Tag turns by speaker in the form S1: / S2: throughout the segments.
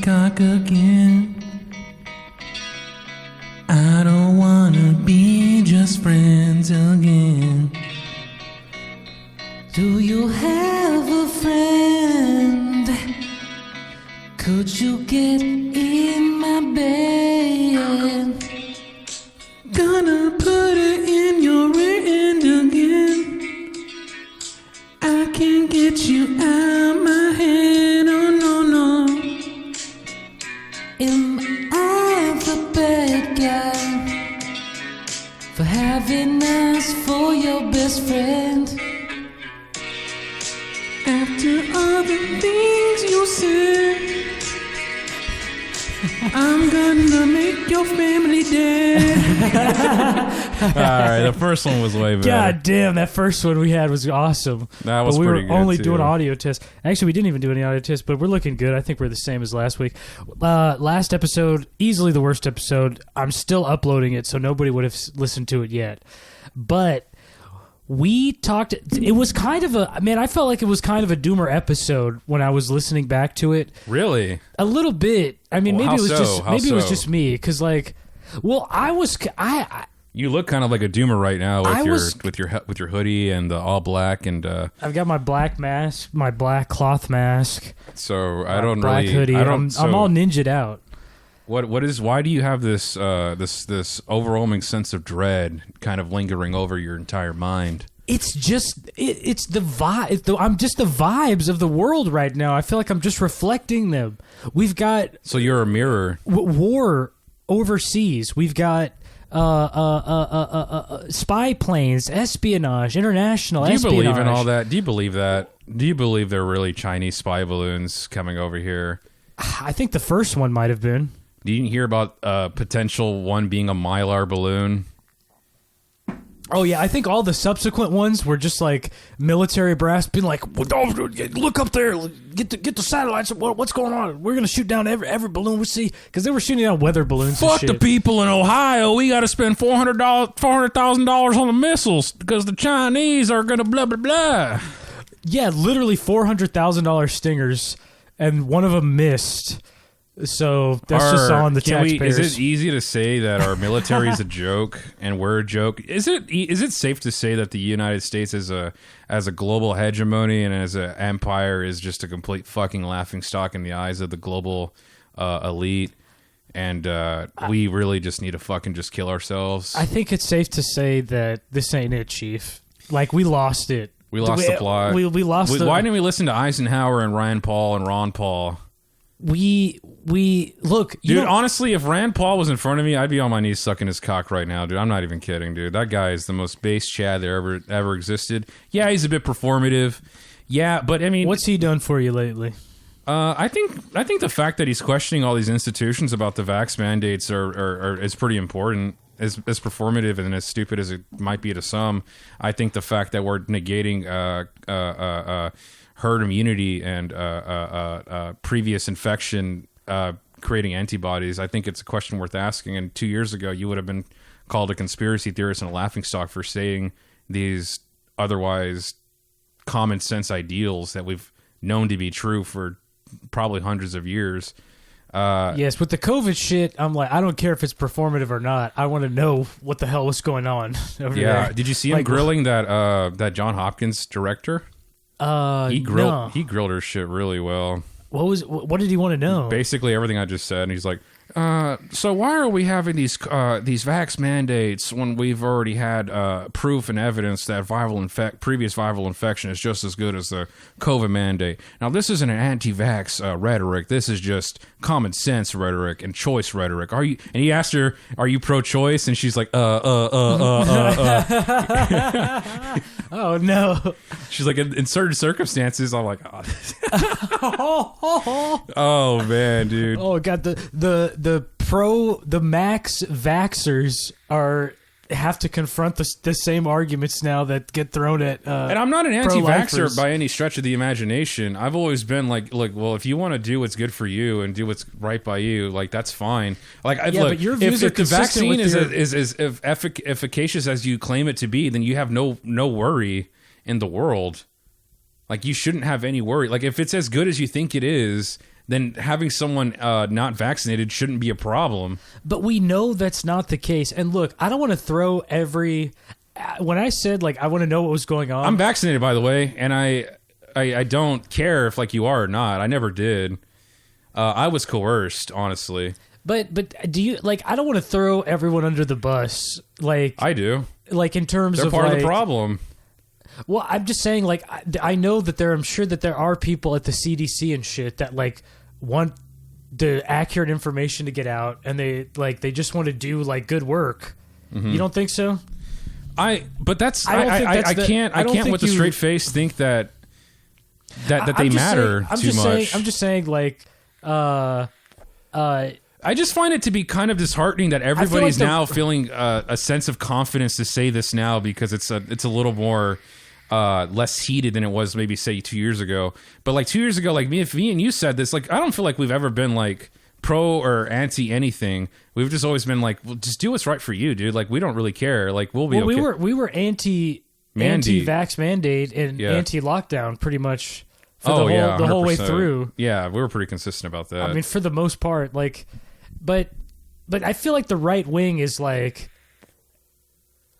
S1: cock again. I don't wanna be just friends again. Do you have a friend? Could you get in my bed? Gonna put it in your rear end again. I can't get you out my head, oh no, no. Am I the bad guy for having asked for your best friend? After all the things you said, I'm gonna make your family dead.
S2: Alright, the first one was way better.
S3: God damn, that first one we had was awesome.
S2: That was
S3: but we
S2: pretty
S3: were
S2: good,
S3: only
S2: too.
S3: doing audio tests. Actually, we didn't even do any audio tests, but we're looking good. I think we're the same as last week. Last episode, easily the worst episode. I'm still uploading it, so nobody would have listened to it yet. But we talked. It was kind of a. Man, I felt like it was kind of a doomer episode when I was listening back to it.
S2: Really?
S3: A little bit. I mean,
S2: Well,
S3: maybe it was
S2: how
S3: just
S2: so? How
S3: maybe it was
S2: so?
S3: just me because like, well, I
S2: You look kind of like a doomer right now
S3: I
S2: with
S3: was-
S2: with your hoodie and the all black and
S3: I've got my black mask, my black cloth mask,
S2: so I don't
S3: black
S2: really
S3: hoodie.
S2: I don't
S3: I'm all ninja'd out.
S2: what is why do you have this this overwhelming sense of dread kind of lingering over your entire mind?
S3: It's just it's the vibe. I'm just the vibes of the world right now. I feel like I'm just reflecting them. We've got
S2: So you're a mirror.
S3: war overseas. We've got spy planes, espionage, international
S2: Do you
S3: espionage.
S2: believe in all that? Do you believe that? Do you believe there are really Chinese spy balloons coming over here?
S3: I think the first one might have been.
S2: Do you hear about potential one being a Mylar balloon?
S3: Oh yeah, I think all the subsequent ones were just like military brass being like, "Look up there, get the satellites. What's going on? We're gonna shoot down every balloon we see," because they were shooting down weather balloons. and
S2: Fuck
S3: shit.
S2: the people in Ohio. We got to spend $400,000 on the missiles because the Chinese are gonna blah blah blah.
S3: Yeah, literally $400,000 stingers, and one of them missed. So that's just on the taxpayers.
S2: Is it easy to say that our military is a joke and we're a joke? Is it safe to say that the United States as a global hegemony and as an empire is just a complete fucking laughingstock in the eyes of the global elite? And we really just need to fucking just kill ourselves.
S3: I think it's safe to say that this ain't it, Chief. Like, we lost it.
S2: We lost the plot.
S3: We lost the...
S2: Why didn't we listen to Eisenhower and Rand Paul and Ron Paul?
S3: We look, you
S2: Dude,
S3: know,
S2: honestly, if Rand Paul was in front of me, I'd be on my knees sucking his cock right now, dude. I'm not even kidding, dude. That guy is the most base Chad there ever existed. Yeah, he's a bit performative. Yeah, but I mean,
S3: what's he done for you lately?
S2: I think the fact that he's questioning all these institutions about the vax mandates is pretty important. As performative and as stupid as it might be to some, I think the fact that we're negating herd immunity and previous infection creating antibodies, I think it's a question worth asking. And 2 years ago, you would have been called a conspiracy theorist and a laughingstock for saying these otherwise common sense ideals that we've known to be true for probably hundreds of years.
S3: Yes, with the COVID shit, I'm like, I don't care if it's performative or not. I want to know what the hell was going on over there.
S2: Yeah, did you see him grilling that John Hopkins director? He grilled her shit really well.
S3: What did he want to know?
S2: Basically everything I just said, and he's like, so why are we having these vax mandates when we've already had proof and evidence that previous viral infection is just as good as the COVID mandate? Now, this isn't an anti-vax rhetoric. This is just common sense rhetoric and choice rhetoric. Are you? And he asked her, "Are you pro-choice?" And she's like,
S3: Oh no!
S2: She's like, in certain circumstances, I'm like, oh man, dude.
S3: Oh god, the max vaxxers have to confront the same arguments now that get thrown at
S2: and I'm not an anti-vaxxer
S3: pro-lifers.
S2: by any stretch of the imagination. I've always been like, look, well, if you want to do what's good for you and do what's right by you, like that's fine. Like,
S3: but your views are
S2: if the
S3: consistent
S2: vaccine
S3: with
S2: is as efficacious as you claim it to be, then you have no worry in the world. Like, you shouldn't have any worry. Like, if it's as good as you think it is, then having someone not vaccinated shouldn't be a problem.
S3: But we know that's not the case. And look, I don't want to throw every... When I said, like, I want to know what was going on...
S2: I'm vaccinated, by the way, and I don't care if, like, you are or not. I never did. I was coerced, honestly.
S3: But do you... Like, I don't want to throw everyone under the bus. Like...
S2: I do.
S3: Like, in terms
S2: They're
S3: of,
S2: part
S3: like,
S2: of the problem.
S3: Well, I'm just saying, like, I know that I'm sure that there are people at the CDC and shit that, like, want the accurate information to get out, and they just want to do, like, good work. You don't think so? I
S2: can't with a straight face think that they matter too much.
S3: I'm just saying, like,
S2: I just find it to be kind of disheartening that everybody's now feeling a sense of confidence to say this now because it's a little more less heated than it was maybe say 2 years ago. But like 2 years ago, like me and you said this, like I don't feel like we've ever been like pro or anti anything. We've just always been like, well, just do what's right for you, dude. Like we don't really care. Like we'll be okay.
S3: We were anti-vax mandate and anti-lockdown pretty much for the whole way through.
S2: Yeah, we were pretty consistent about that.
S3: I mean, for the most part, like, but I feel like the right wing is like.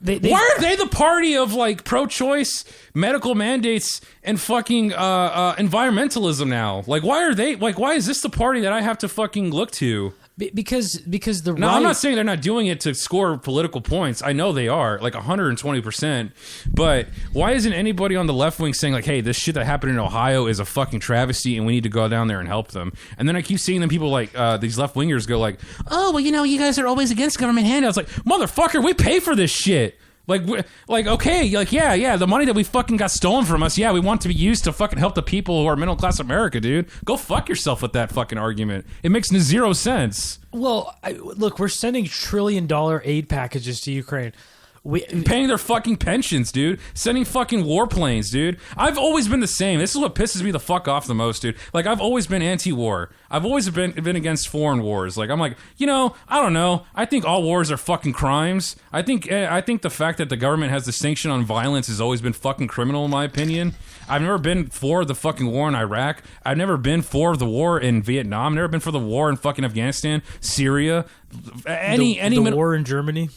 S2: Why are they the party of like pro-choice, medical mandates, and fucking environmentalism now? Like, why are they like? Why is this the party that I have to fucking look to?
S3: Because the
S2: now I'm not saying they're not doing it to score political points. I know they are like 120%. But why isn't anybody on the left wing saying like, "Hey, this shit that happened in Ohio is a fucking travesty, and we need to go down there and help them"? And then I keep seeing them people like these left wingers go like, "Oh, well, you know, you guys are always against government handouts." Like, motherfucker, we pay for this shit. Like, okay, like, yeah, the money that we fucking got stolen from us, yeah, we want to be used to fucking help the people who are middle class America, dude. Go fuck yourself with that fucking argument. It makes zero sense.
S3: Well, look, we're sending $1 trillion aid packages to Ukraine.
S2: Paying their fucking pensions, dude. Sending fucking warplanes, dude. I've always been the same. This is what pisses me the fuck off the most, dude. Like, I've always been anti-war. I've always been against foreign wars. Like, I'm like, you know, I don't know. I think all wars are fucking crimes. I think the fact that the government has the sanction on violence has always been fucking criminal, in my opinion. I've never been for the fucking war in Iraq. I've never been for the war in Vietnam. I've never been for the war in fucking Afghanistan, Syria,
S3: the war in Germany.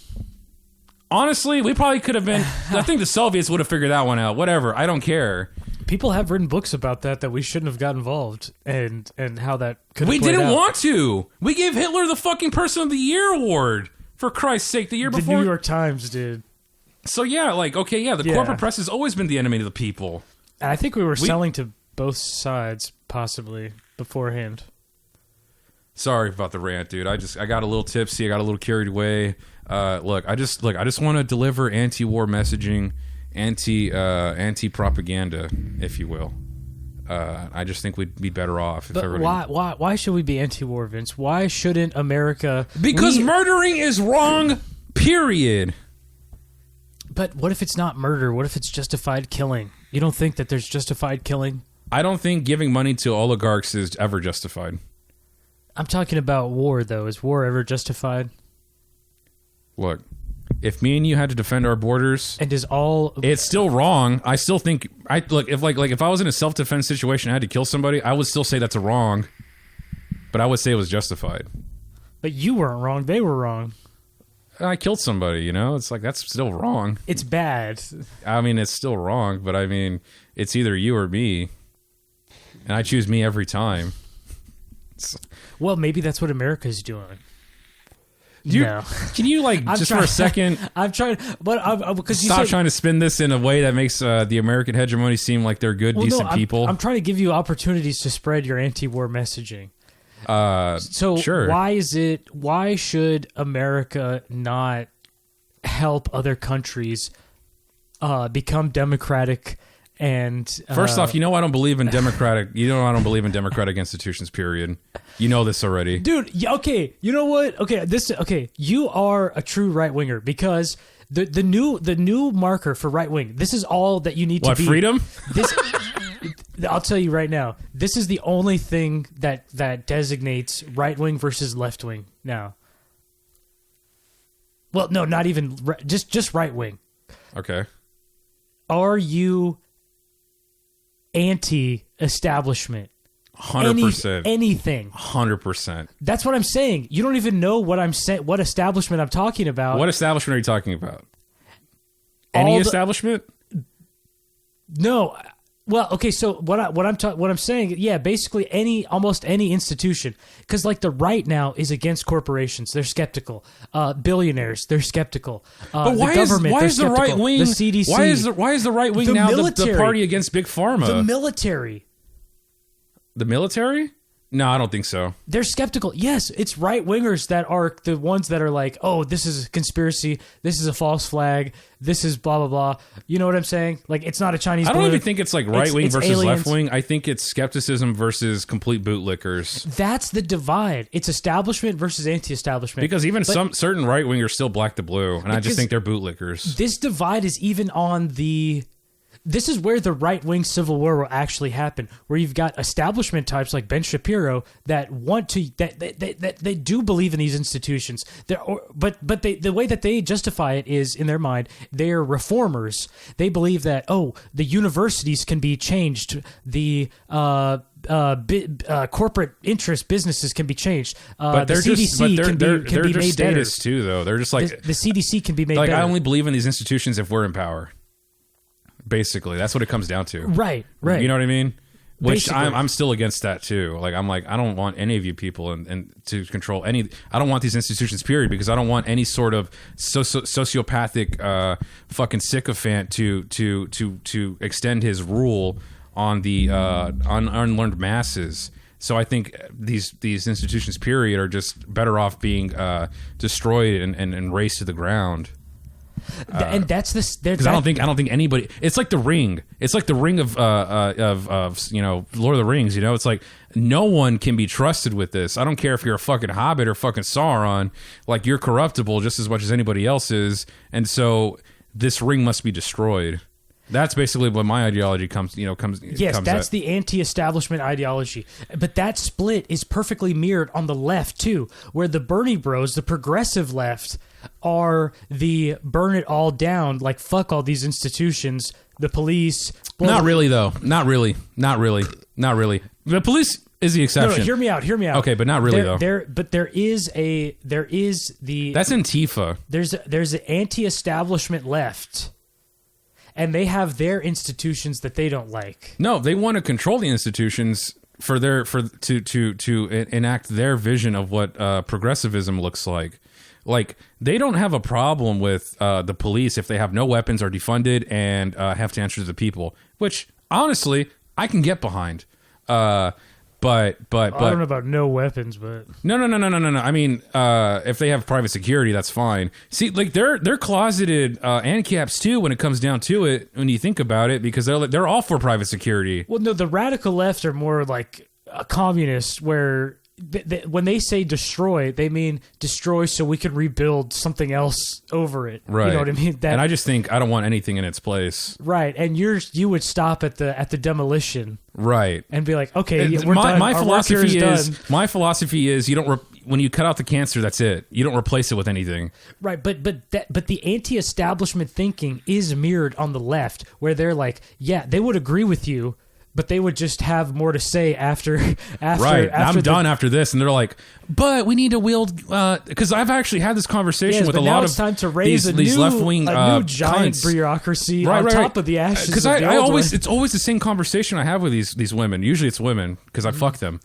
S2: Honestly, we probably could have been... I think the Soviets would have figured that one out. Whatever. I don't care.
S3: People have written books about that we shouldn't have got involved and how that could have
S2: We
S3: played
S2: didn't
S3: out.
S2: want to. We gave Hitler the fucking Person of the Year award. For Christ's sake, the year before...
S3: The New York Times did.
S2: So yeah, like, okay, yeah, the corporate press has always been the enemy of the people.
S3: And I think we were selling to both sides, possibly, beforehand.
S2: Sorry about the rant, dude. I got a little tipsy. I got a little carried away. Look, I just want to deliver anti-war messaging, anti-propaganda, if you will. I just think we'd be better off if everybody...
S3: Why should we be anti-war, Vince? Why shouldn't America...
S2: Because murdering is wrong, period.
S3: But what if it's not murder? What if it's justified killing? You don't think that there's justified killing?
S2: I don't think giving money to oligarchs is ever justified.
S3: I'm talking about war, though. Is war ever justified?
S2: Look, if me and you had to defend our borders,
S3: and
S2: it's still wrong. I still think if I was in a self-defense situation, I had to kill somebody, I would still say that's a wrong, but I would say it was justified.
S3: But you weren't wrong; they were wrong.
S2: I killed somebody. You know, it's like that's still wrong.
S3: It's bad.
S2: I mean, it's still wrong, but I mean, it's either you or me, and I choose me every time.
S3: Well, maybe that's what America's doing.
S2: Can you for a second?
S3: I'm trying, but because
S2: stop trying to spin this in a way that makes the American hegemony seem like they're good, decent people.
S3: I'm trying to give you opportunities to spread your anti-war messaging.
S2: Sure.
S3: Why should America not help other countries become democratic? And
S2: first off, I don't believe in democratic. I don't believe in democratic institutions. Period. You know this already,
S3: dude. Okay, you know what? Okay, you are a true right winger because the new marker for right wing. This is all that you need to be.
S2: Freedom.
S3: This, I'll tell you right now. This is the only thing that designates right wing versus left wing. Now, well, no, not even just right wing.
S2: Okay.
S3: Are you anti-establishment?
S2: 100%.
S3: Anything.
S2: 100%.
S3: That's what I'm saying. You don't even know what I'm saying. What establishment I'm talking about?
S2: What establishment are you talking about? Any establishment?
S3: No. Well, okay. So what I'm saying, yeah, basically almost any institution, because like the right now is against corporations. They're skeptical. Billionaires, they're skeptical.
S2: But
S3: the government,
S2: why is the right wing?
S3: The CDC.
S2: Why is the right wing now the party against big pharma?
S3: The military.
S2: The military? No, I don't think so.
S3: They're skeptical. Yes, it's right-wingers that are the ones that are like, oh, this is a conspiracy. This is a false flag. This is blah, blah, blah. You know what I'm saying? Like, it's not a Chinese
S2: I don't
S3: balloon.
S2: even think it's like right-wing versus
S3: aliens.
S2: left-wing. I think it's skepticism versus complete bootlickers.
S3: That's the divide. It's establishment versus anti-establishment.
S2: Because even some certain right-wingers still black to blue, and I just think they're bootlickers.
S3: This divide is even on the... This is where the right-wing civil war will actually happen, where you've got establishment types like Ben Shapiro that want to that they do believe in these institutions. But the way that they justify it is in their mind they are reformers. They believe that the universities can be changed, the corporate interest businesses can be changed.
S2: But
S3: the CDC can be made better
S2: too, though. They're just like
S3: the CDC can be made
S2: like
S3: better.
S2: I only believe in these institutions if we're in power. Basically, that's what it comes down to.
S3: Right.
S2: You know what I mean? Which
S3: Basically.
S2: I'm still against that too. Like I'm like I don't want any of you people and to control any. I don't want these institutions. Period. Because I don't want any sort of sociopathic fucking sycophant to extend his rule on the unlearned masses. So I think these institutions, period, are just better off being destroyed and razed to the ground.
S3: And that's this
S2: because I don't think anybody. It's like the Ring. It's like the Ring of Lord of the Rings. It's like no one can be trusted with this. I don't care if you're a fucking Hobbit or fucking Sauron. Like you're corruptible just as much as anybody else is, and so this ring must be destroyed. That's basically what my ideology comes.
S3: Yes,
S2: comes
S3: that's
S2: at.
S3: the anti-establishment ideology. But that split is perfectly mirrored on the left too, where the Bernie Bros, the progressive left, are the burn it all down, like fuck all these institutions, the police.
S2: Not really, though. Not really. The police is the exception.
S3: No, hear me out.
S2: Okay, but not really though.
S3: There is the
S2: that's Antifa.
S3: There's an anti-establishment left. And they have their institutions that they don't like.
S2: No, they want to control the institutions to enact their vision of what progressivism looks like. Like they don't have a problem with the police if they have no weapons, are defunded, and have to answer to the people. Which honestly, I can get behind. But
S3: I don't know about no weapons, but
S2: no. I mean, if they have private security, that's fine. See, like they're closeted ANCAPs too when it comes down to it. When you think about it, because they're all for private security.
S3: Well, no, the radical left are more like a communist, where when they say destroy, they mean destroy so we can rebuild something else over it.
S2: Right.
S3: You know what I mean?
S2: And I just think I don't want anything in its place.
S3: Right. And you would stop at the demolition.
S2: Right.
S3: And be like, okay, we're
S2: my,
S3: done.
S2: My
S3: Our
S2: philosophy
S3: is
S2: done. My philosophy is you don't when you cut out the cancer, that's it. You don't replace it with anything.
S3: Right, but the anti-establishment thinking is mirrored on the left, where they're like, yeah, they would agree with you, but they would just have more to say after.
S2: Right, I'm done after this, and they're like, but we need to wield because I've actually had this conversation with a lot of
S3: it's time to raise
S2: these left wing
S3: new giant
S2: cunts.
S3: bureaucry on top of the ashes.
S2: Because it's always the same conversation I have with these women. Usually it's women because I fuck them.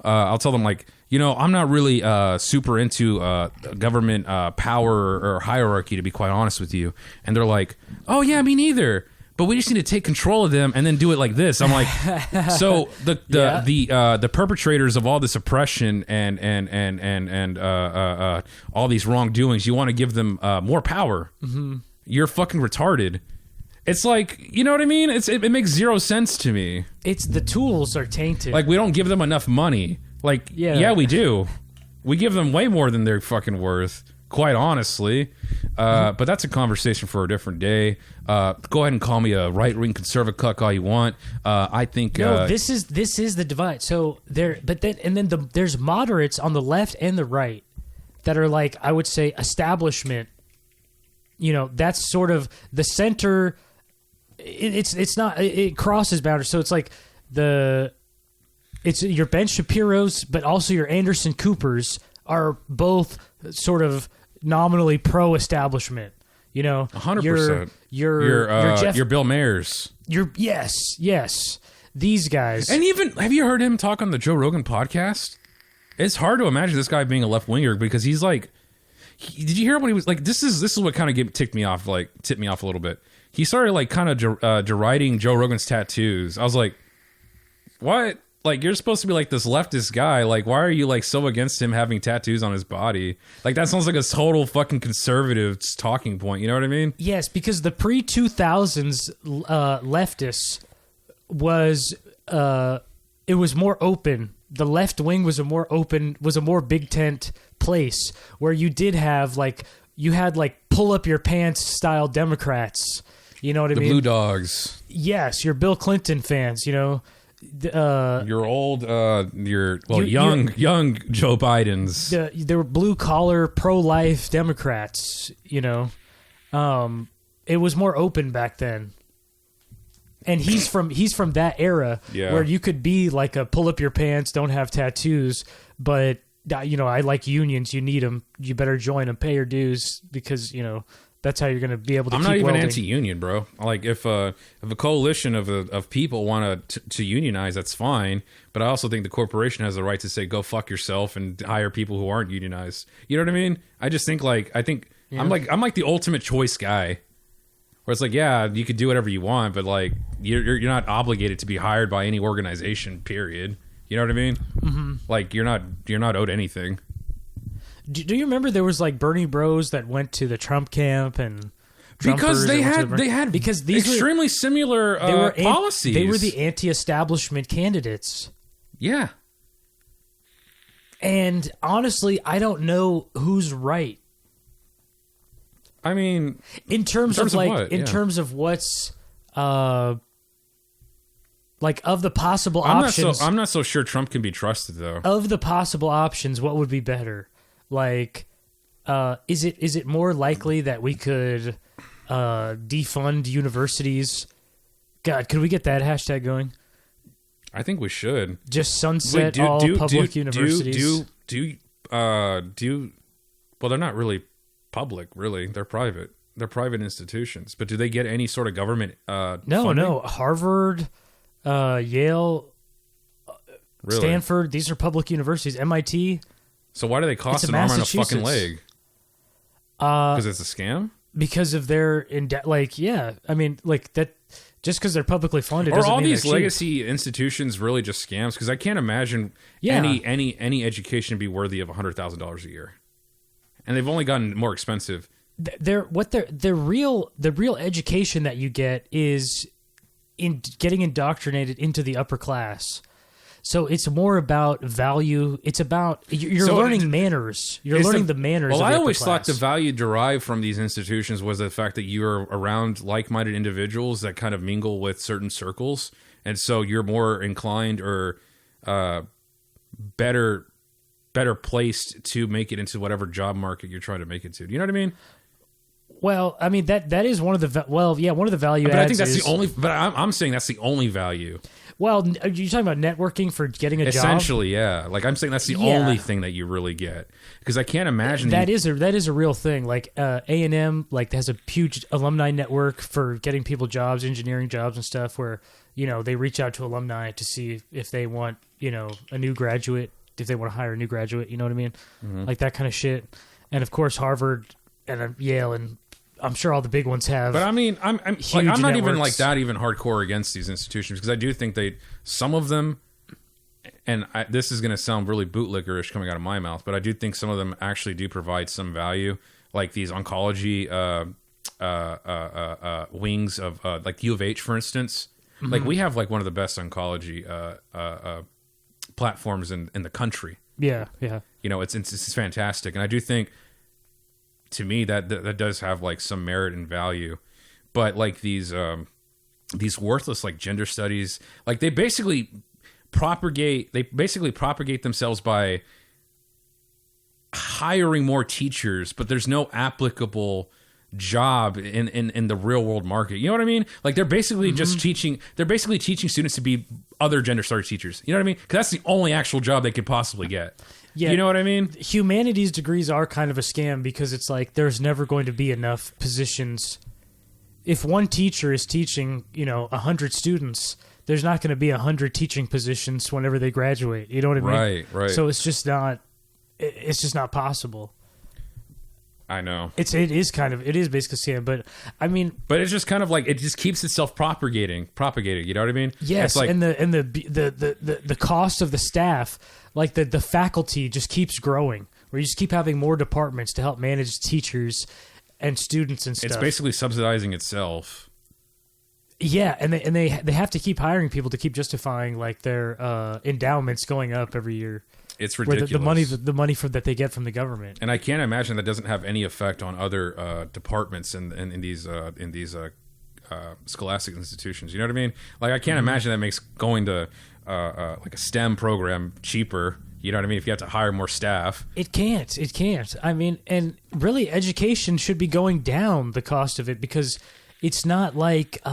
S2: I'll tell them like, I'm not really super into government power or hierarchy, to be quite honest with you. And they're like, oh yeah, me neither. But we just need to take control of them and then do it like this. I'm like, so the perpetrators of all this oppression and all these wrongdoings, you want to give them more power. Mm-hmm. You're fucking retarded. It's like, you know what I mean? It makes zero sense to me.
S3: It's the tools are tainted.
S2: Like, we don't give them enough money. Like, yeah, we do. We give them way more than they're fucking worth, quite honestly. But that's a conversation for a different day. Go ahead and call me a right-wing conservative cuck all you want. I think
S3: this is the divide. So there's moderates on the left and the right that are like, I would say, establishment. That's sort of the center. It's not. It crosses boundaries. So it's like It's your Ben Shapiro's, but also your Anderson Coopers are both sort of nominally pro-establishment. You know,
S2: 100%.
S3: Your
S2: Bill Mayers.
S3: Yes. These guys.
S2: And even, have you heard him talk on the Joe Rogan podcast? It's hard to imagine this guy being a left winger because he's like, did you hear what he was like? This is what kind of tipped me off a little bit. He started like kind of deriding Joe Rogan's tattoos. I was like, what? Like, you're supposed to be like this leftist guy. Like, why are you like so against him having tattoos on his body? Like, that sounds like a total fucking conservative talking point. You know what I mean?
S3: Yes, because the pre-2000s leftists was it was more open. The left wing was a more big tent place where you did have like pull up your pants style Democrats. You know what I mean?
S2: The Blue Dogs.
S3: Yes, your Bill Clinton fans. You know.
S2: Your old, young Joe Bidens.
S3: They were blue collar, pro life Democrats. You know, it was more open back then. And he's from that era where you could be like a pull up your pants, don't have tattoos, but you know, I like unions. You need them. You better join them. Pay your dues because you know. That's how you're going to be able to.
S2: I'm
S3: keep
S2: not even
S3: welding.
S2: anti-union, bro. Like if a coalition of people want to unionize, that's fine. But I also think the corporation has the right to say, "Go fuck yourself," and hire people who aren't unionized. You know what I mean? I just think
S3: Yeah.
S2: I'm like the ultimate choice guy, where it's like, yeah, you could do whatever you want, but like you're not obligated to be hired by any organization. Period. You know what I mean? Mm-hmm. Like you're not owed anything.
S3: Do you remember there was like Bernie Bros that went to the Trump camp and
S2: because they had
S3: these
S2: extremely similar policies.
S3: They were the anti-establishment candidates.
S2: Yeah.
S3: And honestly, I don't know who's right.
S2: I mean,
S3: in terms of what's like of the possible options.
S2: I'm not so sure Trump can be trusted though.
S3: Of the possible options, what would be better? Like, is it more likely that we could defund universities? God, could we get that hashtag going?
S2: I think we should.
S3: Just sunset all public universities.
S2: Well, they're not really public, really. They're private. They're private institutions. But do they get any sort of government funding?
S3: No. Harvard, Yale, really? Stanford, these are public universities. MIT.
S2: So why do they cost an arm and a fucking leg? Because it's a scam?
S3: Because of their I mean, like that. Just because they're publicly funded,
S2: or
S3: doesn't
S2: all
S3: mean
S2: these
S3: they're
S2: legacy institutions really just scams? Because I can't imagine any education be worthy of $100,000 a year, and they've only gotten more expensive.
S3: The real education that you get is in getting indoctrinated into the upper class. So it's more about value. It's about you're learning manners. You're learning the manners.
S2: Well,
S3: of the
S2: I always
S3: upper
S2: thought
S3: class.
S2: the value derived from these institutions was the fact that you're around like-minded individuals that kind of mingle with certain circles, and so you're more inclined or better placed to make it into whatever job market you're trying to make it to. Do you know what I mean?
S3: Well, I mean that is one of the one of the value.
S2: But
S3: adds
S2: I think that's the only. But I'm saying that's the only value.
S3: Well, are you talking about networking for getting a job?
S2: Essentially, yeah. Like I'm saying, that's the only thing that you really get, because I can't imagine
S3: that is a real thing. Like A&M, like has a huge alumni network for getting people jobs, engineering jobs and stuff. Where they reach out to alumni to see if they want a new graduate, if they want to hire a new graduate. You know what I mean? Mm-hmm. Like that kind of shit. And of course, Harvard and Yale and I'm sure all the big ones have.
S2: But I mean, I'm not
S3: networks.
S2: even like that even hardcore against these institutions, because I do think some of them, and this is going to sound really bootlickerish coming out of my mouth, but I do think some of them actually do provide some value, like these oncology wings of like U of H, for instance. Mm-hmm. Like we have like one of the best oncology platforms in the country.
S3: Yeah.
S2: It's fantastic, and I do think, to me, that does have like some merit and value. But like these worthless like gender studies, like they basically propagate themselves by hiring more teachers, but there's no applicable job in the real world market. You know what I mean? Like they're basically just teaching. They're basically teaching students to be other gender studies teachers. You know what I mean? Because that's the only actual job they could possibly get.
S3: Yeah,
S2: you know what I mean?
S3: Humanities degrees are kind of a scam because it's like there's never going to be enough positions. If one teacher is teaching, 100 students, there's not going to be 100 teaching positions whenever they graduate. You know what I mean?
S2: Right.
S3: So it's just not possible.
S2: I know.
S3: It is basically scam, but I mean,
S2: but it's just kind of like it just keeps itself propagating. You know what I mean?
S3: Yes,
S2: it's like,
S3: and the cost of the staff, like the faculty, just keeps growing. Where you just keep having more departments to help manage teachers and students and stuff.
S2: It's basically subsidizing itself.
S3: Yeah, and they have to keep hiring people to keep justifying like their endowments going up every year.
S2: It's ridiculous.
S3: The money that they get from the government.
S2: And I can't imagine that doesn't have any effect on other departments in these scholastic institutions. You know what I mean? Like I can't imagine that makes going to like a STEM program cheaper. You know what I mean? If you have to hire more staff.
S3: It can't. I mean, and really education should be going down, the cost of it, because it's not like
S2: it's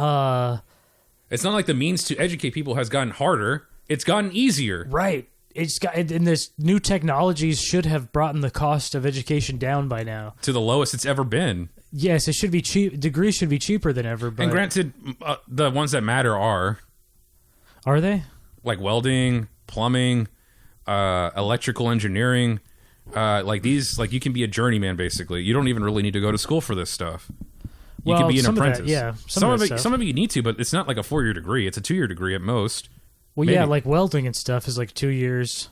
S2: not like the means to educate people has gotten harder. It's gotten easier.
S3: Right. And this new technologies should have brought the cost of education down by now
S2: to the lowest it's ever been.
S3: Yes, it should be cheap. Degrees should be cheaper than ever. But
S2: and granted, the ones that matter are
S3: they
S2: like welding, plumbing, electrical engineering, like these. Like you can be a journeyman basically. You don't even really need to go to school for this stuff. You can be an apprentice. Some of it you need to, but it's not like a 4-year degree. It's a 2-year degree at most.
S3: Well, maybe. Yeah, like welding and stuff is like 2 years.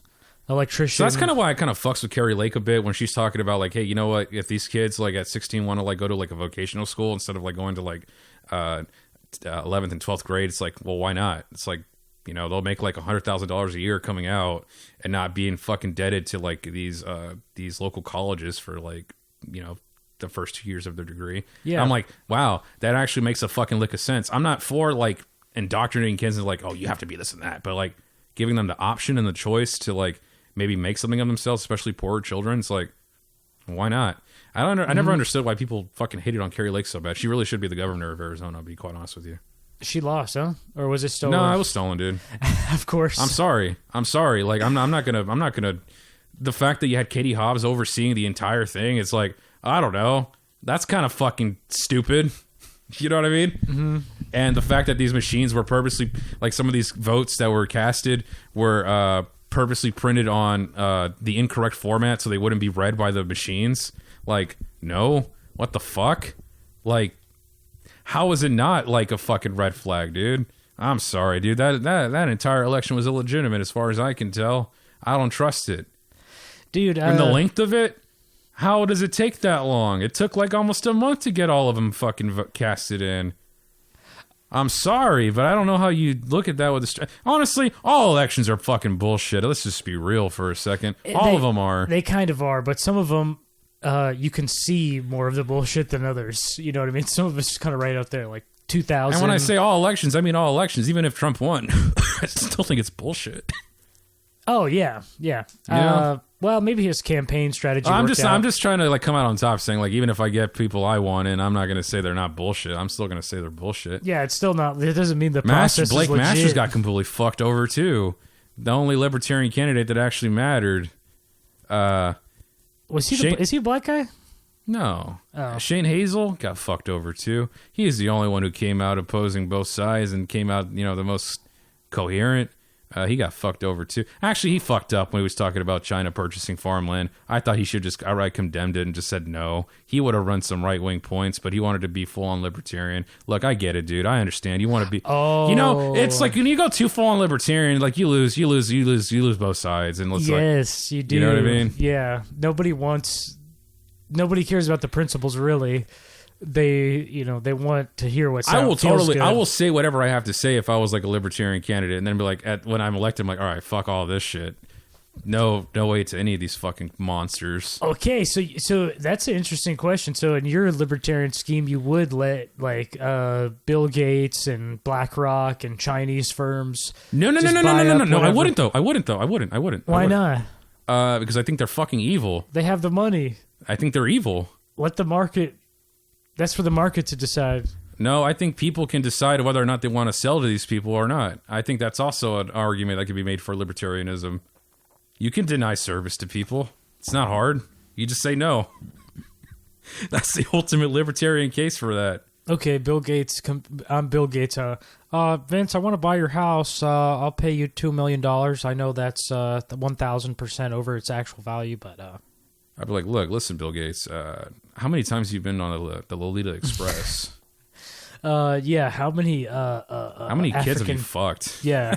S3: Electrician.
S2: So that's kind of why I kind of fucks with Carrie Lake a bit when she's talking about like, hey, you know what? If these kids like at 16 want to like go to like a vocational school instead of like going to like 11th and 12th grade, it's like, well, why not? It's like, they'll make like $100,000 a year coming out and not being fucking indebted to like these local colleges for like, the first 2 years of their degree. Yeah. I'm like, wow, that actually makes a fucking lick of sense. I'm not for like indoctrinating kids and like, oh, you have to be this and that, but like giving them the option and the choice to like maybe make something of themselves, especially poorer children. It's like, why not? I never understood why people fucking hated on Carrie Lake so bad. She really should be the governor of Arizona, to be quite honest with you.
S3: She lost, huh? Or was it stolen?
S2: No, I was stolen, dude.
S3: Of course.
S2: I'm sorry. Like I'm not gonna. The fact that you had Katie Hobbs overseeing the entire thing, it's like, I don't know. That's kind of fucking stupid. You know what I mean? Mm-hmm. And the fact that these machines were purposely, like some of these votes that were casted were purposely printed on the incorrect format so they wouldn't be read by the machines. Like, no, what the fuck? Like, how is it not like a fucking red flag, dude? I'm sorry, dude. That entire election was illegitimate as far as I can tell. I don't trust it.
S3: Dude,
S2: and the length of it, how does it take that long? It took like almost a month to get all of them fucking casted in. I'm sorry, but I don't know how you look at that with honestly, all elections are fucking bullshit. Let's just be real for a second. All of them are.
S3: They kind of are, but some of them, you can see more of the bullshit than others. You know what I mean? Some of it's kind of right out there, like 2000.
S2: And when I say all elections, I mean all elections. Even if Trump won, I still think it's bullshit.
S3: Oh yeah. Well, maybe his campaign strategy.
S2: I'm just trying to like come out on top, saying like even if I get people I want in, I'm not going to say they're not bullshit. I'm still going to say they're bullshit.
S3: Yeah, it's still not. It doesn't mean the process
S2: Blake
S3: is legit.
S2: Masters got completely fucked over too. The only libertarian candidate that actually mattered.
S3: Was he? Is he a black guy?
S2: No.
S3: Oh.
S2: Shane Hazel got fucked over too. He is the only one who came out opposing both sides and came out, the most coherent. He got fucked over too. Actually, he fucked up when he was talking about China purchasing farmland. I thought he should just outright condemned it and just said no. He would have run some right-wing points, but he wanted to be full-on libertarian. Look, I get it, dude. I understand. You want to be...
S3: Oh.
S2: It's like when you go too full-on libertarian, like you lose both sides. And
S3: yes, you do.
S2: You know what I mean?
S3: Yeah. Nobody cares about the principles, really. They want to hear what sounds good.
S2: I will say whatever I have to say if I was like a libertarian candidate, and then be like, when I'm elected, I'm like, all right, fuck all this shit. No way to any of these fucking monsters.
S3: Okay, so that's an interesting question. So in your libertarian scheme, you would let like Bill Gates and BlackRock and Chinese firms.
S2: No. I wouldn't though. I wouldn't.
S3: Why not?
S2: Because I think they're fucking evil.
S3: They have the money.
S2: I think they're evil.
S3: Let the market. That's for the market to decide.
S2: No, I think people can decide whether or not they want to sell to these people or not. I think that's also an argument that could be made for libertarianism. You can deny service to people. It's not hard. You just say no. That's the ultimate libertarian case for that.
S3: Okay, Bill Gates. I'm Bill Gates. Vince, I want to buy your house. I'll pay you $2 million. I know that's 1,000% over its actual value, but
S2: I'd be like, look, listen, Bill Gates. How many times have you been on the Lolita Express?
S3: yeah. How many
S2: kids have you fucked?
S3: Yeah.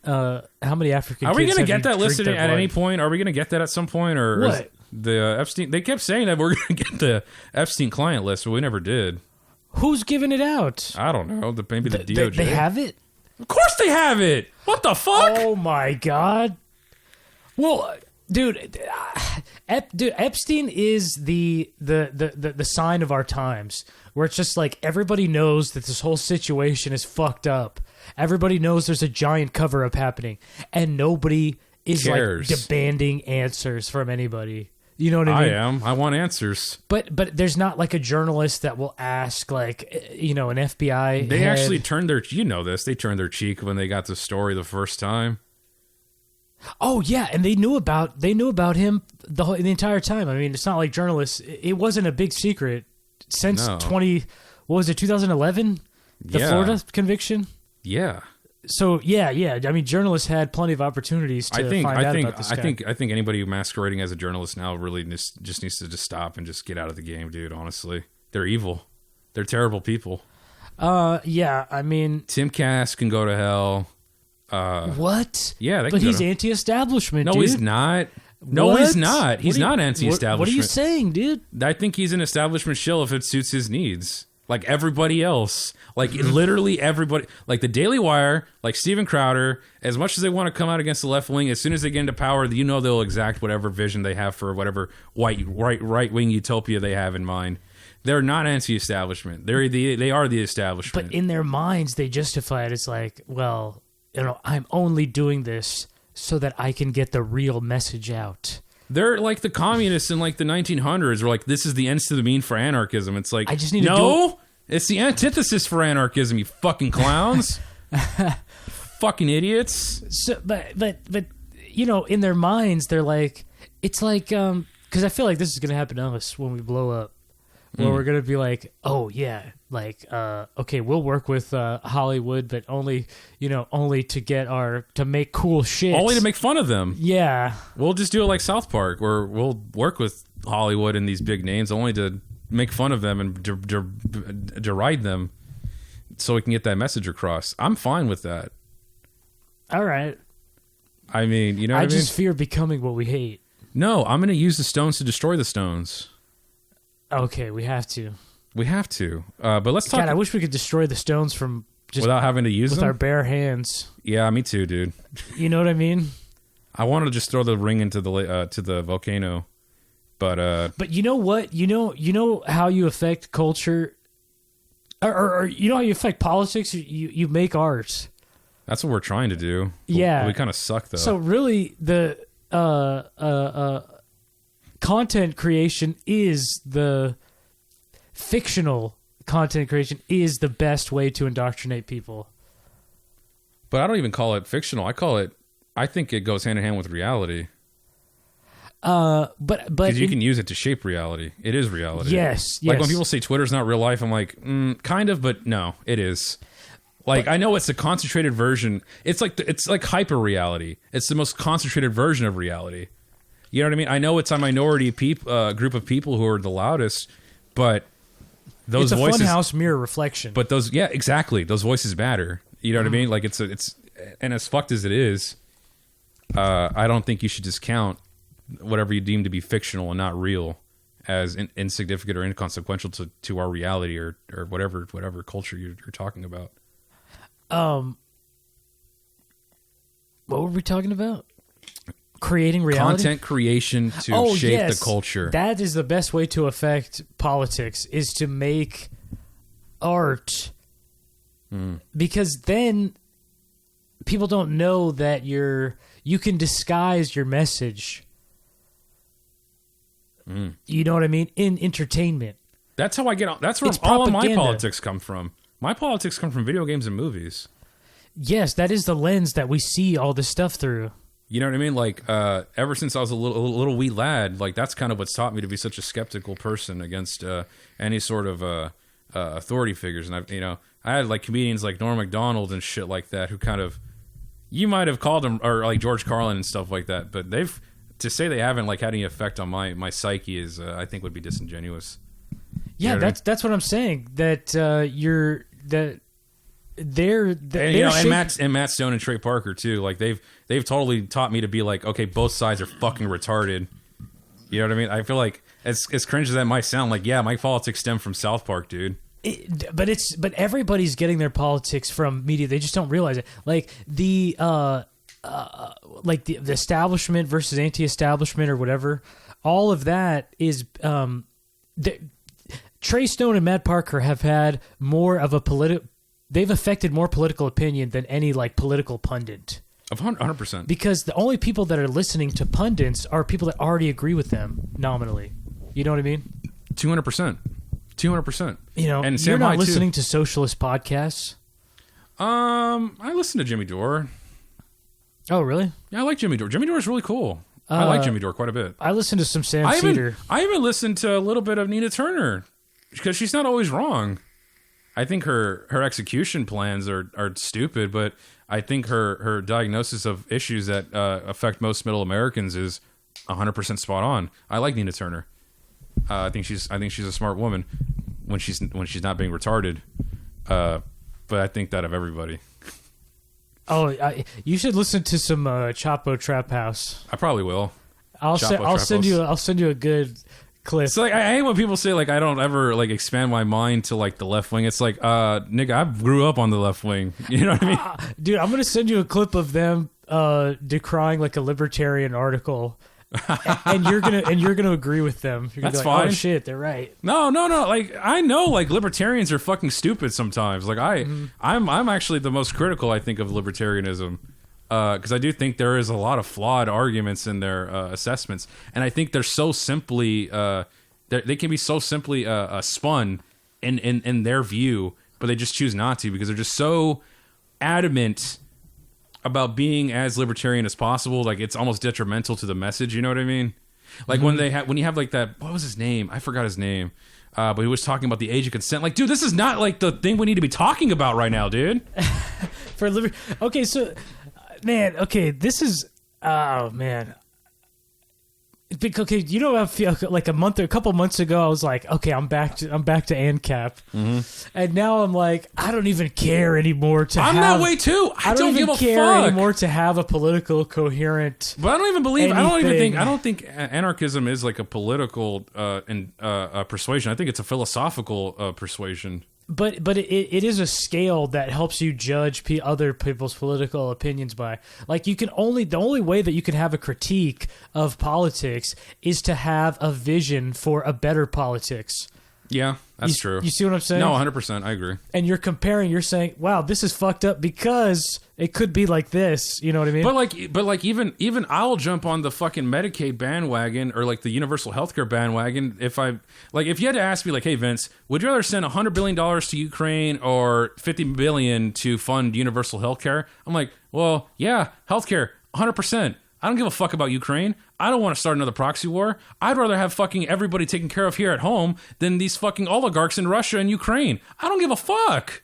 S3: How many African?
S2: Are we
S3: going
S2: to get that listed at any point? Are we going to get that at some point, or
S3: what?
S2: Is the Epstein? They kept saying that we're going to get the Epstein client list, but we never did.
S3: Who's giving it out?
S2: I don't know. Maybe the DOJ.
S3: They have it.
S2: Of course they have it. What the fuck?
S3: Oh my god. Well, dude, Epstein is the sign of our times, where it's just like everybody knows that this whole situation is fucked up. Everybody knows there's a giant cover up happening, and nobody is
S2: cares.
S3: Like demanding answers from anybody. You know what I mean?
S2: I am. I want answers.
S3: But there's not like a journalist that will ask, like, you know, an FBI.
S2: They
S3: head.
S2: actually turned their, you know this, they turned their cheek when they got the story the first time.
S3: Oh yeah, and they knew about him the entire time. I mean, it's not like journalists. It wasn't a big secret since 2011, the Florida conviction.
S2: Yeah.
S3: So yeah. I mean, journalists had plenty of opportunities to find out about this guy.
S2: I think anybody masquerading as a journalist now really just needs to just stop and just get out of the game, dude. Honestly, they're evil. They're terrible people.
S3: Yeah. I mean,
S2: Tim Cass can go to hell.
S3: What?
S2: Yeah,
S3: but he's anti-establishment.
S2: No,
S3: dude.
S2: He's not. No,
S3: What?
S2: he's not. He's not anti-establishment.
S3: What are you saying, dude?
S2: I think he's an establishment shill if it suits his needs. Like everybody else. Like literally everybody. Like the Daily Wire, like Steven Crowder, as much as they want to come out against the left wing, as soon as they get into power, you know they'll exact whatever vision they have for whatever right-wing utopia they have in mind. They're not anti-establishment. They are the establishment.
S3: But in their minds, they justify it as like, well, you know, I'm only doing this so that I can get the real message out.
S2: They're like the communists in like the 1900s were like, this is the ends to the mean for anarchism. It's like,
S3: I just need to do
S2: it's the antithesis for anarchism, you fucking clowns. Fucking idiots.
S3: So, but you know, in their minds, they're like, it's like, because I feel like this is going to happen to us when we blow up. Where we're going to be like, oh, yeah, like, okay, we'll work with Hollywood, but only to get to make cool shit.
S2: Only to make fun of them.
S3: Yeah.
S2: We'll just do it like South Park, where we'll work with Hollywood and these big names only to make fun of them and deride them so we can get that message across. I'm fine with that.
S3: All right.
S2: I mean, you know what I mean?
S3: I just fear becoming what we hate.
S2: No, I'm going to use the stones to destroy the stones.
S3: Okay, we have to.
S2: We have to. But let's talk.
S3: God, I wish we could destroy the stones from just
S2: without having to use
S3: with
S2: them
S3: our bare hands.
S2: Yeah, me too, dude.
S3: You know what I mean?
S2: I wanted to just throw the ring into the volcano, but
S3: you know what? You know how you affect culture, or you know how you affect politics. You make art.
S2: That's what we're trying to do.
S3: Yeah,
S2: we kind of suck though.
S3: So really, the content creation is the fictional content creation is the best way to indoctrinate people.
S2: But I don't even call it fictional. I think it goes hand in hand with reality.
S3: But
S2: because you can use it to shape reality. It is reality.
S3: Yes.
S2: Like when people say Twitter's not real life, I'm like, kind of, but no, it is. Like I know it's a concentrated version. It's like hyper reality. It's the most concentrated version of reality. You know what I mean? I know it's a minority group of people who are the loudest, but those voices.
S3: It's a funhouse mirror reflection.
S2: But exactly. Those voices matter. You know what I mean? Like it's and as fucked as it is, I don't think you should discount whatever you deem to be fictional and not real as insignificant or inconsequential to our reality or whatever culture you're talking about.
S3: What were we talking about? Creating reality?
S2: Content creation to shape the culture.
S3: That is the best way to affect politics, is to make art. Because then people don't know that you can disguise your message. You know what I mean? In entertainment.
S2: That's how I get on. That's where
S3: It's
S2: all of my
S3: propaganda.
S2: politics come from. My politics come from video games and movies.
S3: Yes, that is the lens that we see all this stuff through.
S2: You know what I mean? Like, ever since I was a little wee lad, like that's kind of what's taught me to be such a skeptical person against any sort of authority figures. And I had like comedians like Norm Macdonald and shit like that who kind of, you might have called them, or like George Carlin and stuff like that, but to say they haven't like had any effect on my psyche is I think would be disingenuous.
S3: Yeah,
S2: You know what I mean?
S3: that's what I'm saying. That
S2: And Matt Stone and Trey Parker too. Like they've totally taught me to be like, okay, both sides are fucking retarded. You know what I mean? I feel like as cringe as that might sound, like yeah, my politics stem from South Park, dude.
S3: But everybody's getting their politics from media. They just don't realize it. Like the establishment versus anti-establishment or whatever. All of that is Trey Stone and Matt Parker have had more of a they've affected more political opinion than any like political pundit.
S2: Of 100%.
S3: Because the only people that are listening to pundits are people that already agree with them nominally. You know what I mean?
S2: 200%. 200%.
S3: You know,
S2: and
S3: you're not
S2: Hyde,
S3: listening
S2: too.
S3: to socialist podcasts.
S2: I listen to Jimmy Dore.
S3: Oh, really?
S2: Yeah, I like Jimmy Dore. Jimmy Dore is really cool. I like Jimmy Dore quite a bit.
S3: I listen to some Sam Cedar.
S2: I even listened to a little bit of Nina Turner because she's not always wrong. I think her execution plans are stupid, but I think her diagnosis of issues that affect most middle Americans is 100% spot on. I like Nina Turner. I think she's a smart woman when she's not being retarded. But I think that of everybody.
S3: Oh, you should listen to some Chapo Trap House.
S2: I probably will.
S3: I'll send you a good clip.
S2: It's like I hate when people say like I don't ever like expand my mind to like the left wing. It's like nigga, I grew up on the left wing. You know what I mean?
S3: Dude, I'm gonna send you a clip of them decrying like a libertarian article. and you're gonna agree with them. You're gonna
S2: That's
S3: be like,
S2: fine.
S3: Oh shit, they're right.
S2: No. Like I know, like libertarians are fucking stupid sometimes. Like I'm actually the most critical, I think, of libertarianism because I do think there is a lot of flawed arguments in their assessments, and I think they're so simply they can be so simply spun in their view, but they just choose not to because they're just so adamant about being as libertarian as possible. Like it's almost detrimental to the message. You know what I mean? Like when you have like that, what was his name? I forgot his name. But he was talking about the age of consent. Like, dude, this is not like the thing we need to be talking about right now, dude.
S3: Okay, so, man, okay, this is, oh man. Okay, you know, I feel like a couple months ago, I was like, okay, I'm back to ANCAP, and now I'm like, I don't even care anymore.
S2: I'm that way too. I don't
S3: even
S2: give a
S3: care
S2: fuck
S3: anymore to have a political coherent.
S2: But I don't even believe.
S3: Anything.
S2: I don't think anarchism is like a political persuasion. I think it's a philosophical persuasion.
S3: But it is a scale that helps you judge other people's political opinions by. Like the only way that you can have a critique of politics is to have a vision for a better politics.
S2: Yeah, that's true.
S3: You see what I'm saying?
S2: No, 100%. I agree.
S3: And you're saying, wow, this is fucked up because it could be like this. You know what I mean?
S2: But like even I'll jump on the fucking Medicaid bandwagon or like the universal healthcare bandwagon if you had to ask me like, hey Vince, would you rather send $100 billion to Ukraine or $50 billion to fund universal healthcare? I'm like, well, yeah, healthcare, 100%. I don't give a fuck about Ukraine. I don't want to start another proxy war. I'd rather have fucking everybody taken care of here at home than these fucking oligarchs in Russia and Ukraine. I don't give a fuck.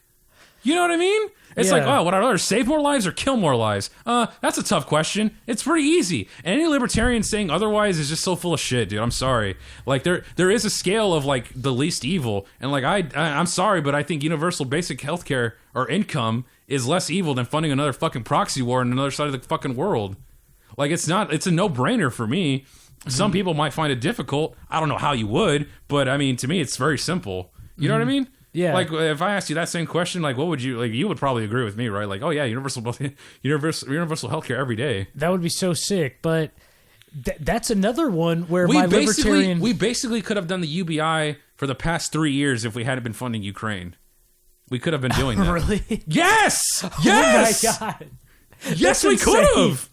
S2: You know what I mean? It's like, oh, would I rather save more lives or kill more lives? That's a tough question. It's pretty easy. And any libertarian saying otherwise is just so full of shit, dude. I'm sorry. Like there is a scale of like the least evil, and like I'm sorry, but I think universal basic healthcare or income is less evil than funding another fucking proxy war on another side of the fucking world. Like it's a no-brainer for me. Some people might find it difficult. I don't know how you would, but I mean, to me, it's very simple. You know what I mean?
S3: Yeah.
S2: Like if I asked you that same question, like what would you like? You would probably agree with me, right? Like, oh yeah, universal healthcare every day.
S3: That would be so sick. But that's another one where
S2: we basically could have done the UBI for the past 3 years if we hadn't been funding Ukraine. We could have been doing that.
S3: Really?
S2: Yes. Yes.
S3: Oh my god.
S2: Yes, we could have.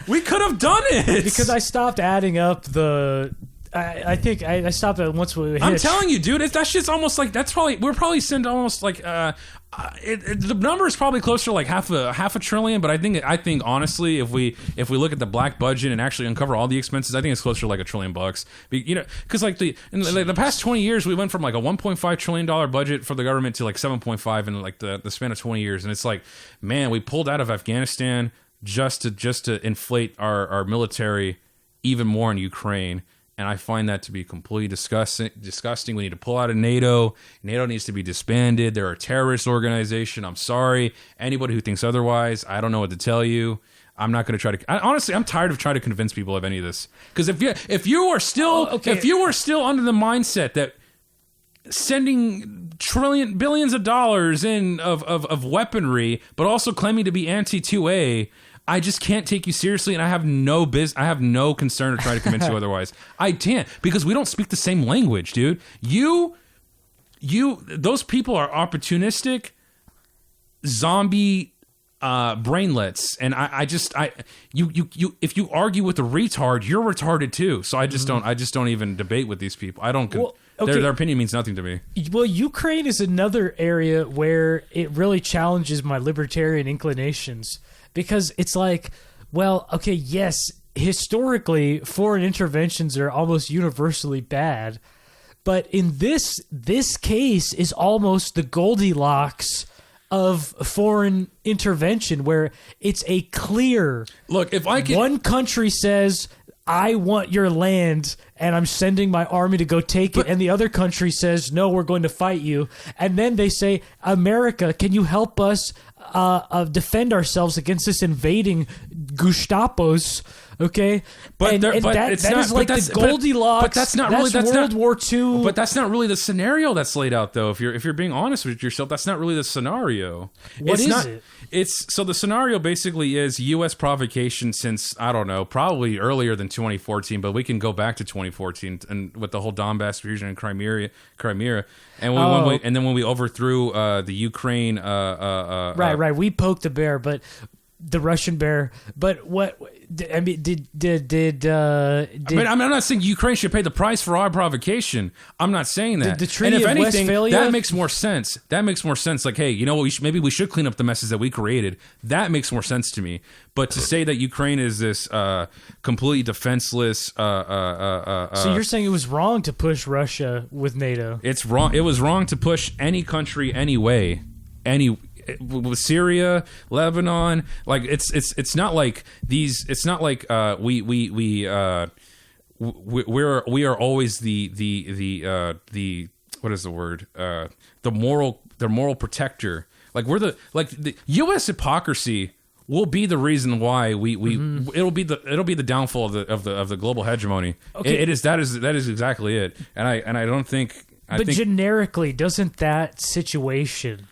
S2: We could have done it
S3: because I stopped adding up the I think I stopped at once we hit.
S2: I'm telling you, dude, that shit's almost like we're probably send almost like the number is probably closer to like half a trillion, but I think honestly, if we look at the black budget and actually uncover all the expenses, I think it's closer to like $1 trillion. You know, because like in the past 20 years, we went from like a $1.5 trillion budget for the government to like 7.5 in like the span of 20 years, and it's like, man, we pulled out of Afghanistan just to inflate our military even more in Ukraine. And I find that to be completely disgusting. We need to pull out of NATO. NATO needs to be disbanded. They're a terrorist organization. I'm sorry. Anybody who thinks otherwise, I don't know what to tell you. I'm not going to try to. Honestly, I'm tired of trying to convince people of any of this. Because if you are still under the mindset that sending billions of dollars in of weaponry, but also claiming to be anti-2A, I just can't take you seriously, and I have no concern to try to convince you otherwise. I can't, because we don't speak the same language, dude. Those people are opportunistic zombie brainlets, and if you argue with a retard, you're retarded too. So I just don't even debate with these people. I don't. Well, okay. Their opinion means nothing to me.
S3: Well, Ukraine is another area where it really challenges my libertarian inclinations. Because it's like, well, okay, yes, historically, foreign interventions are almost universally bad. But in this case is almost the Goldilocks of foreign intervention, where it's a clear...
S2: Look, if I can...
S3: One country says, I want your land, and I'm sending my army to go take it. And the other country says, no, we're going to fight you. And then they say, America, can you help us defend ourselves against this invading Gustapos? Okay,
S2: but
S3: that is like the Goldilocks.
S2: But that's not really
S3: World War II.
S2: But that's not really the scenario that's laid out, though. If you're being honest with yourself, that's not really the scenario.
S3: What is it?
S2: It's so the scenario basically is U.S. provocation since, I don't know, probably earlier than 2014, but we can go back to 2014 and with the whole Donbass region and Crimea, and when we overthrew the Ukraine.
S3: Right. We poked the bear, but the Russian bear. But what? I mean,
S2: I'm not saying Ukraine should pay the price for our provocation. I'm not saying that.
S3: The Treaty of Westphalia?
S2: That makes more sense. Like, hey, you know what? Maybe we should clean up the messes that we created. That makes more sense to me. But to say that Ukraine is this completely defenseless,
S3: so you're saying it was wrong to push Russia with NATO?
S2: It's wrong. It was wrong to push any country anyway. With Syria, Lebanon, like it's not like these. It's not like we are always the what is the word? The moral protector. Like the U.S. hypocrisy will be the reason why it'll be the downfall of the global hegemony. Okay. That is exactly it. And I don't think.
S3: But generically, doesn't that situation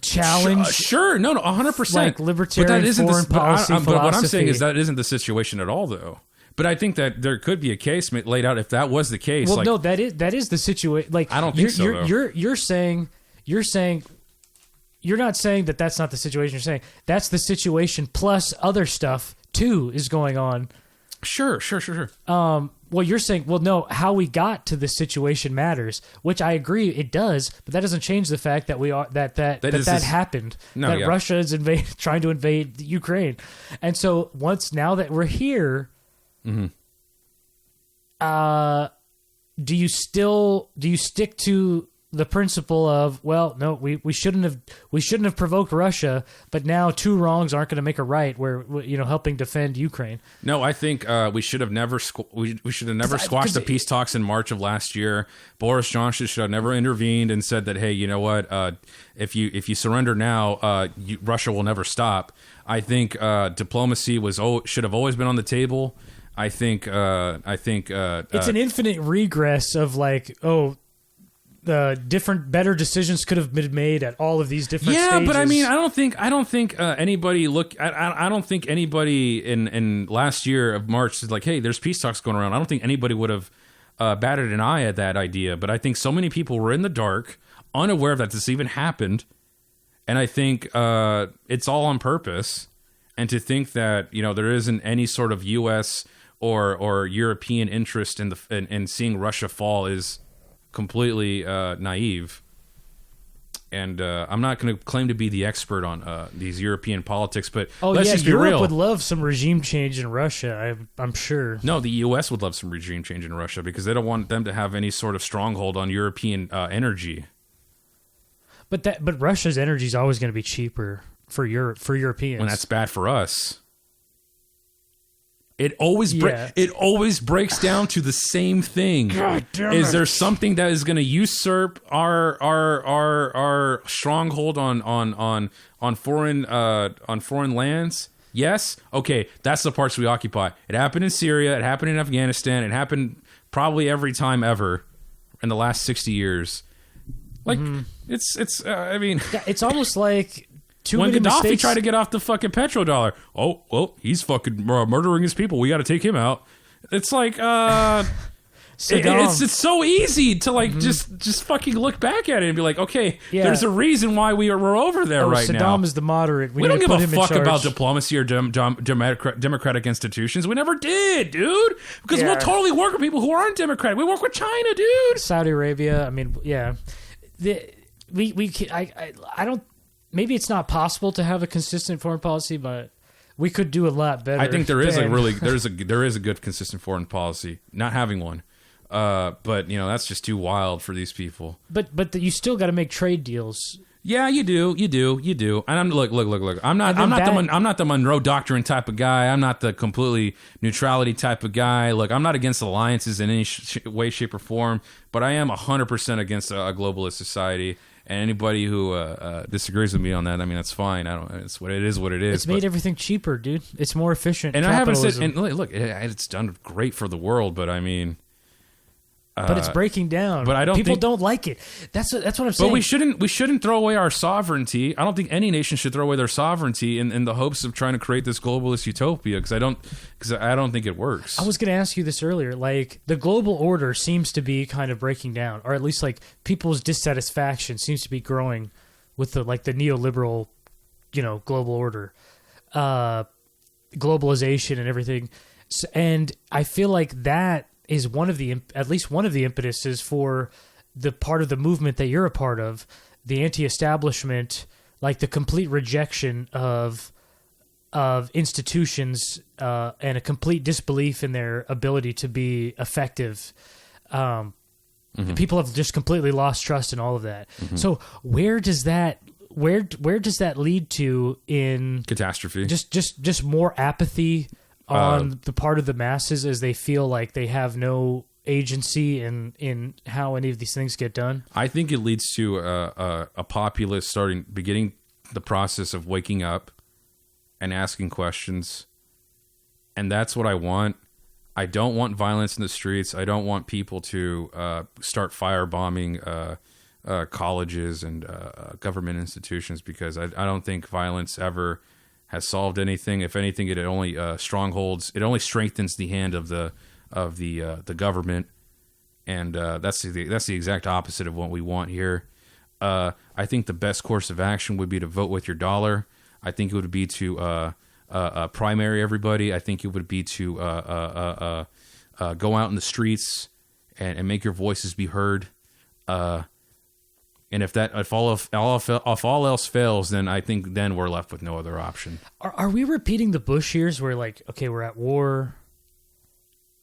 S3: challenge?
S2: Sure, no, 100%.
S3: Like libertarian foreign policy philosophy.
S2: But what I'm saying is that isn't the situation at all, though. But I think that there could be a case laid out if that was the case.
S3: Well, no, that is the situation. Like,
S2: I don't think so. Though.
S3: You're saying you're not saying that that's not the situation. You're saying that's the situation plus other stuff too is going on.
S2: Sure.
S3: Well, you're saying, well, no, how we got to this situation matters, which I agree it does, but that doesn't change the fact that that happened. Russia is trying to invade Ukraine, and so now that we're here, do you stick to the principle of, well, no, we shouldn't have provoked Russia, but now two wrongs aren't going to make a right. We're helping defend Ukraine. No,
S2: I think we should have never squashed the peace talks in March of last year. Boris Johnson should have never intervened and said that, hey, you know what? If you surrender now, Russia will never stop. I think diplomacy should have always been on the table. I think
S3: it's an infinite regress of like, better decisions could have been made at all of these different stages.
S2: Yeah, but I mean, I don't think anybody I don't think anybody in last year of March is like, hey, there's peace talks going around. I don't think anybody would have batted an eye at that idea. But I think so many people were in the dark, unaware that this even happened, and I think it's all on purpose. And to think that there isn't any sort of U.S. or European interest in seeing Russia fall is completely naive. And I'm not going to claim to be the expert on these European politics, but let's just be
S3: Europe
S2: real.
S3: would love some regime change in Russia. I'm sure.
S2: No, the U.S. would love some regime change in Russia because they don't want them to have any sort of stronghold on European energy.
S3: But Russia's energy is always going to be cheaper for Europeans.
S2: When that's bad for us. It always breaks down to the same thing.
S3: God damn
S2: Is
S3: it.
S2: there something that is going to usurp our stronghold on foreign lands? Yes. Okay, that's the parts we occupy. It happened in Syria. It happened in Afghanistan. It happened probably every time ever in the last 60 years. Like it's. I mean,
S3: it's almost like.
S2: When
S3: many
S2: Gaddafi
S3: mistakes.
S2: tried to get off the fucking petrodollar, oh, well, he's fucking murdering his people. We got to take him out. It's like, it's so easy to like just fucking look back at it and be like, okay, there's a reason why we're over there right now.
S3: Saddam is the moderate.
S2: We don't
S3: need to
S2: give
S3: put
S2: a
S3: him in
S2: fuck
S3: charge.
S2: about diplomacy or democratic institutions. We never did, dude. Because we'll totally work with people who aren't democratic. We work with China, dude.
S3: Saudi Arabia. I mean, yeah. I don't. Maybe it's not possible to have a consistent foreign policy, but we could do a lot better.
S2: I think there is there is a good consistent foreign policy. Not having one, but you know that's just too wild for these people.
S3: But you still got to make trade deals.
S2: Yeah, you do. And I'm look. I'm not the Monroe Doctrine type of guy. I'm not the completely neutrality type of guy. Look, I'm not against alliances in any way, shape, or form. But I am 100% against a globalist society. And anybody who disagrees with me on that, I mean, that's fine. It's what it is. What it is.
S3: It's made everything cheaper, dude. It's more efficient.
S2: And I haven't said. And look, it's done great for the world. But I mean.
S3: But it's breaking down.
S2: But I don't.
S3: People don't like it. That's what I'm saying.
S2: But we shouldn't throw away our sovereignty. I don't think any nation should throw away their sovereignty in the hopes of trying to create this globalist utopia. Because I don't think it works.
S3: I was going to ask you this earlier. Like the global order seems to be kind of breaking down, or at least like people's dissatisfaction seems to be growing with the neoliberal, global order, globalization and everything. And I feel like that is at least one of the impetuses for the part of the movement that you're a part of, the anti-establishment, like the complete rejection of institutions and a complete disbelief in their ability to be effective. People have just completely lost trust in all of that. So where does that lead to in
S2: catastrophe?
S3: Just more apathy on the part of the masses as they feel like they have no agency in how any of these things get done?
S2: I think it leads to a populace beginning the process of waking up and asking questions. And that's what I want. I don't want violence in the streets. I don't want people to start firebombing colleges and government institutions because I don't think violence ever has solved anything. If anything, it only strongholds. It only strengthens the hand of the government, and that's the exact opposite of what we want here. I think the best course of action would be to vote with your dollar. I think it would be to primary everybody. I think it would be to go out in the streets and make your voices be heard. And if all else fails, then I think we're left with no other option.
S3: Are we repeating the Bush years where we're at war?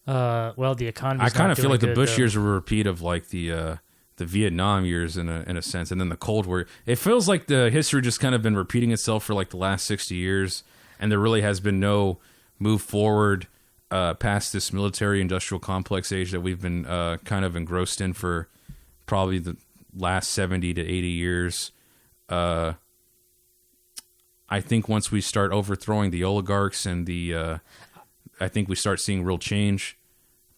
S3: The economy.
S2: I kind of feel like the Bush years are a repeat of like the Vietnam years in a sense, and then the Cold War. It feels like the history just kind of been repeating itself for like the last 60 years, and there really has been no move forward past this military-industrial complex age that we've been kind of engrossed in for probably the last 70 to 80 years. I think once we start overthrowing the oligarchs and I think we start seeing real change.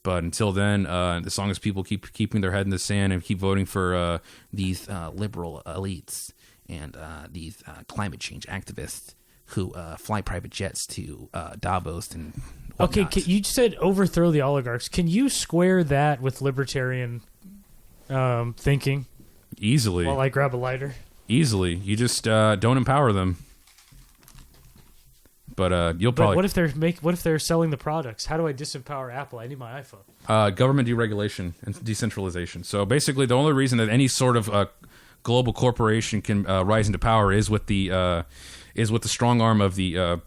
S2: But until then, as long as people keep keeping their head in the sand and keep voting for these liberal elites and these climate change activists who fly private jets to Davos and whatnot.
S3: Okay, you said overthrow the oligarchs. Can you square that with libertarian thinking?
S2: Easily.
S3: While I grab a lighter.
S2: Easily. You just don't empower them. But you'll
S3: But
S2: probably
S3: what if they're selling the products? How do I disempower Apple? I need my iPhone.
S2: Government deregulation and decentralization. So basically, the only reason that any sort of global corporation can rise into power is with the strong arm of the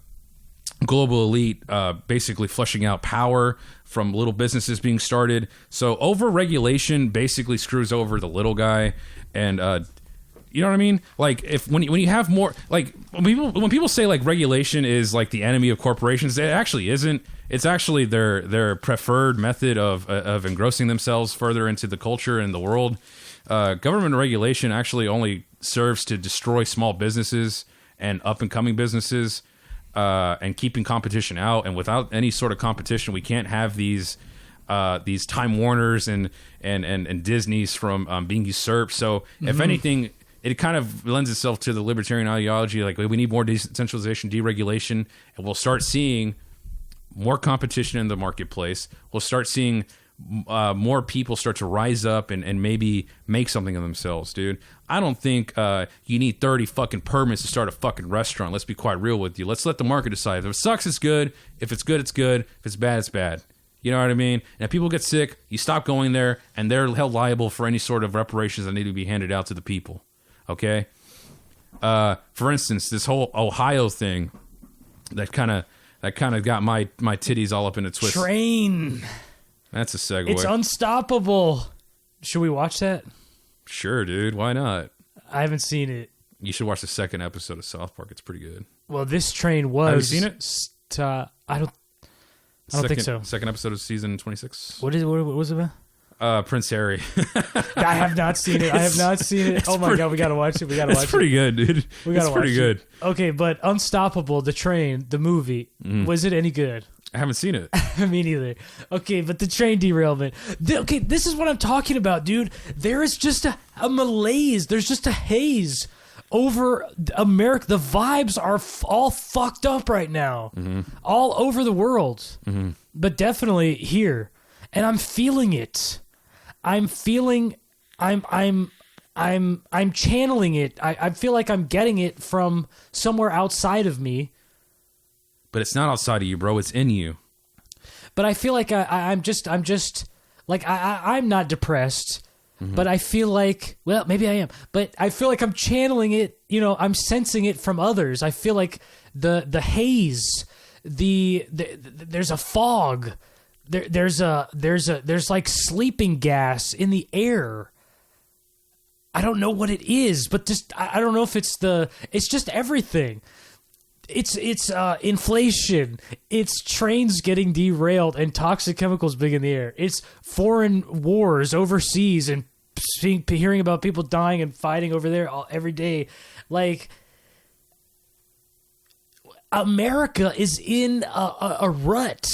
S2: global elite, basically flushing out power from little businesses being started. So over-regulation basically screws over the little guy, and you know what I mean? Like when you have more, like when people say like regulation is like the enemy of corporations, it actually isn't. It's actually their preferred method of engrossing themselves further into the culture and the world. Government regulation actually only serves to destroy small businesses and up and coming businesses, and keeping competition out. And without any sort of competition, we can't have these Time Warners and Disneys from being usurped. So if anything, it kind of lends itself to the libertarian ideology. Like, we need more decentralization, deregulation, and we'll start seeing more competition in the marketplace. We'll start seeing more people start to rise up and maybe make something of themselves, dude. I don't think you need 30 fucking permits to start a fucking restaurant. Let's be quite real with you. Let's let the market decide. If it sucks, it's good. If it's good, it's good. If it's bad, it's bad. You know what I mean? And if people get sick, you stop going there, and they're held liable for any sort of reparations that need to be handed out to the people. Okay? For instance, this whole Ohio thing that kind of got my titties all up in a twist.
S3: Train.
S2: That's a segue.
S3: It's unstoppable. Should we watch that?
S2: Sure, dude. Why not?
S3: I haven't seen it.
S2: You should watch the second episode of South Park. It's pretty good.
S3: Well, this train was.
S2: Have you seen it?
S3: I don't think so.
S2: Second episode of season 26.
S3: What was it about?
S2: Prince Harry.
S3: I have not seen it. Oh my god, we gotta watch it.
S2: It's pretty good, dude. It's pretty good.
S3: Okay, but Unstoppable, the train, the movie, was it any good?
S2: I haven't seen it.
S3: Me neither. Okay, but the train derailment. Okay, this is what I'm talking about, dude. There is just a malaise. There's just a haze over America. The vibes are all fucked up right now, all over the world, but definitely here, and I'm feeling it. I'm channeling it. I feel like I'm getting it from somewhere outside of me.
S2: But it's not outside of you, bro. It's in you.
S3: But I feel like I'm not depressed, but I feel like, well, maybe I am, but I feel like I'm channeling it. You know, I'm sensing it from others. I feel like the haze, there's a fog. There's like sleeping gas in the air. I don't know what it is, but just I don't know if it's just everything. It's inflation. It's trains getting derailed and toxic chemicals big in the air. It's foreign wars overseas and hearing about people dying and fighting over there every day. Like, America is in a rut.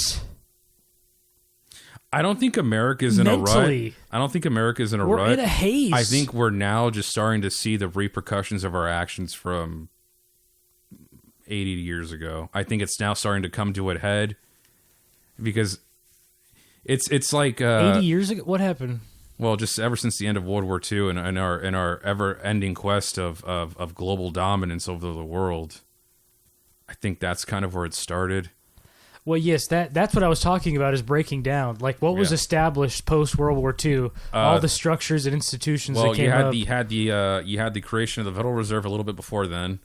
S2: I don't think America's in a rut. I don't think America's in a rut.
S3: We're in a haze.
S2: I think we're now just starting to see the repercussions of our actions from 80 years ago. I think it's now starting to come to a head because it's like
S3: 80 years ago. What happened?
S2: Well, just ever since the end of World War II and our ever-ending quest of global dominance over the world, I think that's kind of where it started.
S3: Well, yes, that's what I was talking about, is breaking down. Like, what was established post-World War II, all the structures and institutions that came up.
S2: You had the creation of the Federal Reserve a little bit before then,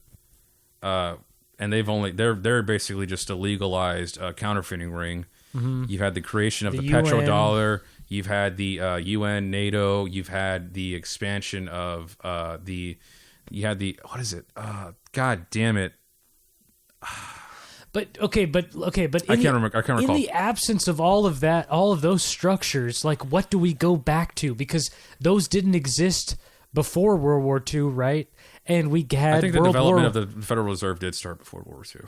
S2: and they're basically just a legalized counterfeiting ring. Mm-hmm. You've had the creation of the petrodollar. You've had the UN, NATO. You've had the expansion of what is it? God damn it.
S3: But I can't recall. In the absence of all of that, all of those structures, like, what do we go back to? Because those didn't exist before World War II, right? And we had
S2: I think the development of the Federal Reserve did start before World War II.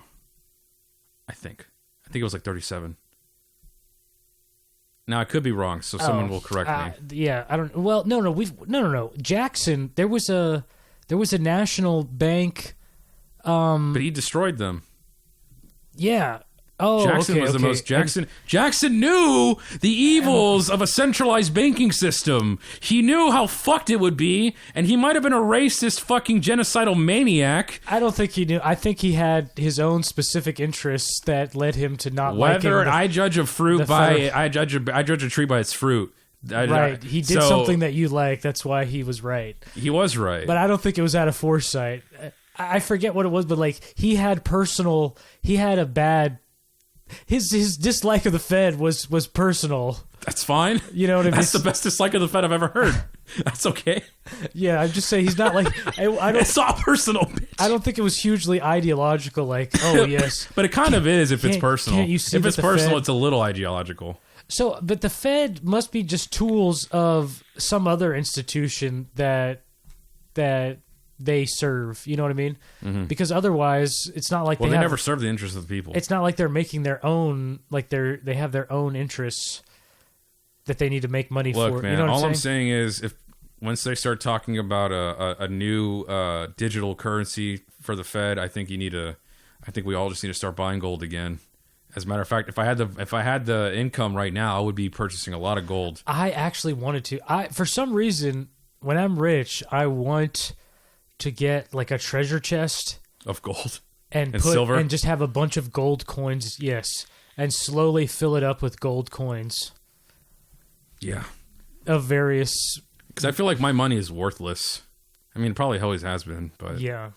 S2: I think it was like 37. Now, I could be wrong, so someone will correct me.
S3: Yeah, I don't. Well, no. Jackson, there was a national bank.
S2: But he destroyed them.
S3: Yeah. Oh,
S2: Jackson was the most. Jackson knew the evils of a centralized banking system. He knew how fucked it would be, and he might have been a racist, fucking genocidal maniac.
S3: I don't think he knew. I think he had his own specific interests that led him to not liking
S2: I judge a fruit by I judge a tree by its fruit.
S3: Right. He did something that you like. That's why he was right.
S2: He was right.
S3: But I don't think it was out of foresight. I forget what it was, but like he had a bad. His dislike of the Fed was personal.
S2: That's fine.
S3: You know what I mean?
S2: That's the best dislike of the Fed I've ever heard. That's okay.
S3: Yeah, I'm just saying he's not like I don't.
S2: It's all personal, bitch.
S3: I don't think it was hugely ideological. Like, oh yes,
S2: but it kind of is if it's personal.
S3: Can't you see
S2: if it's personal,
S3: Fed,
S2: it's a little ideological.
S3: So, but the Fed must be just tools of some other institution that they serve. You know what I mean? Mm-hmm. Because otherwise, it's not like
S2: they never serve the interests of the people.
S3: It's not like they're making their own. Like they have their own interests that they need to make money for.
S2: Man,
S3: you know what
S2: all I'm saying is if once they start talking about a new digital currency for the Fed, I think we all just need to start buying gold again. As a matter of fact, if I had the income right now, I would be purchasing a lot of gold.
S3: I actually wanted to. For some reason, when I'm rich, I want to get like a treasure chest
S2: of gold
S3: and silver and just have a bunch of gold coins. Yes, and slowly fill it up with gold coins.
S2: Yeah,
S3: of various.
S2: Because I feel like my money is worthless. I mean, it probably always has been, but
S3: yeah.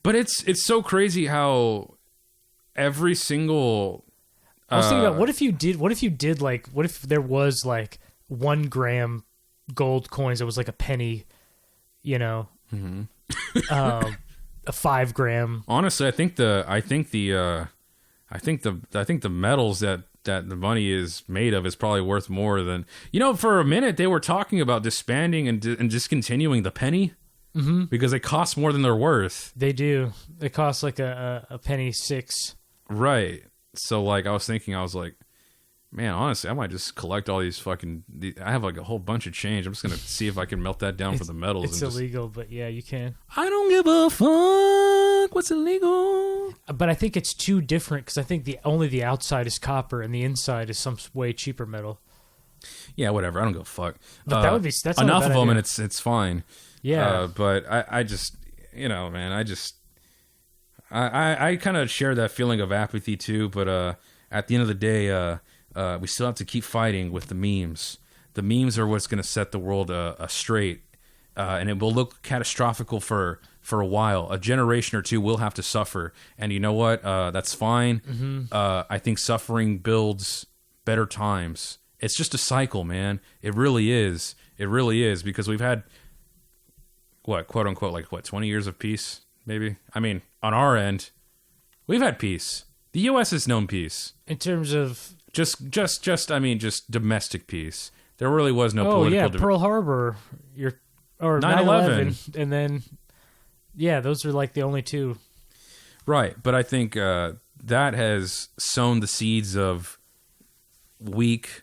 S2: But it's so crazy how every single.
S3: I was thinking about what if you did like what if there was like 1 gram gold coins that was like a penny, you know, a 5 gram.
S2: Honestly, I think the metals that the money is made of is probably worth more than, you know, for a minute they were talking about disbanding and discontinuing the penny because they cost more than they're worth. They do.
S3: It costs like a penny 6.
S2: Right. So like I was like, man, honestly, I might just collect all these I have like a whole bunch of change. I'm just going to see if I can melt that down for the metals.
S3: It's illegal, but yeah, you can.
S2: I don't give a fuck what's illegal.
S3: But I think it's too different because I think only the outside is copper and the inside is some way cheaper metal.
S2: Yeah, whatever. I don't give a fuck.
S3: But that's
S2: enough of them and it's fine.
S3: Yeah.
S2: But I just, you know, man, I kind of share that feeling of apathy too, but at the end of the day, we still have to keep fighting with the memes. The memes are what's going to set the world straight, and it will look catastrophical for a while. A generation or two will have to suffer, and you know what? That's fine. Mm-hmm. I think suffering builds better times. It's just a cycle, man. It really is. It really is, because we've had, quote unquote, 20 years of peace, maybe? I mean, on our end, we've had peace. The U.S. has known peace.
S3: In terms of...
S2: Just domestic peace. There really was no political...
S3: Oh, yeah, Pearl Harbor, or 9/11, and then, yeah, those are like the only two.
S2: Right, but I think that has sown the seeds of weak,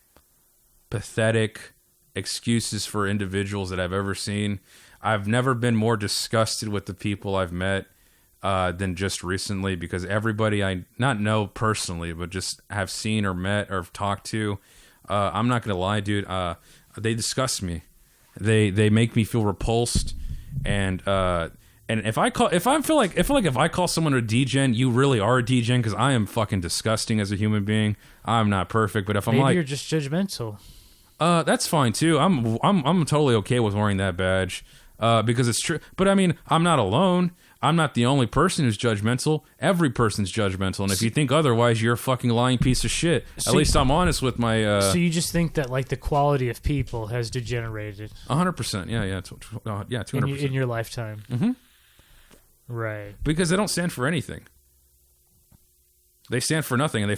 S2: pathetic excuses for individuals that I've ever seen. I've never been more disgusted with the people I've met than just recently, because everybody I not know personally, but just have seen or met or talked to, I'm not gonna lie, dude. They disgust me. They make me feel repulsed, and if I feel like if I call someone a degen, you really are a degen, because I am fucking disgusting as a human being. I'm not perfect, but if I'm
S3: maybe you're just judgmental.
S2: That's fine too. I'm totally okay with wearing that badge. Because it's true. But I mean, I'm not alone. I'm not the only person who's judgmental. Every person's judgmental. And if you think otherwise, you're a fucking lying piece of shit. At least I'm honest with my...
S3: So you just think that like the quality of people has degenerated?
S2: 100%. Yeah. 200%.
S3: In your lifetime?
S2: Mm-hmm.
S3: Right.
S2: Because they don't stand for anything. They stand for nothing, and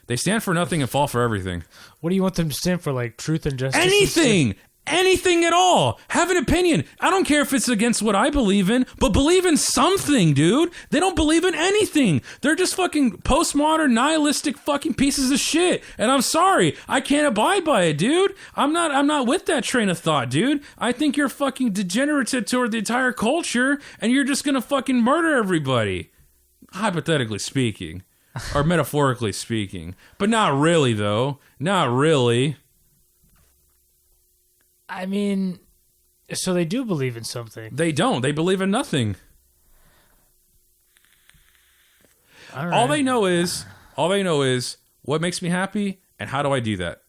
S2: they stand for nothing and fall for everything.
S3: What do you want them to stand for? Like truth and justice?
S2: Anything! Anything at all. Have an opinion. I don't care if it's against what I believe in, but believe in something, dude. They don't believe in anything. They're just fucking postmodern, nihilistic fucking pieces of shit. And I'm sorry, I can't abide by it, dude. I'm not with that train of thought, dude. I think you're fucking degenerative toward the entire culture, and you're just gonna fucking murder everybody. Hypothetically speaking. or metaphorically speaking. But not really, though. Not really.
S3: I mean, so they do believe in something.
S2: They don't. They believe in nothing.
S3: All right.
S2: All they know is what makes me happy and how do I do that.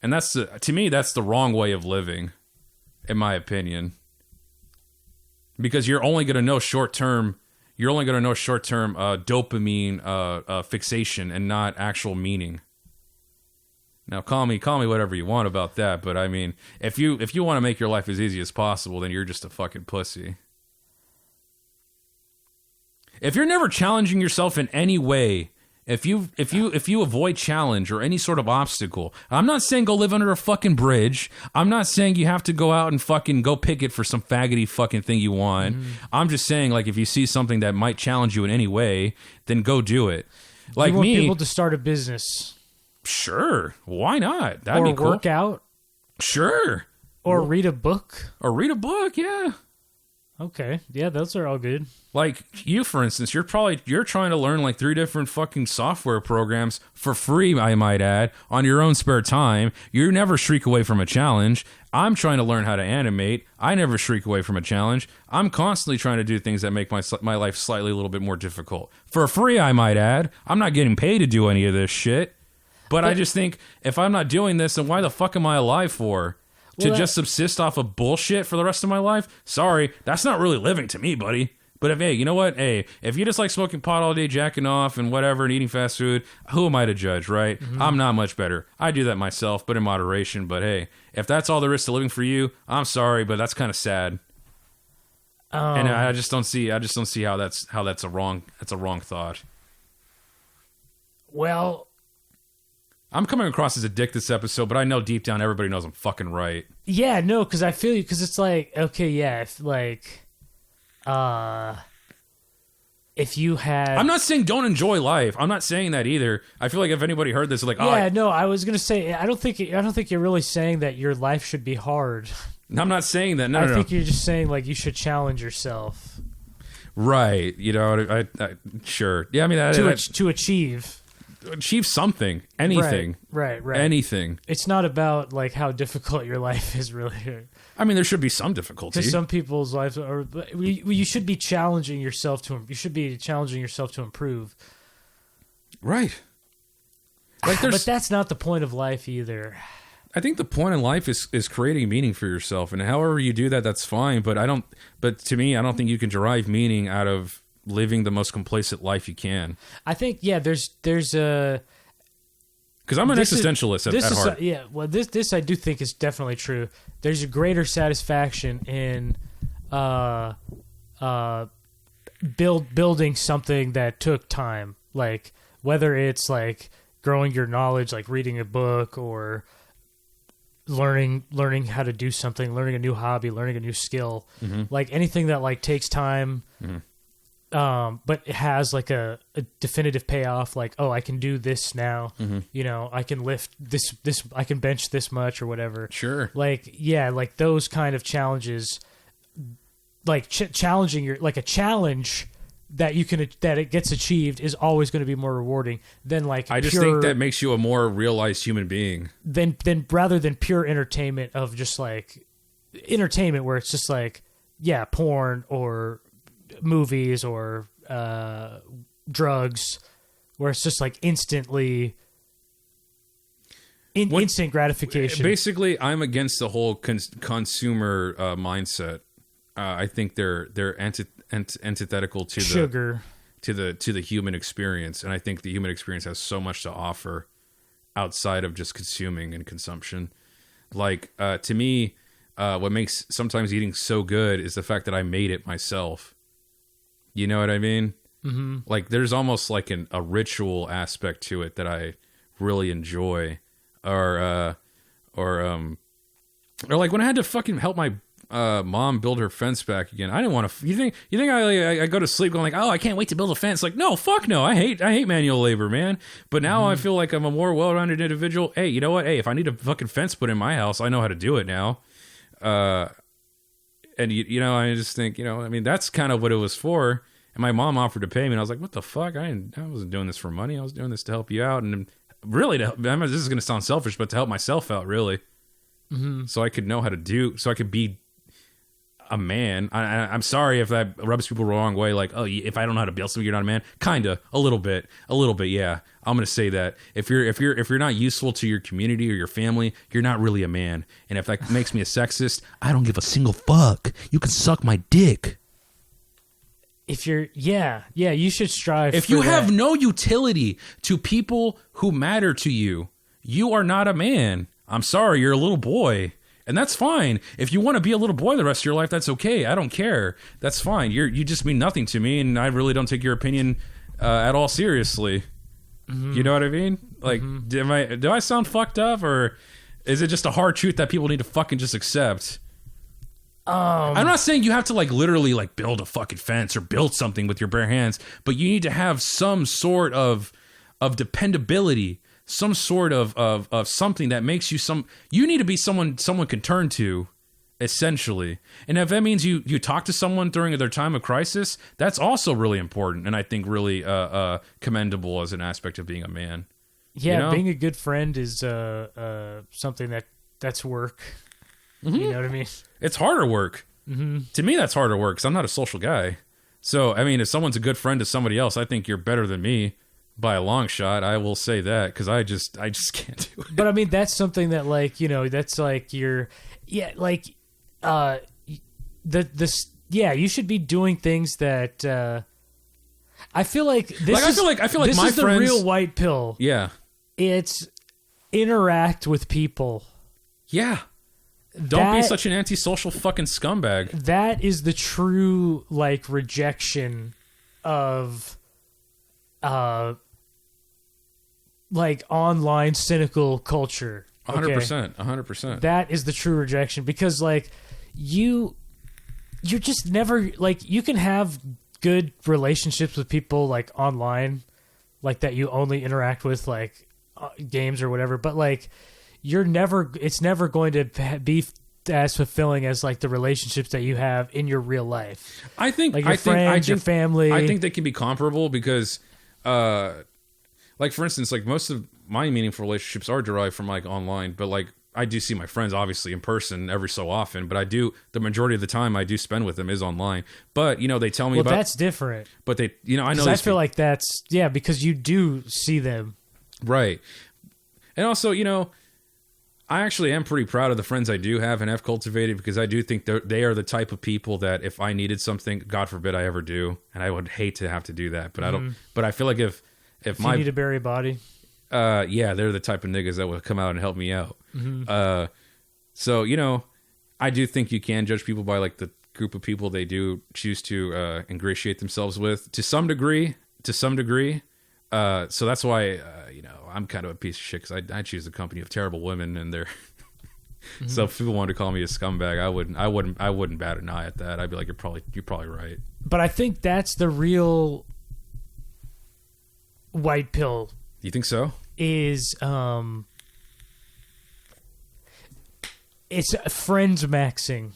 S2: And to me, that's the wrong way of living, in my opinion. Because you're only going to know short-term dopamine fixation and not actual meaning. Now, call me whatever you want about that, but I mean, if you want to make your life as easy as possible, then you're just a fucking pussy. If you're never challenging yourself in any way, if you avoid challenge or any sort of obstacle, I'm not saying go live under a fucking bridge. I'm not saying you have to go out and fucking go picket for some faggoty fucking thing you want. I'm just saying, like, if you see something that might challenge you in any way, then go do it. Like
S3: you want
S2: me,
S3: people to start a business.
S2: Sure, why not? That'd be cool.
S3: Or work out.
S2: Sure.
S3: Or read a book.
S2: Yeah.
S3: Okay, yeah, those are all good.
S2: Like you, for instance, you're trying to learn like 3 different fucking software programs for free, I might add, on your own spare time. You never shriek away from a challenge. I'm trying to learn how to animate. I never shriek away from a challenge. I'm constantly trying to do things that make my life slightly a little bit more difficult. For free, I might add. I'm not getting paid to do any of this shit. But I just think, if I'm not doing this, then why the fuck am I alive for? To just subsist off of bullshit for the rest of my life? Sorry, that's not really living to me, buddy. But if, hey, you know what? Hey, if you just like smoking pot all day, jacking off and whatever, and eating fast food, who am I to judge, right? I'm not much better. I do that myself, but in moderation. But hey, if that's all there is to living for you, I'm sorry, but that's kind of sad. And I just don't see how that's a wrong thought.
S3: Well,
S2: I'm coming across as a dick this episode, but I know deep down everybody knows I'm fucking right.
S3: yeah, no, because I feel you, because it's like, okay, yeah, if you had...
S2: I'm not saying don't enjoy life. I'm not saying that either. I feel like if anybody heard this, they're like,
S3: yeah, no, I was gonna say, I don't think you're really saying that your life should be hard.
S2: I'm not saying that.
S3: I think you're just saying, like, you should challenge yourself.
S2: Right. You know, I sure. Yeah, I mean...
S3: to achieve
S2: something. Anything.
S3: Right.
S2: Anything.
S3: It's not about, like, how difficult your life is, really.
S2: I mean, there should be some difficulty.
S3: Because some people's lives are... You should be challenging yourself to... You should be challenging yourself to improve.
S2: Right. Like,
S3: but that's not the point of life either.
S2: I think the point in life is creating meaning for yourself, and however you do that, that's fine. But to me, I don't think you can derive meaning out of living the most complacent life you can.
S3: I think, yeah, there's a...
S2: Because I'm an existentialist at heart.
S3: Well, this I do think is definitely true. There's a greater satisfaction in building something that took time. Like, whether it's, like, growing your knowledge, like reading a book, or learning how to do something, learning a new hobby, learning a new skill. Like, anything that, like, takes time... but it has like a definitive payoff, like, oh, I can do this now. You know, I can lift this, I can bench this much or whatever.
S2: Sure.
S3: Like, yeah, like those kind of challenges, like challenging a challenge that it gets achieved is always going to be more rewarding than, like,
S2: I just think that makes you a more realized human being
S3: than rather than pure entertainment of just like entertainment where it's just like, yeah, porn or movies or drugs, where it's just like instant gratification.
S2: Basically, I'm against the whole consumer mindset. I think they're antithetical to
S3: sugar,
S2: to the human experience, and I think the human experience has so much to offer outside of just consuming and consumption. Like, to me, what makes sometimes eating so good is the fact that I made it myself. You know what I mean? Like, there's almost like a ritual aspect to it that I really enjoy, or like when I had to fucking help my mom build her fence back again. I didn't want to. You think I go to sleep going like, oh, I can't wait to build a fence? Like, no, fuck no. I hate manual labor, man. But now I feel like I'm a more well-rounded individual. Hey, you know what? Hey, if I need a fucking fence put in my house, I know how to do it now. And you know, I just think, you know, I mean, that's kind of what it was for. And my mom offered to pay me, and I was like, what the fuck? I wasn't doing this for money. I was doing this to help you out. And really, this is going to sound selfish, but to help myself out, really. So I could know how to so I could be a man. I'm sorry if that rubs people the wrong way. Like, oh, if I don't know how to build something, you're not a man. Kinda, a little bit. Yeah. I'm gonna say that if you're not useful to your community or your family, you're not really a man. And if that makes me a sexist, I don't give a single fuck. You can suck my dick.
S3: If you're, you should strive.
S2: If you have no utility to people who matter to you, you are not a man. I'm sorry, you're a little boy. And that's fine. If you want to be a little boy the rest of your life, that's okay. I don't care. That's fine. You just mean nothing to me, and I really don't take your opinion at all seriously. You know what I mean? Like, do I sound fucked up, or is it just a hard truth that people need to fucking just accept? I'm not saying you have to like literally like build a fucking fence or build something with your bare hands, but you need to have some sort of dependability, some sort of something that makes you you need to be someone can turn to, essentially. And if that means you talk to someone during their time of crisis, that's also really important, and I think really commendable as an aspect of being a man.
S3: Yeah,
S2: you know?
S3: Being a good friend is something that's work. You know what I mean?
S2: It's harder work. To me, that's harder work because I'm not a social guy. So, I mean, if someone's a good friend to somebody else, I think you're better than me by a long shot. I will say that because I just can't do it.
S3: But I mean, that's something that like, you know, that's like you should be doing things that I feel like this
S2: I feel like
S3: this
S2: my
S3: is the
S2: friends,
S3: real white pill.
S2: Yeah.
S3: It's interact with people.
S2: Yeah. Don't be such an antisocial fucking scumbag.
S3: That is the true like rejection of like online cynical culture.
S2: 100%. 100%.
S3: That is the true rejection because like you're just never like you can have good relationships with people like online like that you only interact with like games or whatever, but like it's never going to be as fulfilling as like the relationships that you have in your real life.
S2: I think
S3: like your friends, your family.
S2: I think they can be comparable because like for instance, like most of my meaningful relationships are derived from like online, but like I do see my friends obviously in person every so often, but the majority of the time I do spend with them is online. But you know, they tell me about
S3: that's different.
S2: But I know
S3: I feel like that's because you do see them.
S2: Right. And also, you know, I actually am pretty proud of the friends I do have and have cultivated because I do think they are the type of people that if I needed something, God forbid I ever do, and I would hate to have to do that, but I don't. But I feel like if
S3: you need to bury a body,
S2: yeah, they're the type of niggas that would come out and help me out. So you know, I do think you can judge people by like the group of people they do choose to ingratiate themselves with to some degree. So that's why you know, I'm kind of a piece of shit because I choose the company of terrible women, and they're so if people wanted to call me a scumbag, I wouldn't bat an eye at that. I'd be like, you're probably right.
S3: But I think that's the real white pill.
S2: You think so?
S3: Is it's friends maxing.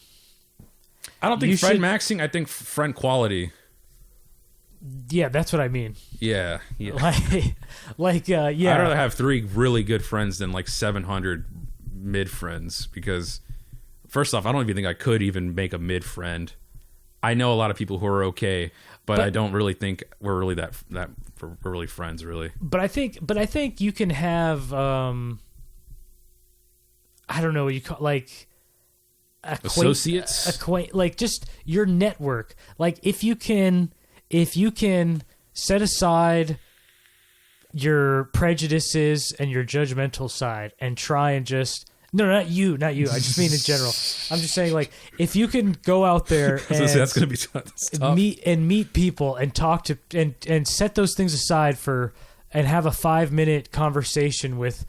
S2: I don't think friend maxing. I think friend quality.
S3: Yeah, that's what I mean.
S2: Yeah.
S3: Yeah. I'd
S2: rather have 3 really good friends than like 700 mid friends because, first off, I don't even think I could even make a mid friend. I know a lot of people who are okay, but I don't really think we're really we're really friends, really. But I
S3: think you can have I don't know what you call like
S2: associates,
S3: like just your network. Like if you can set aside your prejudices and your judgmental side and try and just not you. I just mean in general. I'm just saying, like, if you can go out there and
S2: that's going to be tough.
S3: meet people and talk to and set those things aside and have a 5-minute conversation with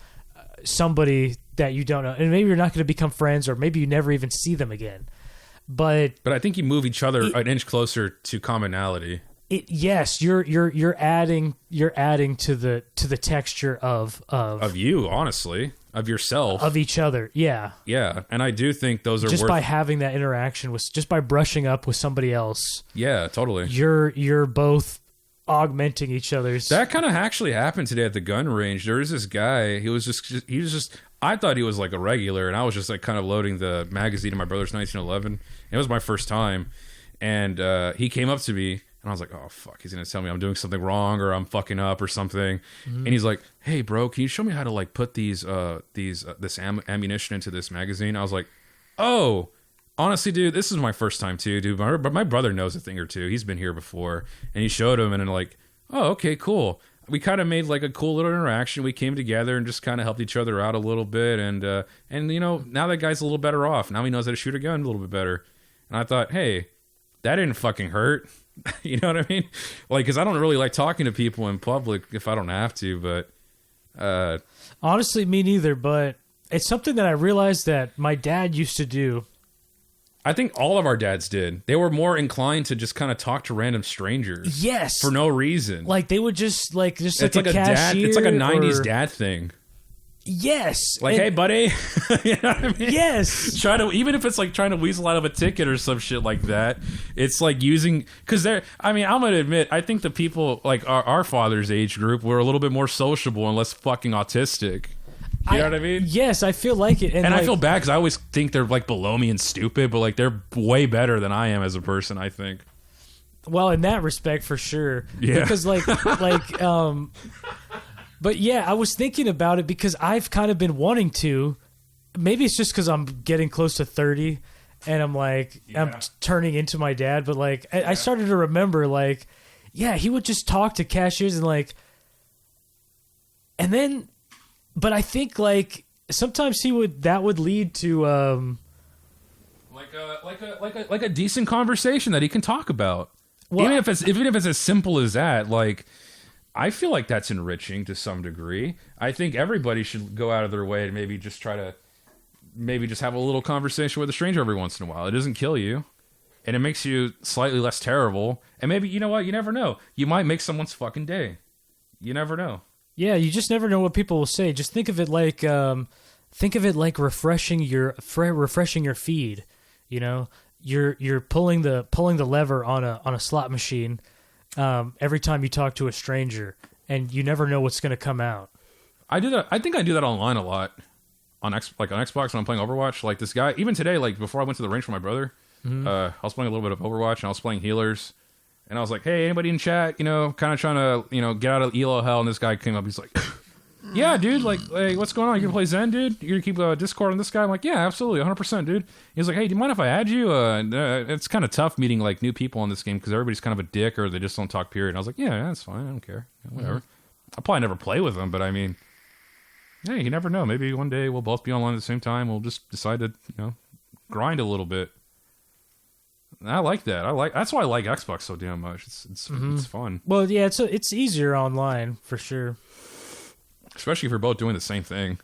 S3: somebody that you don't know, and maybe you're not going to become friends, or maybe you never even see them again. But
S2: I think you move each other an inch closer to commonality.
S3: Yes, you're adding to the texture of
S2: you, honestly. of yourself,
S3: of each other. Yeah.
S2: Yeah, and I do think those are
S3: just
S2: worth...
S3: by having that interaction with, just by brushing up with somebody else.
S2: Yeah, totally.
S3: You're both augmenting each other's.
S2: That kind of actually happened today at the gun range. There was this guy. He was just. I thought he was like a regular, and I was just like kind of loading the magazine of my brother's 1911. It was my first time, and he came up to me. And I was like, oh, fuck, he's going to tell me I'm doing something wrong or I'm fucking up or something. Mm-hmm. And he's like, hey, bro, can you show me how to, like, put this ammunition into this magazine? I was like, oh, honestly, dude, this is my first time, too, dude. But my brother knows a thing or two. He's been here before. And he showed him, and then, like, oh, okay, cool. We kind of made, like, a cool little interaction. We came together and just kind of helped each other out a little bit. And, you know, now that guy's a little better off. Now he knows how to shoot a gun a little bit better. And I thought, hey, that didn't fucking hurt. You know what I mean? Like, because I don't really like talking to people in public if I don't have to, but...
S3: Honestly, me neither, but it's something that I realized that my dad used to do.
S2: I think all of our dads did. They were more inclined to just kind of talk to random strangers.
S3: Yes.
S2: For no reason.
S3: Like, they would just like
S2: it's
S3: like a cashier.
S2: It's like a 90s dad thing.
S3: Yes.
S2: Like, hey, buddy. You know what I mean?
S3: Yes.
S2: Even if it's like trying to weasel out of a ticket or some shit like that, it's like using, because I'm going to admit, I think the people like our father's age group were a little bit more sociable and less fucking autistic. You know what I mean?
S3: Yes, I feel like it. And
S2: I feel bad because I always think they're like below me and stupid, but like they're way better than I am as a person, I think.
S3: Well, in that respect, for sure.
S2: Yeah.
S3: Because but yeah, I was thinking about it because I've kind of been wanting to. Maybe it's just because I'm getting close to 30 and I'm like, I'm turning into my dad. But like, I started to remember, like, yeah, he would just talk to cashiers and like, and then, but I think like sometimes that would lead to,
S2: like a decent conversation that he can talk about. Well, even if it's as simple as that, like, I feel like that's enriching to some degree. I think everybody should go out of their way to maybe just try to have a little conversation with a stranger every once in a while. It doesn't kill you, and it makes you slightly less terrible. And maybe, you know what? You never know. You might make someone's fucking day. You never know.
S3: Yeah, you just never know what people will say. Just think of it like refreshing your feed. You know, you're pulling the lever on a slot machine. Every time you talk to a stranger, and you never know what's going to come out.
S2: I do that. I think I do that online a lot on Xbox when I'm playing Overwatch. Like this guy, even today, like before I went to the range for my brother, I was playing a little bit of Overwatch and I was playing healers, and I was like, "Hey, anybody in chat? You know, kind of trying to get out of elo hell." And this guy came up. He's like, "Yeah, dude. Like, what's going on? You gonna play Zen, dude? You gonna keep Discord on this guy?" I'm like, "Yeah, absolutely, 100%, dude." He's like, "Hey, do you mind if I add you? It's kind of tough meeting like new people in this game because everybody's kind of a dick or they just don't talk. Period." And I was like, "Yeah, that's fine. I don't care. Whatever. I'll probably never play with them, but I mean, hey, you never know. Maybe one day we'll both be online at the same time. We'll just decide to grind a little bit." And I like that. That's why I like Xbox so damn much. It's fun.
S3: Well, yeah, it's easier online for sure.
S2: Especially if you're both doing the same thing.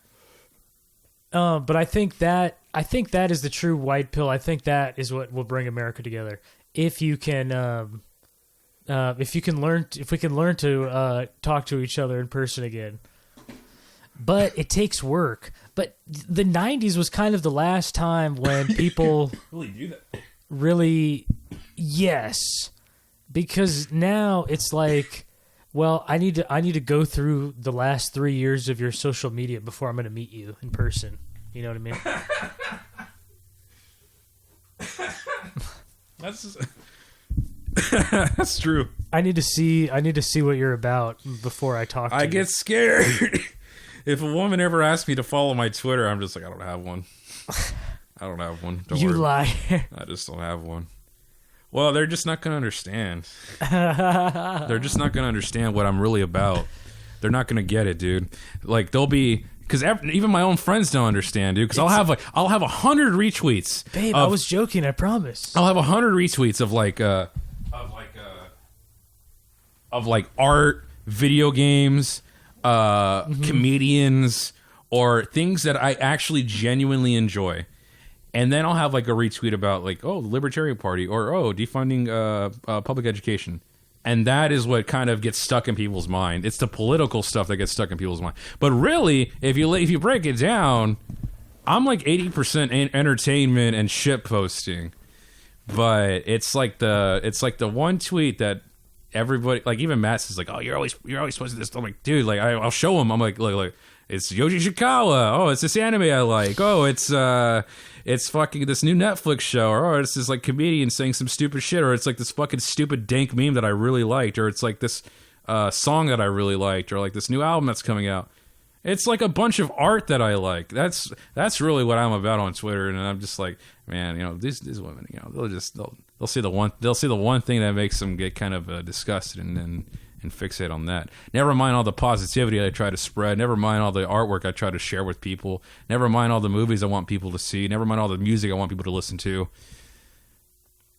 S3: But I think that is the true white pill. I think that is what will bring America together. If we can learn to talk to each other in person again. But it takes work. But the 90s was kind of the last time when people
S2: really do that.
S3: Yes. Because now it's like, well, I need to go through the last 3 years of your social media before I'm going to meet you in person. You know what I mean?
S2: That's true.
S3: I need to see what you're about before I talk to you.
S2: I get scared. If a woman ever asks me to follow my Twitter, I'm just like, I don't have one. Don't
S3: you
S2: worry.
S3: Lie.
S2: I just don't have one. Well, they're just not going to understand. They're just not going to understand what I'm really about. They're not going to get it, dude. Like, they'll be... Because even my own friends don't understand, dude. Because I'll have 100 retweets.
S3: Babe, I was joking. I promise.
S2: I'll have 100 retweets of art, video games, comedians, or things that I actually genuinely enjoy. And then I'll have like a retweet about like, oh, the Libertarian Party, or oh, defunding public education. And that is what kind of gets stuck in people's mind. It's the political stuff that gets stuck in people's mind. But really, if you break it down, I'm like 80% entertainment and shit posting. But it's like the one tweet that everybody, like even Matt says, like, oh, you're always posting this. I'm like, dude, like I'll show him. I'm like, look, it's Yoji Shikawa. Oh, it's this anime I like. Oh, it's fucking this new Netflix show. Or oh, it's this like comedian saying some stupid shit. Or it's like this fucking stupid dank meme that I really liked. Or it's like this song that I really liked. Or like this new album that's coming out. It's like a bunch of art that I like. That's really what I'm about on Twitter. And I'm just like, man, you know, these women, you know, they'll see the one thing that makes them get kind of disgusted and fixate on that. Never mind all the positivity I try to spread. Never mind all the artwork I try to share with people. Never mind all the movies I want people to see. Never mind all the music I want people to listen to.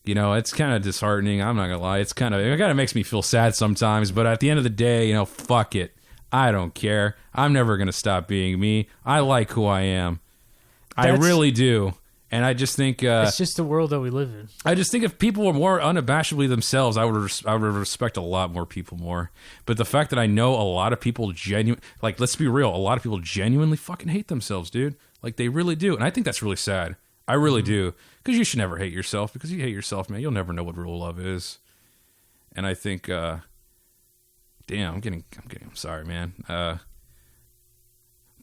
S2: You know, it's kind of disheartening. I'm not gonna lie. It kind of makes me feel sad sometimes. But at the end of the day, you know, fuck it. I don't care. I'm never gonna stop being me. I like who I am. I really do. And I just think
S3: it's just the world that we live in.
S2: I just think if people were more unabashedly themselves, I would respect a lot more people more. But the fact that I know a lot of people like, let's be real, a lot of people genuinely fucking hate themselves, dude. Like they really do, and I think that's really sad. I really do, because you should never hate yourself. Because you hate yourself, man, you'll never know what real love is. And I think, damn, I'm sorry, man.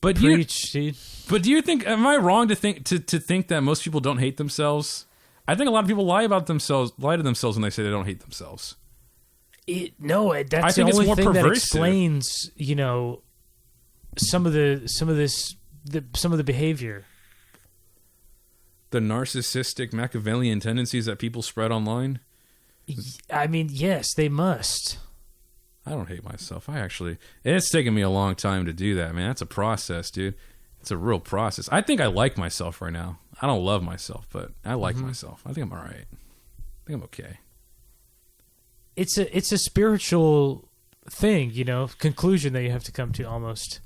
S2: But
S3: Preach, dude.
S2: But do you think? Am I wrong to think that most people don't hate themselves? I think a lot of people lie to themselves when they say they don't hate themselves.
S3: No, that's the only thing that explains, you know, some of the behavior.
S2: The narcissistic Machiavellian tendencies that people spread online.
S3: I mean, yes, they must.
S2: I don't hate myself. It's taken me a long time to do that, man. That's a process, dude. It's a real process. I think I like myself right now. I don't love myself, but I like myself. I think I'm all right. I think I'm okay.
S3: It's a spiritual thing, you know, conclusion that you have to come to almost.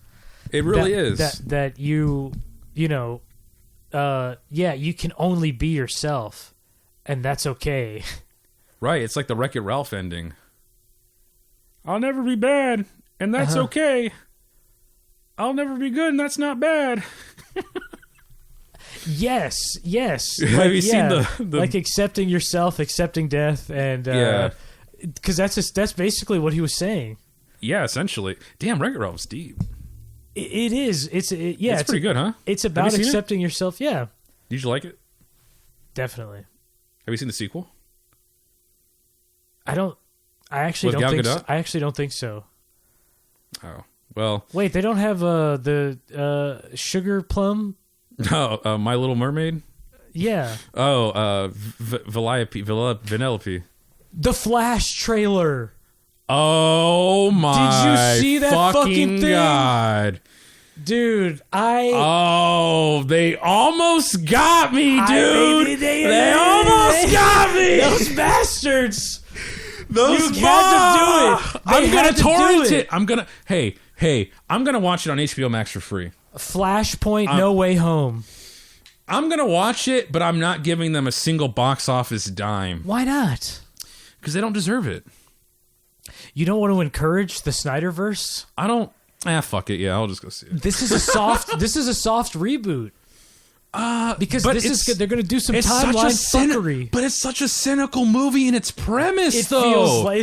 S2: It really is.
S3: That you know, you can only be yourself, and that's okay.
S2: Right. It's like the Wreck-It Ralph ending. I'll never be bad, and that's okay. I'll never be good, and that's not bad.
S3: Yes.
S2: Have you seen the
S3: like accepting yourself, accepting death, and because that's basically what he was saying.
S2: Yeah, essentially. Damn, Wreck-It Ralph's deep.
S3: It is. It's
S2: pretty good, huh?
S3: It's about accepting yourself. Yeah.
S2: Did you like it?
S3: Definitely.
S2: Have you seen the sequel?
S3: I actually don't think so.
S2: Oh, well.
S3: Wait, they don't have the Sugar Plum?
S2: No, My Little Mermaid?
S3: Yeah.
S2: Oh, Vanellope.
S3: The Flash trailer.
S2: Oh my!
S3: Did you see that fucking thing?
S2: God.
S3: Dude,
S2: Oh, they almost got me, dude! They almost got me!
S3: Those bastards!
S2: Those
S3: you had to do it.
S2: I'm gonna torrent it. I'm gonna watch it on HBO Max for free.
S3: Flashpoint, No Way Home.
S2: I'm gonna watch it, but I'm not giving them a single box office dime.
S3: Why not?
S2: Because they don't deserve it.
S3: You don't want to encourage the Snyderverse?
S2: I don't. Fuck it. Yeah, I'll just go see it.
S3: This is a soft reboot. Because they're going to do some timeline fuckery.
S2: But it's such a cynical movie in its premise,
S3: it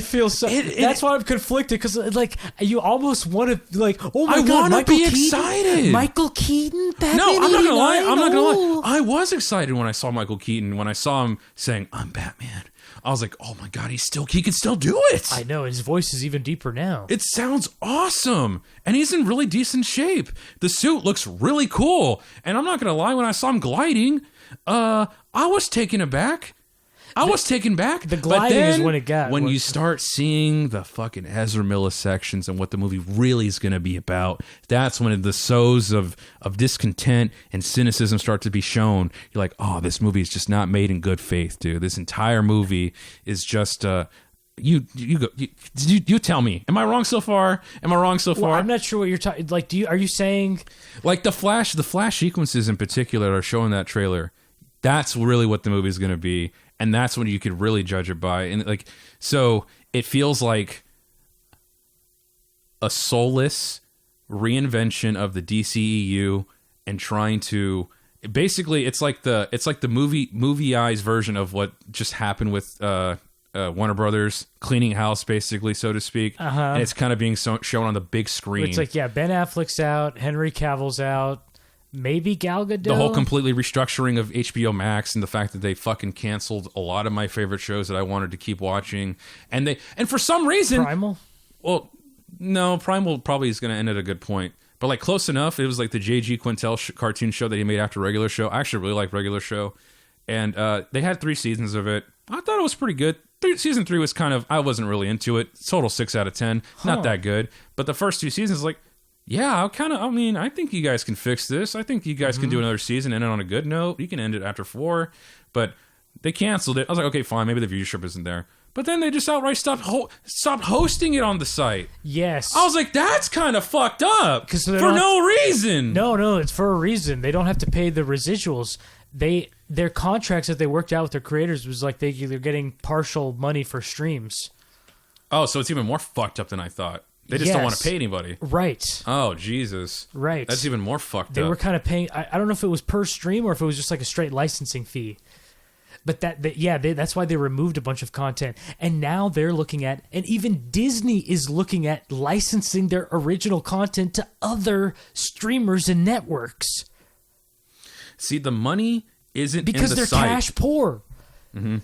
S3: feels so. That's why I'm conflicted, because like you almost want to like. Oh my god,
S2: I want to be excited.
S3: Michael Keaton. Batman
S2: no, I'm not gonna lie. I'm not gonna
S3: oh.
S2: lie. I was excited when I saw Michael Keaton. When I saw him saying, "I'm Batman," I was like, "Oh my god, he can still do it."
S3: I know his voice is even deeper now.
S2: It sounds awesome, and he's in really decent shape. The suit looks really cool, and I'm not gonna lie. When I saw him gliding, I was taken aback.
S3: The gliding is when it got.
S2: When you start seeing the fucking Ezra Miller sections and what the movie really is going to be about, that's when the sows of discontent and cynicism start to be shown. You're like, oh, this movie is just not made in good faith, dude. This entire movie is just... You tell me. Am I wrong so far?
S3: Well, I'm not sure what you're talking... Like, are you saying...
S2: Like, the Flash sequences in particular are showing that trailer. That's really what the movie is going to be. and that's when you could really judge it by. And like, so it feels like a soulless reinvention of the DCEU and trying to basically it's like the movie-ized version of what just happened with Warner Brothers cleaning house, basically, so to speak. And it's kind of being shown on the big screen.
S3: It's like, yeah, Ben Affleck's out, Henry Cavill's out, maybe Gal Gadot.
S2: The whole completely restructuring of HBO Max and the fact that they fucking canceled a lot of my favorite shows that I wanted to keep watching, and for some reason,
S3: Primal.
S2: Well, no, Primal probably is going to end at a good point. But like close enough. It was like the J.G. Quintel cartoon show that he made after Regular Show. I actually really like Regular Show. And they had 3 seasons of it. I thought it was pretty good. Season 3 was kind of, I wasn't really into it. Total 6 out of 10. Not that good. But the first 2 seasons, like, yeah, I think you guys can fix this. I think you guys can do another season and end it on a good note. You can end it after 4. But they canceled it. I was like, okay, fine. Maybe the viewership isn't there. But then they just outright stopped hosting it on the site.
S3: Yes.
S2: I was like, that's kind of fucked up. For no reason.
S3: No, it's for a reason. They don't have to pay the residuals. Their contracts that they worked out with their creators was like they're getting partial money for streams.
S2: Oh, so it's even more fucked up than I thought. They just don't want to pay anybody.
S3: Right.
S2: Oh, Jesus.
S3: Right.
S2: That's even more fucked up.
S3: They were kind of paying, I don't know if it was per stream or if it was just like a straight licensing fee. But that's why they removed a bunch of content. And now they're looking at, and even Disney is looking at licensing their original content to other streamers and networks.
S2: See, the money isn't
S3: because
S2: in the
S3: they're cash poor.
S2: Mm-hmm.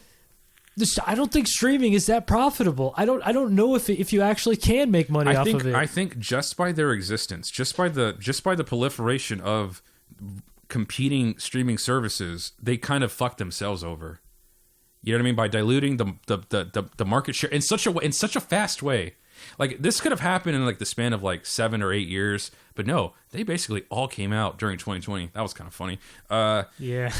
S3: I don't think streaming is that profitable. I don't know if you actually can make money off of it.
S2: I think just by their existence, just by the proliferation of competing streaming services, they kind of fuck themselves over. You know what I mean? By diluting the market share in such a fast way. Like, this could have happened in like the span of like 7 or 8 years, but no, they basically all came out during 2020. That was kind of funny.
S3: Yeah.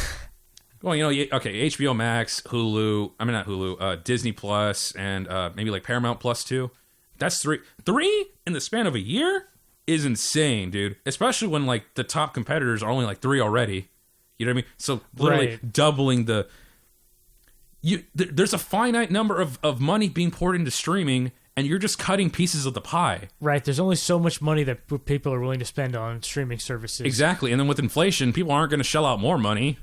S2: Well, you know, okay, HBO Max, Hulu. I mean, not Hulu. Disney Plus, and maybe like Paramount Plus too. That's 3 in the span of a year is insane, dude. Especially when like the top competitors are only like 3 already. You know what I mean? So literally doubling the. There's a finite number of money being poured into streaming, and you're just cutting pieces of the pie.
S3: Right. There's only so much money that people are willing to spend on streaming services.
S2: Exactly. And then with inflation, people aren't going to shell out more money.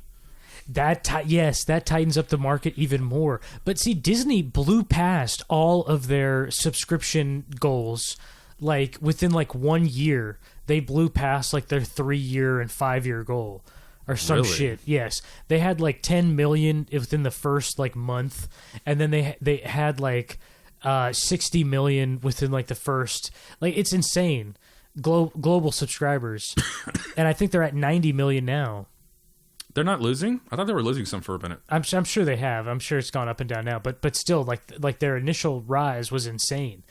S3: That tightens up the market even more. But see, Disney blew past all of their subscription goals. Like within like 1 year, they blew past like their 3-year and 5-year goal. Or some shit. Yes, they had like 10 million within the first like month, and then they had like 60 million within like the first. Like, it's insane. Global subscribers, and I think they're at 90 million now.
S2: They're not losing? I thought they were losing some for a minute.
S3: I'm sure they have. I'm sure it's gone up and down now, but still, like their initial rise was insane.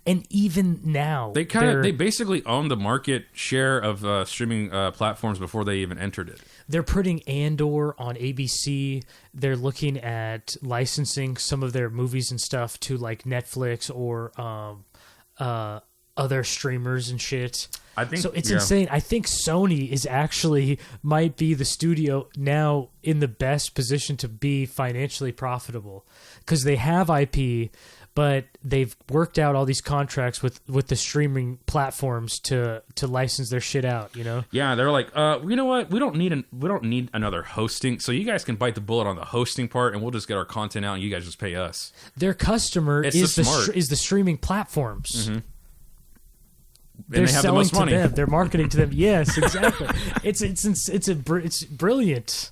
S3: And even now,
S2: they basically own the market share of streaming platforms before they even entered it.
S3: They're putting Andor on ABC. They're looking at licensing some of their movies and stuff to like Netflix or other streamers and shit.
S2: I think
S3: so. It's insane. I think Sony might be the studio now in the best position to be financially profitable because they have IP. But they've worked out all these contracts with the streaming platforms to license their shit out, you know?
S2: Yeah, they're like, you know what? We don't need another hosting. So you guys can bite the bullet on the hosting part, and we'll just get our content out, and you guys just pay us.
S3: Their customer is the streaming platforms.
S2: Mm-hmm.
S3: They're selling to them. They're marketing to them. Yes, exactly. It's brilliant.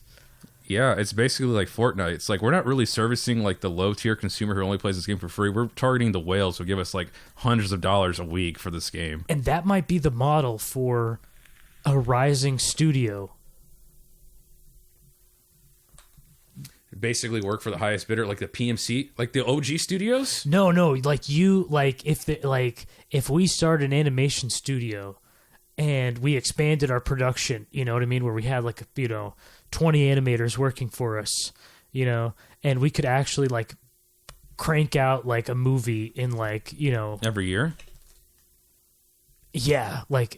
S2: Yeah, it's basically like Fortnite. It's like we're not really servicing like the low tier consumer who only plays this game for free. We're targeting the whales who give us like hundreds of dollars a week for this game.
S3: And that might be the model for a rising studio.
S2: Basically work for the highest bidder, like the PMC, like the OG studios?
S3: No, if we start an animation studio and we expanded our production, you know what I mean, where we had like 20 animators working for us, you know, and we could actually like crank out like a movie in like,
S2: every year.
S3: Yeah, like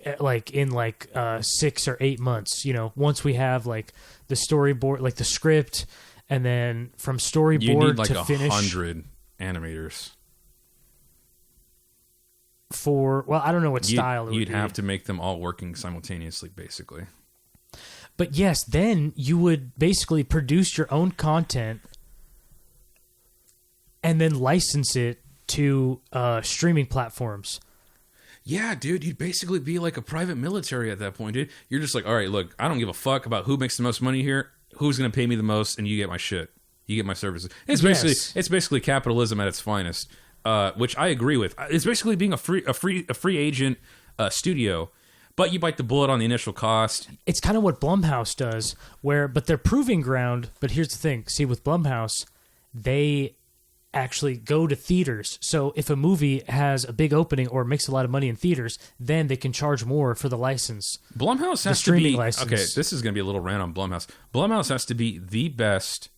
S3: in like 6 or 8 months, once we have like the storyboard, like the script, and then from
S2: You
S3: storyboard
S2: need like
S3: to finish
S2: 100 animators.
S3: well, I don't know what style it would
S2: You'd
S3: be.
S2: have to make them all working simultaneously, basically.
S3: But yes, then you would basically produce your own content and then license it to streaming platforms.
S2: Yeah, dude, you'd basically be like a private military at that point, dude. You're just like, all right, look, I don't give a fuck about who makes the most money here, who's going to pay me the most, and you get my shit. You get my services. It's basically capitalism at its finest, which I agree with. It's basically being a free agent studio, but you bite the bullet on the initial cost.
S3: It's kind of what Blumhouse does, but they're proving ground. But here's the thing: see, with Blumhouse, they actually go to theaters. So if a movie has a big opening or makes a lot of money in theaters, then they can charge more for the license.
S2: Blumhouse has
S3: streaming
S2: to be
S3: license.
S2: Okay, this is going to be a little rant on Blumhouse. Blumhouse has to be the best,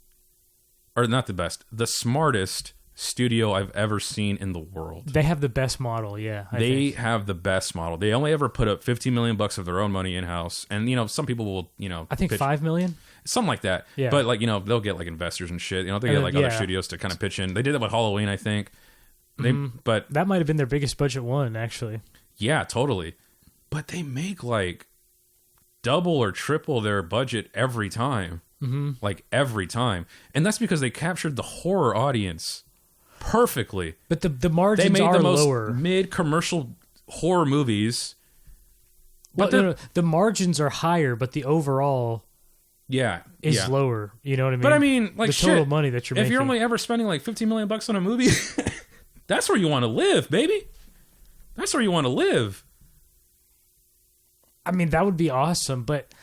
S2: or not the best, the smartest studio I've ever seen in the world.
S3: They have the best model, yeah.
S2: They have the best model. They only ever put up $15 million of their own money in house, and some people will
S3: I think
S2: pitch,
S3: $5 million.
S2: something like that.
S3: Yeah.
S2: But they'll get like investors and shit. They get like other studios to kind of pitch in. They did that with Halloween, I think. But
S3: That might have been their biggest budget one, actually.
S2: yeah, totally. But they make like double or triple their budget every time. Mm-hmm. Like every time, and that's because they captured the horror audience perfectly.
S3: But the margins
S2: They made
S3: are
S2: the most
S3: lower.
S2: mid-commercial horror movies.
S3: Well,
S2: But
S3: no, the margins are higher, but the overall is lower. You know what I mean?
S2: But I mean, like,
S3: the total money that you're making.
S2: If you're only ever spending like $15 million on a movie, that's where you want to live, baby. That's where you want to live.
S3: I mean, that would be awesome, but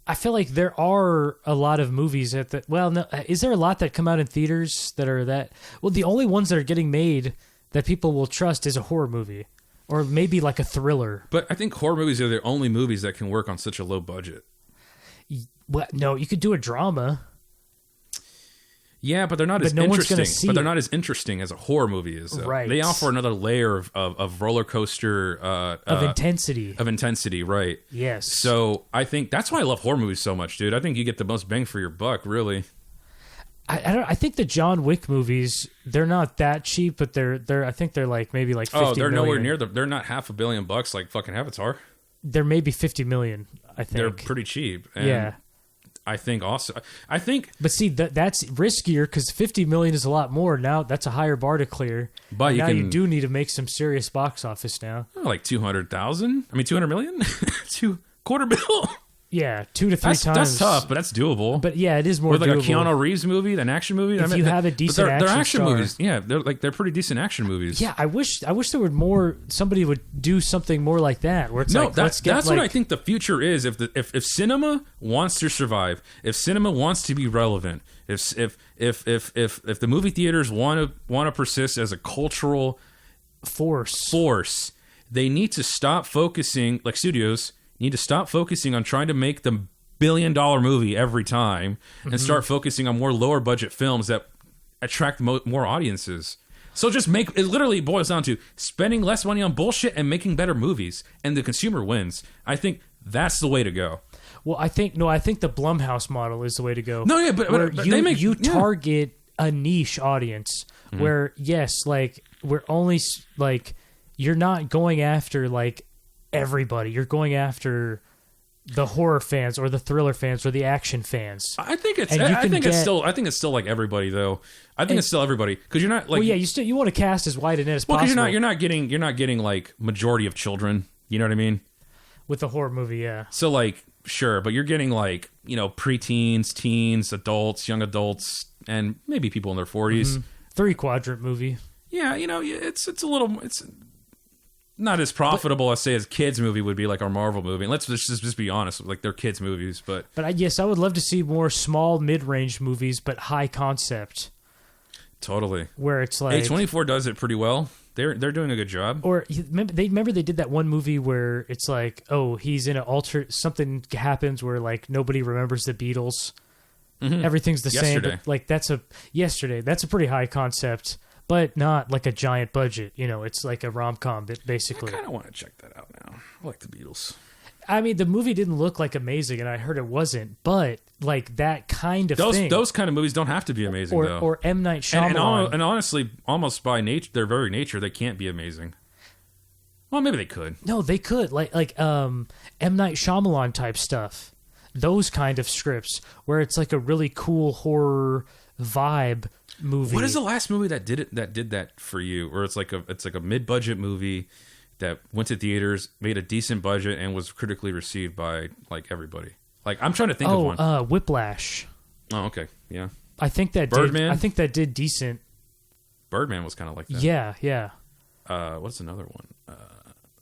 S3: I feel like there are a lot of movies is there a lot that come out in theaters that are that? Well, the only ones that are getting made that people will trust is a horror movie or maybe like a thriller.
S2: But I think horror movies are the only movies that can work on such a low budget.
S3: Well, no, you could do a drama.
S2: Yeah, but they're not as
S3: no one's gonna
S2: interesting.
S3: see
S2: But they're
S3: it.
S2: not as interesting as a horror movie is. Though.
S3: Right.
S2: They offer another layer of roller coaster
S3: Of intensity.
S2: Of intensity, right?
S3: Yes.
S2: So I think that's why I love horror movies so much, dude. I think you get the most bang for your buck, really.
S3: I think the John Wick movies, they're not that cheap, but I think they're like maybe like 50
S2: they're
S3: million.
S2: nowhere near they're not $500 million like fucking Avatar.
S3: They're maybe 50 million, I think.
S2: They're pretty cheap. And
S3: yeah.
S2: I think
S3: But see, that's riskier because 50 million is a lot more. Now that's a higher bar to clear.
S2: But
S3: you do need to make some serious box office now.
S2: like 200,000. I mean, 200 million, quarter bill.
S3: Yeah, 2 to 3 times.
S2: That's tough, but that's doable.
S3: But yeah, it is more
S2: with like
S3: doable.
S2: a Keanu Reeves movie, an action movie.
S3: If you have a decent
S2: they're
S3: action
S2: action
S3: star.
S2: movies. Yeah, they're pretty decent action movies.
S3: Yeah, I wish there were more. Somebody would do something more like that, where it's let's get
S2: that's what I think the future is. If cinema wants to survive, if cinema wants to be relevant, if the movie theaters want to persist as a cultural force, they need to stop focusing. Like studios need to stop focusing on trying to make the billion-dollar movie every time and start focusing on more lower budget films that attract more audiences. So just it literally boils down to spending less money on bullshit and making better movies, and the consumer wins. I think that's the way to go.
S3: Well, I think the Blumhouse model is the way to go.
S2: No, yeah, but
S3: you target a niche audience where we're only like you're not going after like everybody. You're going after the horror fans or the thriller fans or the action fans.
S2: I think it's still like everybody though. I think it's still everybody because you're not like
S3: you want to cast as wide a net as
S2: because
S3: possible.
S2: you're not getting like majority of children. You know what I mean?
S3: With the horror movie, yeah.
S2: So like sure, but you're getting like preteens, teens, adults, young adults, and maybe people in their 40s.
S3: 3-quadrant movie.
S2: Yeah, it's not as profitable as say as kids movie would be like our Marvel movie. And let's just be honest, like they're kids movies, but
S3: I would love to see more small mid-range movies but high concept.
S2: Totally.
S3: Where it's like
S2: A24 does it pretty well. They're doing a good job.
S3: Or remember they did that one movie where it's like, oh, he's in an something happens where like nobody remembers the Beatles. Mm-hmm. Everything's the same, but like that's a pretty high concept. But not like a giant budget, it's like a rom-com, basically.
S2: I kind of want to check that out now. I like the Beatles.
S3: I mean, the movie didn't look like amazing, and I heard it wasn't, but like that kind of thing.
S2: Those kind of movies don't have to be amazing, though.
S3: Or M. Night Shyamalan.
S2: And honestly, almost by nature, their very nature, they can't be amazing. Well, maybe they could.
S3: No, they could. Like M. Night Shyamalan type stuff. Those kind of scripts where it's like a really cool horror vibe movie.
S2: What is the last movie that did that for you? Or it's like a mid-budget movie that went to theaters, made a decent budget, and was critically received by like everybody. Like I'm trying to think of one.
S3: Whiplash.
S2: Oh, okay, yeah.
S3: I think that
S2: Birdman?
S3: I think that did decent.
S2: Birdman was kind of like that.
S3: Yeah.
S2: What's another one?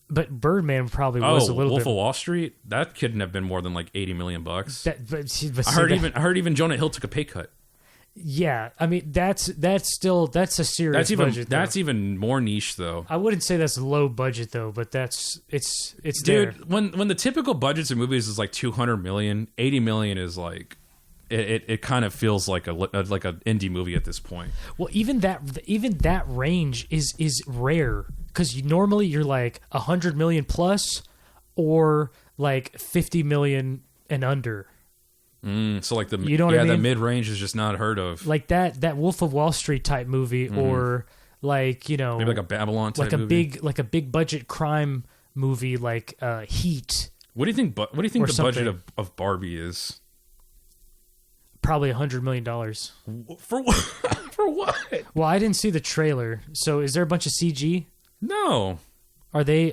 S3: But Birdman probably was a little
S2: Wolf
S3: bit.
S2: of Wall Street. That couldn't have been more than like $80 million.
S3: I
S2: heard even Jonah Hill took a pay cut.
S3: Yeah, I mean that's a serious budget.
S2: That's even more niche though.
S3: I wouldn't say that's low budget though, but it's
S2: Dude,
S3: there.
S2: when the typical budgets of movies is like 200 million, 80 million is like it kind of feels like an indie movie at this point.
S3: Well, even that range is rare because normally you're like 100 million plus or like 50 million and under.
S2: So like the
S3: you know what I mean?
S2: The mid range is just not heard of.
S3: Like that Wolf of Wall Street type movie, or like maybe
S2: like a Babylon type
S3: movie, like a big budget crime movie like Heat.
S2: What do you think? What do you think the
S3: something.
S2: budget of Barbie is?
S3: Probably $100 million.
S2: For what? For what?
S3: Well, I didn't see the trailer. So is there a bunch of CG?
S2: No.
S3: Are they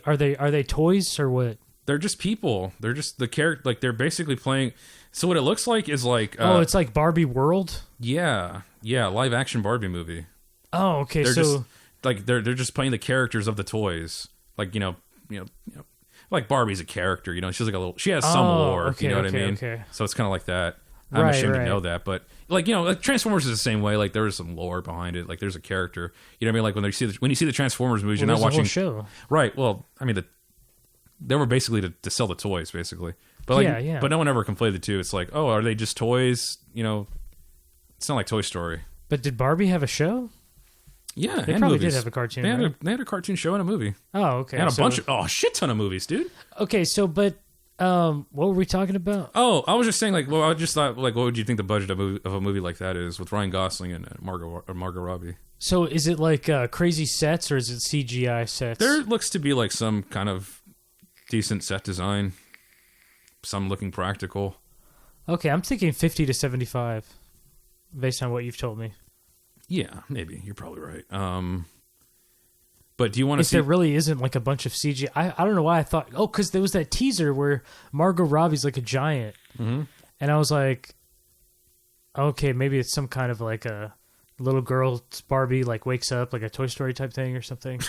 S3: toys or what?
S2: They're just people. They're just the character. Like they're basically playing. So what it looks like is like
S3: it's like Barbie World.
S2: Yeah, live action Barbie movie.
S3: Oh, okay.
S2: They're
S3: so
S2: just, like they're just playing the characters of the toys. Like you know, like Barbie's a character. You know, she's like she has some lore.
S3: Okay,
S2: you know what I mean?
S3: Okay.
S2: So it's kind of like that. I'm ashamed to know that, but like like Transformers is the same way. Like there is some lore behind it. Like there's a character. You know what I mean? Like when you see the Transformers movies, you're not watching
S3: a whole show.
S2: Right. Well, I mean they were basically to sell the toys, basically. But like,
S3: yeah.
S2: But no one ever conflated the two. It's like, oh, are they just toys? You know, it's not like Toy Story.
S3: But did Barbie have a show?
S2: Yeah,
S3: they probably did have a cartoon.
S2: They had a cartoon show and a movie.
S3: Oh, okay.
S2: They had a shit ton of movies, dude.
S3: Okay, so but what were we talking about?
S2: Oh, I was just saying, like, well, I just thought, like, what would you think the budget of a movie like that is with Ryan Gosling and Margot Robbie?
S3: So is it like crazy sets or is it CGI sets?
S2: There looks to be like some kind of decent set design. Some looking practical.
S3: Okay, I'm thinking 50 to 75 based on what you've told me.
S2: Yeah, maybe. You're probably right. But do you want to see...
S3: there really isn't like a bunch of CG... I don't know why I thought... Oh, because there was that teaser where Margot Robbie's like a giant. Mm-hmm. And I was like, okay, maybe it's some kind of like a little girl Barbie like wakes up, like a Toy Story type thing or something.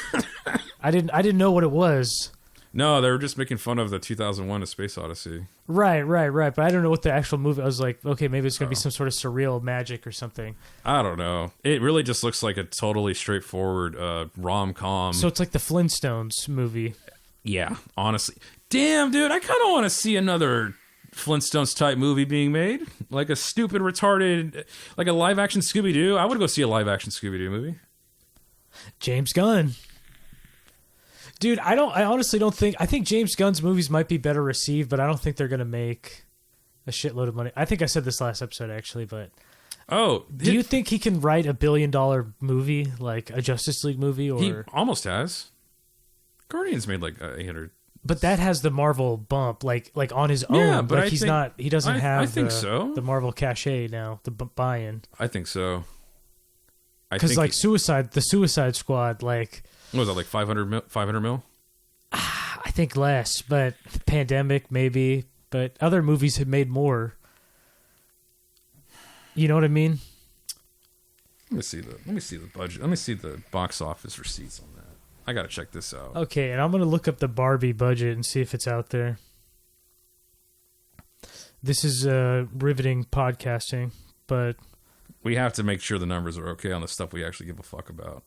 S3: I didn't know what it was.
S2: No, they were just making fun of the 2001: A Space Odyssey.
S3: Right. But I don't know what the actual movie... I was like, okay, maybe it's going to be some sort of surreal magic or something.
S2: I don't know. It really just looks like a totally straightforward rom-com.
S3: So it's like the Flintstones movie.
S2: Yeah, honestly. Damn, dude, I kind of want to see another Flintstones type movie being made. Like a stupid, retarded... Like a live-action Scooby-Doo. I would go see a live-action Scooby-Doo movie.
S3: James Gunn. Dude, I honestly don't think... I think James Gunn's movies might be better received, but I don't think they're going to make a shitload of money. I think I said this last episode, actually, but...
S2: Oh.
S3: Do you think he can write $1 billion movie, like a Justice League movie? Or
S2: he almost has. Guardians made like 800...
S3: But that has the Marvel bump, like on his own.
S2: Yeah, but
S3: like he doesn't have
S2: the
S3: Marvel cachet now, the buy-in.
S2: I think so.
S3: Because like the Suicide Squad, like...
S2: What was that, like 500 mil?
S3: I think less, but Pandemic maybe. But other movies have made more. You know what I mean?
S2: Let me see the budget. Let me see the box office receipts on that. I gotta check this out.
S3: Okay, and I'm gonna look up the Barbie budget and see if it's out there. This is riveting podcasting, but
S2: we have to make sure the numbers are okay on the stuff we actually give a fuck about.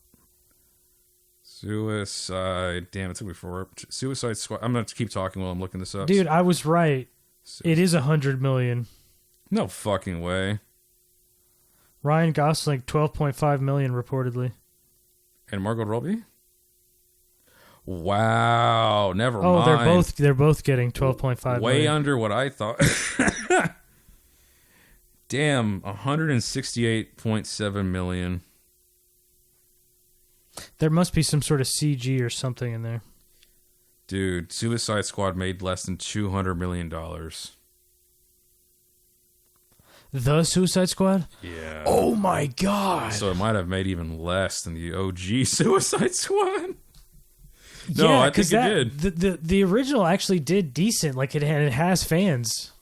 S2: Suicide. Damn, it took me forever. Suicide Squad. I'm going to keep talking while I'm looking this up.
S3: Dude, I was right. It is $100 million.
S2: No fucking way.
S3: Ryan Gosling, $12.5 million reportedly.
S2: And Margot Robbie? Wow, never
S3: Oh,
S2: mind.
S3: they're both getting 12.5
S2: Way
S3: million.
S2: under what I thought. Damn, 168.7 million.
S3: There must be some sort of CG or something in there.
S2: Dude, Suicide Squad made less than $200 million.
S3: The Suicide Squad?
S2: Yeah.
S3: Oh my god.
S2: So it might have made even less than the OG Suicide Squad. No,
S3: yeah,
S2: I think it
S3: did. The original actually did decent. Like it has fans.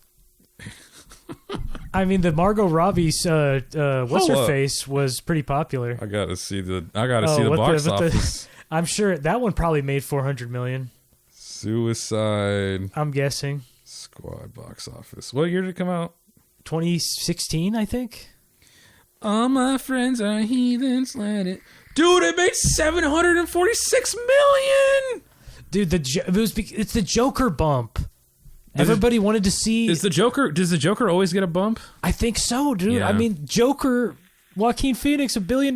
S3: I mean, the Margot Robbie's what's her face was pretty popular.
S2: I gotta see the box office.
S3: I'm sure that one probably made 400 million.
S2: Suicide
S3: I'm guessing.
S2: Squad box office. What year did it come out?
S3: 2016, I think.
S2: All my friends are heathens. Let it. Dude, it made $746 million.
S3: Dude, it's the Joker bump. Everybody wanted to see.
S2: Does the Joker always get a bump?
S3: I think so, dude.
S2: Yeah.
S3: I mean, Joker, Joaquin Phoenix, $1 billion.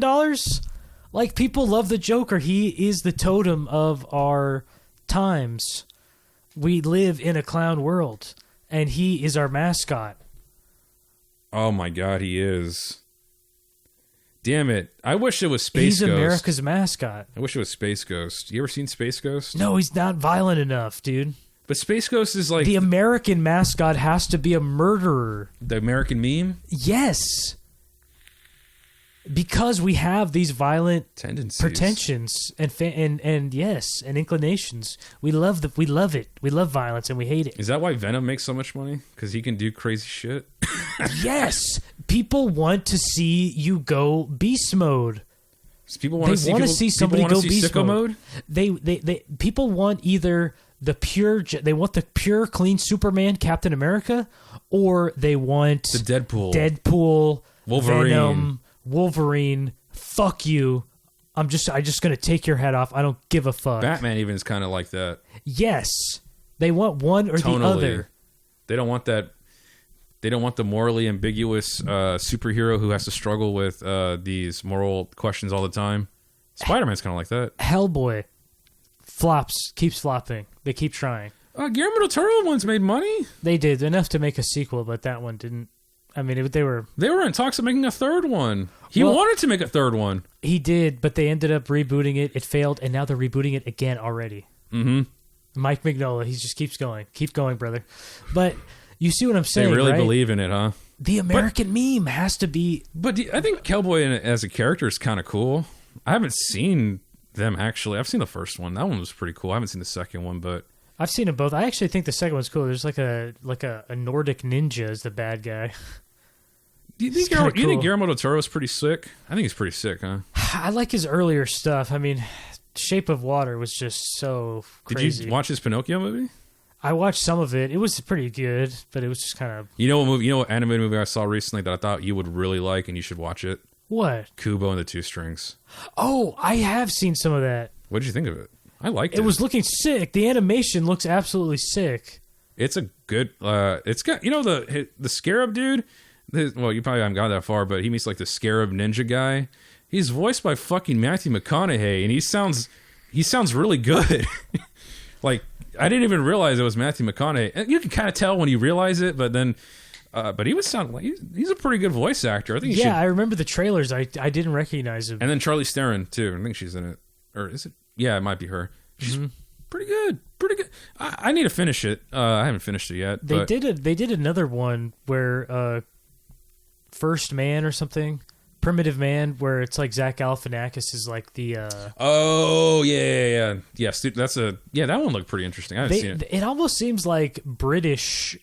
S3: Like, people love the Joker. He is the totem of our times. We live in a clown world, and he is our mascot.
S2: Oh my god, he is. Damn it. I wish it was Space
S3: He's
S2: Ghost.
S3: America's mascot.
S2: I wish it was Space Ghost. You ever seen Space Ghost?
S3: No, he's not violent enough, dude.
S2: But Space Ghost is like
S3: The American mascot has to be a murderer.
S2: the American meme
S3: Yes. Because we have these violent
S2: tendencies.
S3: pretensions and yes, and inclinations. We love it. We love violence and we hate it.
S2: Is that why Venom makes so much money? Because he can do crazy shit?
S3: Yes. People want to see you go beast mode.
S2: People want to see
S3: somebody go beast
S2: sicko
S3: mode. They people want either the pure clean Superman, Captain America, or they want
S2: the
S3: Deadpool,
S2: Wolverine.
S3: Venom, Wolverine. Fuck you. I'm just gonna take your head off. I don't give a fuck.
S2: Batman even is kind of like that.
S3: Yes, they want one or
S2: Tonally.
S3: the other.
S2: They don't want that. They don't want the morally ambiguous superhero who has to struggle with these moral questions all the time. Spider-Man's kind of like that.
S3: Hellboy keeps flopping. They keep trying.
S2: Guillermo del Toro ones made money.
S3: They did enough to make a sequel, but that one didn't. I mean, they were
S2: in talks of making a third one. He wanted to make a third one.
S3: He did, but they ended up rebooting it. It failed, and now they're rebooting it again already.
S2: Mm-hmm.
S3: Mike Mignola, he just keeps going. Keep going, brother. But you see what I'm saying,
S2: They really
S3: right?
S2: believe in it, huh?
S3: The American meme has to be...
S2: But I think Hellboy as a character is kind of cool. I haven't seen them, actually. I've seen the first one. That one was pretty cool. I haven't seen the second one, but...
S3: I've seen them both. I actually think the second one's cool. There's like a Nordic ninja as the bad guy.
S2: Do you think Guillermo del Toro is pretty sick? I think he's pretty sick, huh?
S3: I like his earlier stuff. I mean, Shape of Water was just so crazy.
S2: Did you watch his Pinocchio movie?
S3: I watched some of it. It was pretty good, but it was just kind of...
S2: You know what animated movie I saw recently that I thought you would really like and you should watch it?
S3: What?
S2: Kubo and the Two Strings.
S3: Oh, I have seen some of that.
S2: What did you think of it? I liked it.
S3: It was looking sick. The animation looks absolutely sick.
S2: It's a good... it's got... You know the Scarab dude? Well, you probably haven't got that far, but he meets like the Scarab ninja guy. He's voiced by fucking Matthew McConaughey, and he sounds really good. Like, I didn't even realize it was Matthew McConaughey. And you can kind of tell when you realize it, but then... but he would sound like... He's a pretty good voice actor. I think he should...
S3: I remember the trailers. I didn't recognize him.
S2: And then Charlize Theron, too. I think she's in it. Or is it? Yeah, it might be her. She's pretty good. Pretty good. I need to finish it. I haven't finished it yet.
S3: They did another one where First Man or something, Primitive Man, where it's like Zach Galifianakis is like the.
S2: Oh yeah. Yes, dude, that one looked pretty interesting. I haven't seen it.
S3: It almost seems like British.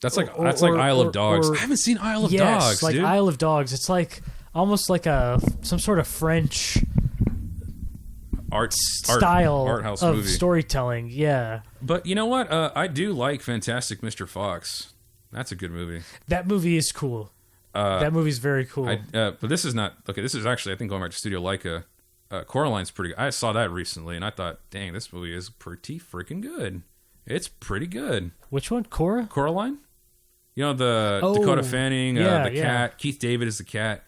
S2: That's like Isle of Dogs. I haven't seen Isle of Dogs.
S3: Like
S2: dude.
S3: Isle of Dogs. It's like almost like some sort of French
S2: art house
S3: of
S2: movie
S3: storytelling. Yeah,
S2: but you know what? I do like Fantastic Mr. Fox. That's a good movie.
S3: That movie is cool. That movie's very cool.
S2: But this is not okay. This is actually, I think, going back to Studio Leica. Coraline's pretty. I saw that recently, and I thought, dang, this movie is pretty freaking good. It's pretty good.
S3: Which one? Coraline?
S2: You know, the Dakota Fanning, the cat. Keith David is the cat.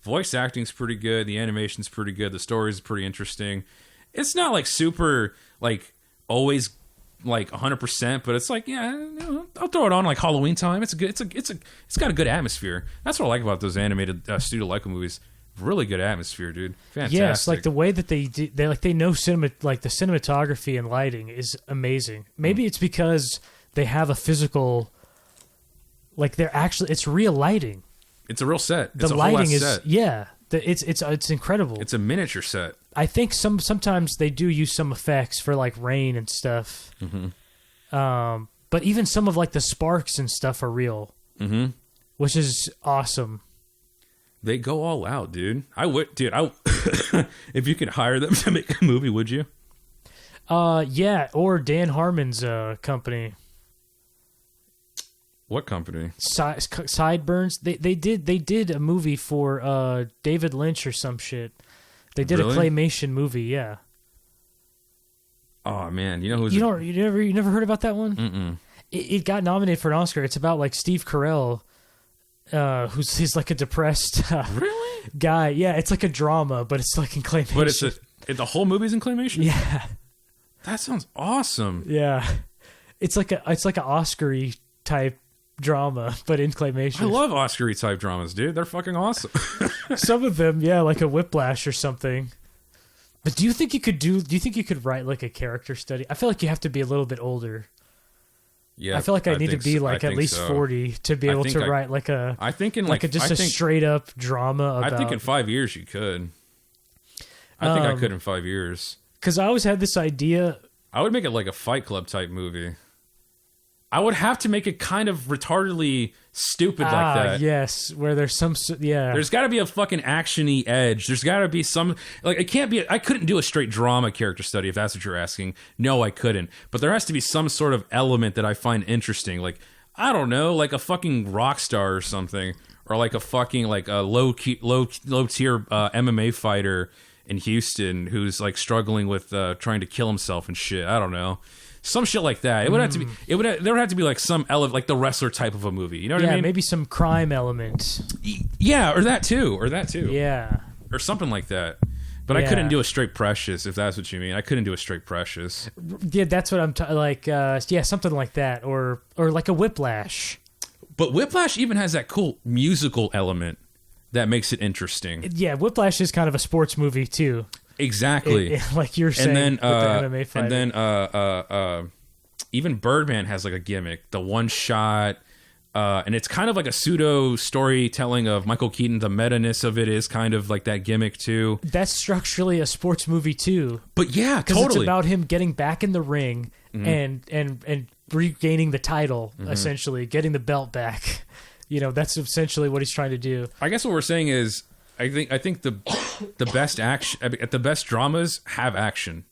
S2: Voice acting's pretty good. The animation's pretty good. The story's pretty interesting. It's not like super like always like 100%, but it's like, yeah, you know, I'll throw it on like Halloween time. It's got a good atmosphere. That's what I like about those animated Studio Leica movies. Really good atmosphere, dude. Fantastic.
S3: Yes, like the way that they know like the cinematography and lighting is amazing. Maybe it's because they have a physical, like it's real lighting.
S2: It's a real set.
S3: The
S2: it's a
S3: lighting
S2: whole
S3: is
S2: set.
S3: yeah. It's incredible.
S2: It's a miniature set.
S3: I think sometimes they do use some effects for like rain and stuff. Mm-hmm. But even some of like the sparks and stuff are real, which is awesome.
S2: They go all out, dude. I would, dude. If you could hire them to make a movie, would you?
S3: Yeah, or Dan Harmon's company.
S2: What company?
S3: Sideburns. They did a movie for David Lynch or some shit. They did
S2: Really?
S3: a claymation movie. Yeah.
S2: Oh man, you know who's
S3: you never heard about that one? Mm-mm. It got nominated for an Oscar. It's about like Steve Carell. He's like a depressed
S2: really
S3: guy. Yeah, it's like a drama, but it's like in claymation.
S2: But the whole movie's in claymation.
S3: Yeah,
S2: that sounds awesome.
S3: Yeah, it's like an Oscar-y type drama, but in claymation.
S2: I love Oscar-y type dramas, dude. They're fucking awesome.
S3: Some of them, yeah, like a Whiplash or something. But do you think you could write like a character study? I feel like you have to be a little bit older.
S2: Yeah,
S3: I feel like I need to be like at least 40 to be able to write like a.
S2: I think in
S3: a straight up drama. About,
S2: I think in 5 years you could. I think I could in 5 years.
S3: Because I always had this idea.
S2: I would make it like a Fight Club type movie. I would have to make it kind of retardedly stupid like that.
S3: Yes, where there's some, yeah.
S2: There's got to be a fucking action-y edge. There's got to be some, like, it can't be, I couldn't do a straight drama character study if that's what you're asking. No, I couldn't. But there has to be some sort of element that I find interesting. Like, I don't know, like a fucking rock star or something. Or like a fucking, like a low-tier MMA fighter in Houston who's, like, struggling with trying to kill himself and shit. I don't know. Some shit like that. It would have to be. There would have to be like some like the wrestler type of a movie. You know what I mean?
S3: Yeah, maybe some crime element.
S2: Yeah, or that too.
S3: Yeah,
S2: or something like that. But I couldn't do a straight Precious if that's what you mean. I couldn't do a straight Precious.
S3: Yeah, that's what I'm like. Yeah, something like that, or like a Whiplash.
S2: But Whiplash even has that cool musical element that makes it interesting.
S3: Yeah, Whiplash is kind of a sports movie too.
S2: Exactly,
S3: like you're saying,
S2: and then
S3: with the MMA fighter.
S2: and then even Birdman has like a gimmick, the one shot, and it's kind of like a pseudo storytelling of Michael Keaton. The meta-ness of it is kind of like that gimmick too.
S3: That's structurally a sports movie too.
S2: But yeah,
S3: because
S2: totally.
S3: it's about him getting back in the ring and regaining the title, essentially getting the belt back. You know, that's essentially what he's trying to do.
S2: I guess what we're saying is, I think the best action, the best dramas have action,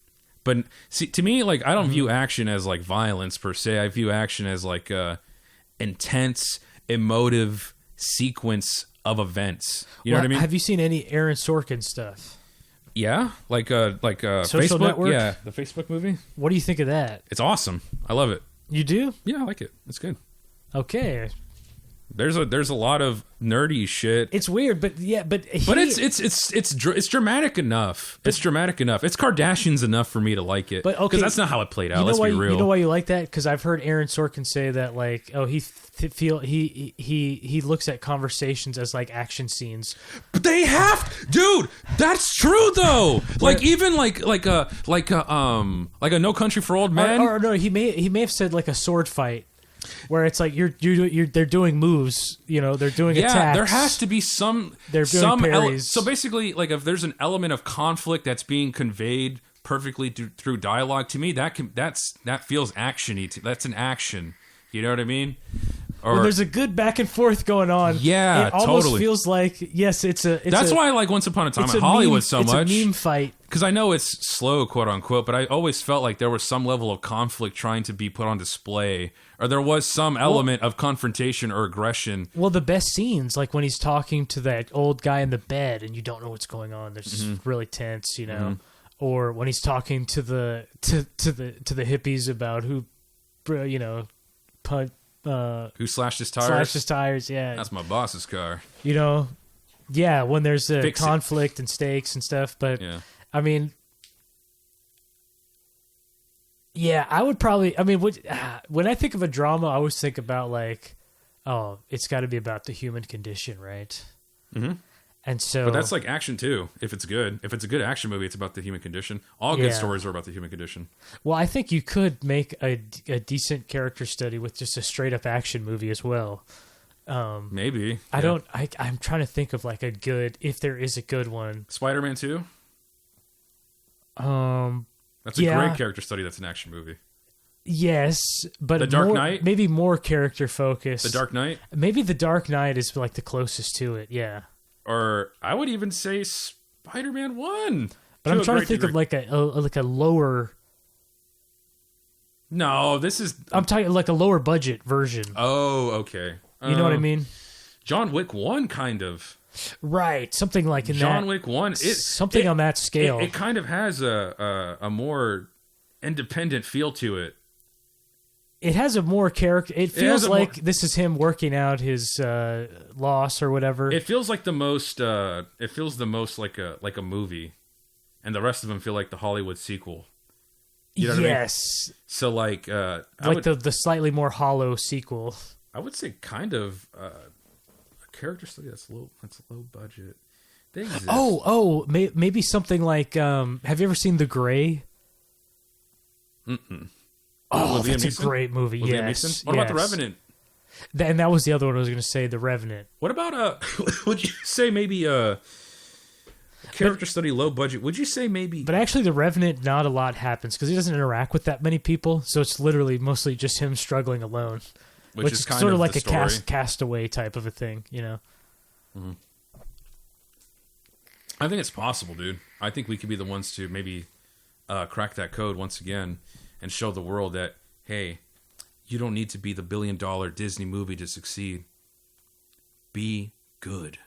S2: but see, to me, like, I don't view action as like violence per se. I view action as like a intense, emotive sequence of events. You know what I mean?
S3: Have you seen any Aaron Sorkin stuff?
S2: Yeah, like
S3: Social
S2: Facebook
S3: Network?
S2: Yeah, the Facebook movie.
S3: What do you think of that?
S2: It's awesome. I love it.
S3: You do?
S2: Yeah, I like it. It's good.
S3: Okay.
S2: There's a lot of nerdy shit.
S3: It's weird, but
S2: it's dramatic enough. It's dramatic enough. It's Kardashians enough for me to like it.
S3: But okay,
S2: because that's not how it played out.
S3: You know
S2: Let's
S3: why,
S2: be real.
S3: You know why you like that? Because I've heard Aaron Sorkin say that, like, oh, he looks at conversations as like action scenes.
S2: But they have, dude. That's true though. Like even like a No Country for Old Men.
S3: Or no, he may have said like a sword fight. Where it's like they're doing moves, you know, they're doing attacks.
S2: There has to be some.
S3: They're doing parries.
S2: So basically, like if there's an element of conflict that's being conveyed perfectly through dialogue, to me that feels actiony. That's an action. You know what I mean? Or,
S3: well, there's a good back and forth going on.
S2: Yeah,
S3: it almost
S2: totally.
S3: feels like
S2: That's why I like Once Upon a Time in Hollywood so much.
S3: It's a meme fight.
S2: Because I know it's slow, quote unquote, but I always felt like there was some level of conflict trying to be put on display, or there was some element of confrontation or aggression.
S3: Well, the best scenes, like when he's talking to that old guy in the bed, and you don't know what's going on. There's just really tense, you know. Or when he's talking to the hippies about who, you know,
S2: who slashed his tires?
S3: Slashed his tires, yeah.
S2: That's my boss's car.
S3: You know, yeah, when there's a conflict and stakes and stuff. But, I mean, Yeah, I would probably. I mean, when I think of a drama, I always think about like, oh, it's got to be about the human condition, right?
S2: Mm-hmm.
S3: And so,
S2: But that's like action too. If it's good, if it's a good action movie, it's about the human condition. All good stories are about the human condition.
S3: well, I think you could make a decent character study with just a straight up action movie as well.
S2: Maybe.
S3: I'm trying to think of like a good, if there is a good one.
S2: Spider-Man 2? That's a great character study. That's an action movie.
S3: Yes, but
S2: The Dark Knight?
S3: maybe more character focused.
S2: The Dark Knight?
S3: Maybe The Dark Knight is like the closest to it. Yeah.
S2: Or I would even say Spider-Man 1.
S3: But I'm trying to think of like a lower.
S2: No, this is.
S3: I'm talking like a lower budget version.
S2: Oh, okay.
S3: You know what I mean?
S2: John Wick 1, kind of.
S3: Right, something like in
S2: John
S3: that.
S2: Wick 1.
S3: Something on that scale.
S2: It kind of has a more independent feel to it.
S3: It has a more character. It feels like
S2: more,
S3: this is him working out his loss or whatever.
S2: It feels like the most. It feels the most like a movie, and the rest of them feel like the Hollywood sequel. You know what I mean? So like
S3: the slightly more hollow sequel.
S2: I would say kind of a character study that's low budget. They exist.
S3: Maybe something like have you ever seen The Gray?
S2: Mm-mm.
S3: Oh, that's a great movie. Yes.
S2: What about The Revenant?
S3: And that was the other one I was going to say, The Revenant.
S2: What about would you say maybe character study low budget? Would you say maybe?
S3: But actually, The Revenant, not a lot happens because he doesn't interact with that many people, so it's literally mostly just him struggling alone, which is kind sort of like a castaway type of a thing, you know.
S2: Mm-hmm. I think it's possible, dude. I think we could be the ones to maybe crack that code once again and show the world that, hey, you don't need to be the $1 billion Disney movie to succeed. Be good.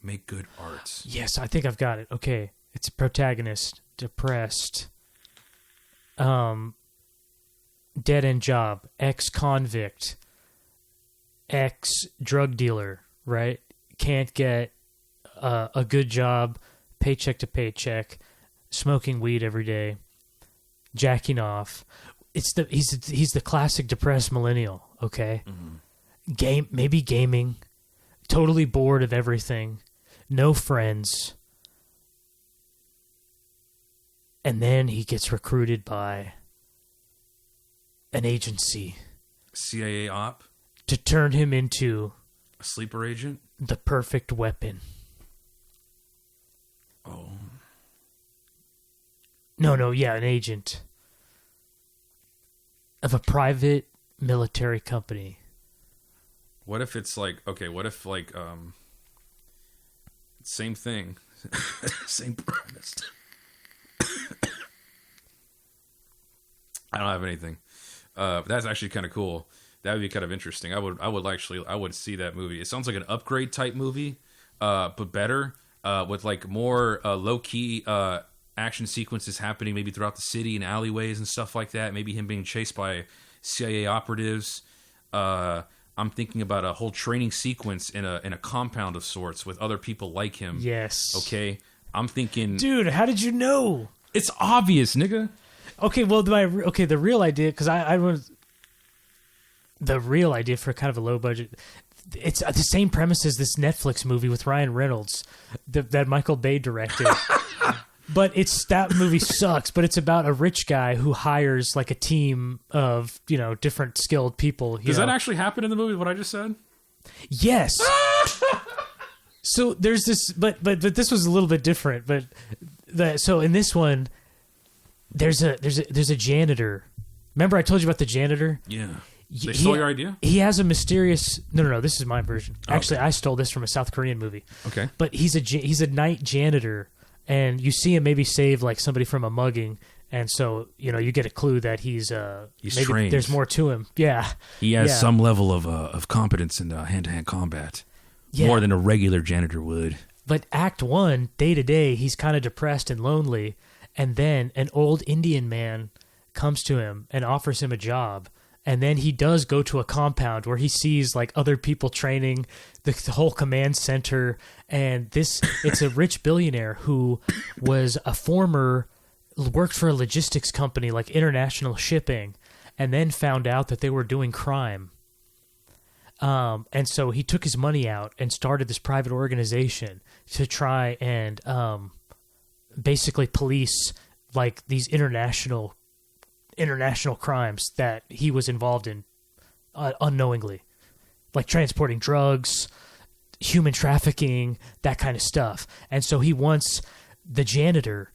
S2: Make good art.
S3: Yes, I think I've got it. Okay. It's a protagonist, depressed, dead-end job, ex-convict, ex-drug dealer, right? Can't get a good job, paycheck to paycheck, smoking weed every day, jacking off. He's the classic depressed millennial, okay? Mm-hmm. Maybe gaming, totally bored of everything, no friends. And then he gets recruited by an agency.
S2: CIA op?
S3: To turn him into
S2: a sleeper agent?
S3: The perfect weapon.
S2: Oh.
S3: No, yeah, an agent of a private military company.
S2: What if it's like, okay, what if like, same thing, same premise. I don't have anything. That's actually kind of cool. That would be kind of interesting. I would see that movie. It sounds like an Upgrade type movie, but better, with like more low key action sequences happening maybe throughout the city and alleyways and stuff like that. Maybe him being chased by CIA operatives. I'm thinking about a whole training sequence in a compound of sorts with other people like him.
S3: Yes.
S2: Okay. I'm thinking,
S3: dude, how did you know?
S2: It's obvious, nigga.
S3: Okay, well, the real idea, because I was the real idea for kind of a low budget. It's the same premise as this Netflix movie with Ryan Reynolds that Michael Bay directed. But that movie sucks. But it's about a rich guy who hires like a team of different skilled people.
S2: Does that actually happen in the movie? What I just said?
S3: Yes. So there's this, but this was a little bit different. So in this one, there's a janitor. Remember I told you about the janitor?
S2: Yeah. They stole your idea?
S3: He has a mysterious. No. This is my version. Actually, I stole this from a South Korean movie.
S2: Okay.
S3: But he's a night janitor. And you see him maybe save like somebody from a mugging, and so you get a clue that he's maybe
S2: trained.
S3: There's more to him. Yeah,
S2: he has some level of competence in hand-to-hand combat, more than a regular janitor would.
S3: But Act 1, day to day, he's kind of depressed and lonely, and then an old Indian man comes to him and offers him a job. And then he does go to a compound where he sees like other people training, the whole command center, and it's a rich billionaire who was a former worked for a logistics company, like international shipping, and then found out that they were doing crime. And so he took his money out and started this private organization to try and basically police like these international crimes that he was involved in unknowingly, like transporting drugs, human trafficking, that kind of stuff. And so he wants the janitor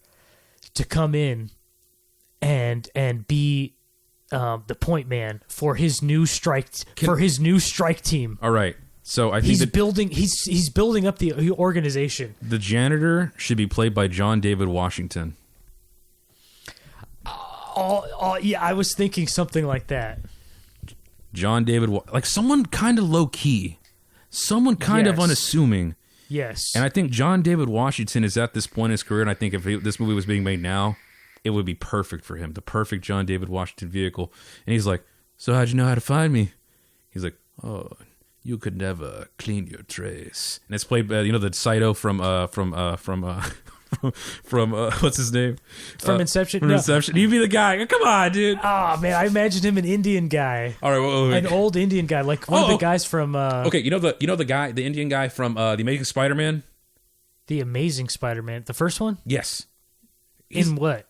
S3: to come in and be the point man for his new strike team.
S2: All right. So I think
S3: he's building up the organization.
S2: The janitor should be played by John David Washington.
S3: Yeah, I was thinking something like that.
S2: John David, like someone kind of low key, someone kind of unassuming.
S3: Yes.
S2: And I think John David Washington is at this point in his career, and I think if this movie was being made now, it would be perfect for him, the perfect John David Washington vehicle. And he's like, so how'd you know how to find me? He's like, oh, you could never clean your trays. And it's played by, the Saito from what's his name?
S3: From Inception?
S2: From Inception. He'd be the guy. Come on, dude.
S3: Oh, man, I imagined him an Indian guy.
S2: All right, wait.
S3: An old Indian guy, like one of the guys from...
S2: okay, you know the guy, the Indian guy from The Amazing Spider-Man?
S3: The Amazing Spider-Man. The first one?
S2: Yes.
S3: In what?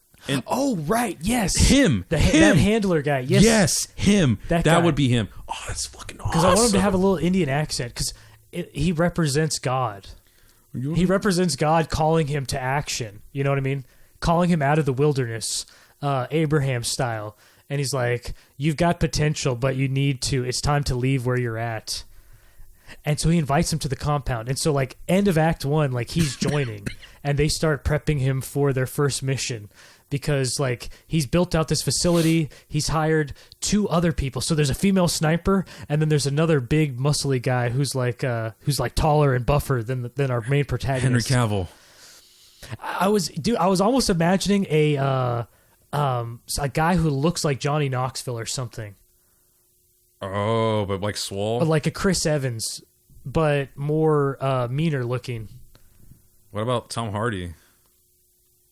S3: Oh, right, yes.
S2: Him.
S3: That handler guy, yes.
S2: Yes, him.
S3: That
S2: would be him. Oh, that's fucking awesome.
S3: Because I want him to have a little Indian accent, because he represents God. He represents God calling him to action. You know what I mean? Calling him out of the wilderness, Abraham style. And he's like, you've got potential, but it's time to leave where you're at. And so he invites him to the compound. And so like end of Act 1, like he's joining and they start prepping him for their first mission. Because like he's built out this facility, he's hired 2 other people. So there's a female sniper, and then there's another big muscly guy who's like taller and buffer than our main protagonist,
S2: Henry Cavill.
S3: I was almost imagining a guy who looks like Johnny Knoxville or something.
S2: Oh, but like swole,
S3: like a Chris Evans, but more meaner looking.
S2: What about Tom Hardy?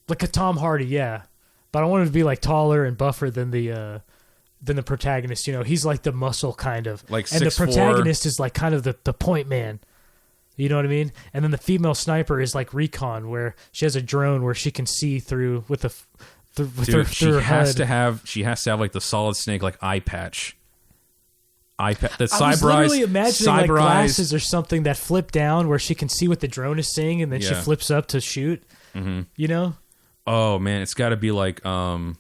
S3: Like a Tom Hardy, yeah. But I want him to be like taller and buffer than the protagonist. He's like the muscle kind of.
S2: Like 6'4".
S3: And the protagonist is like kind of the point man. You know what I mean? And then the female sniper is like Recon, where she has a drone where she can see through with her head.
S2: She has to have like the Solid Snake like eye patch. The
S3: I was literally imagining like glasses or something that flip down where she can see what the drone is saying, and then she flips up to shoot.
S2: Mm-hmm. Oh man, it's got to be like, damn,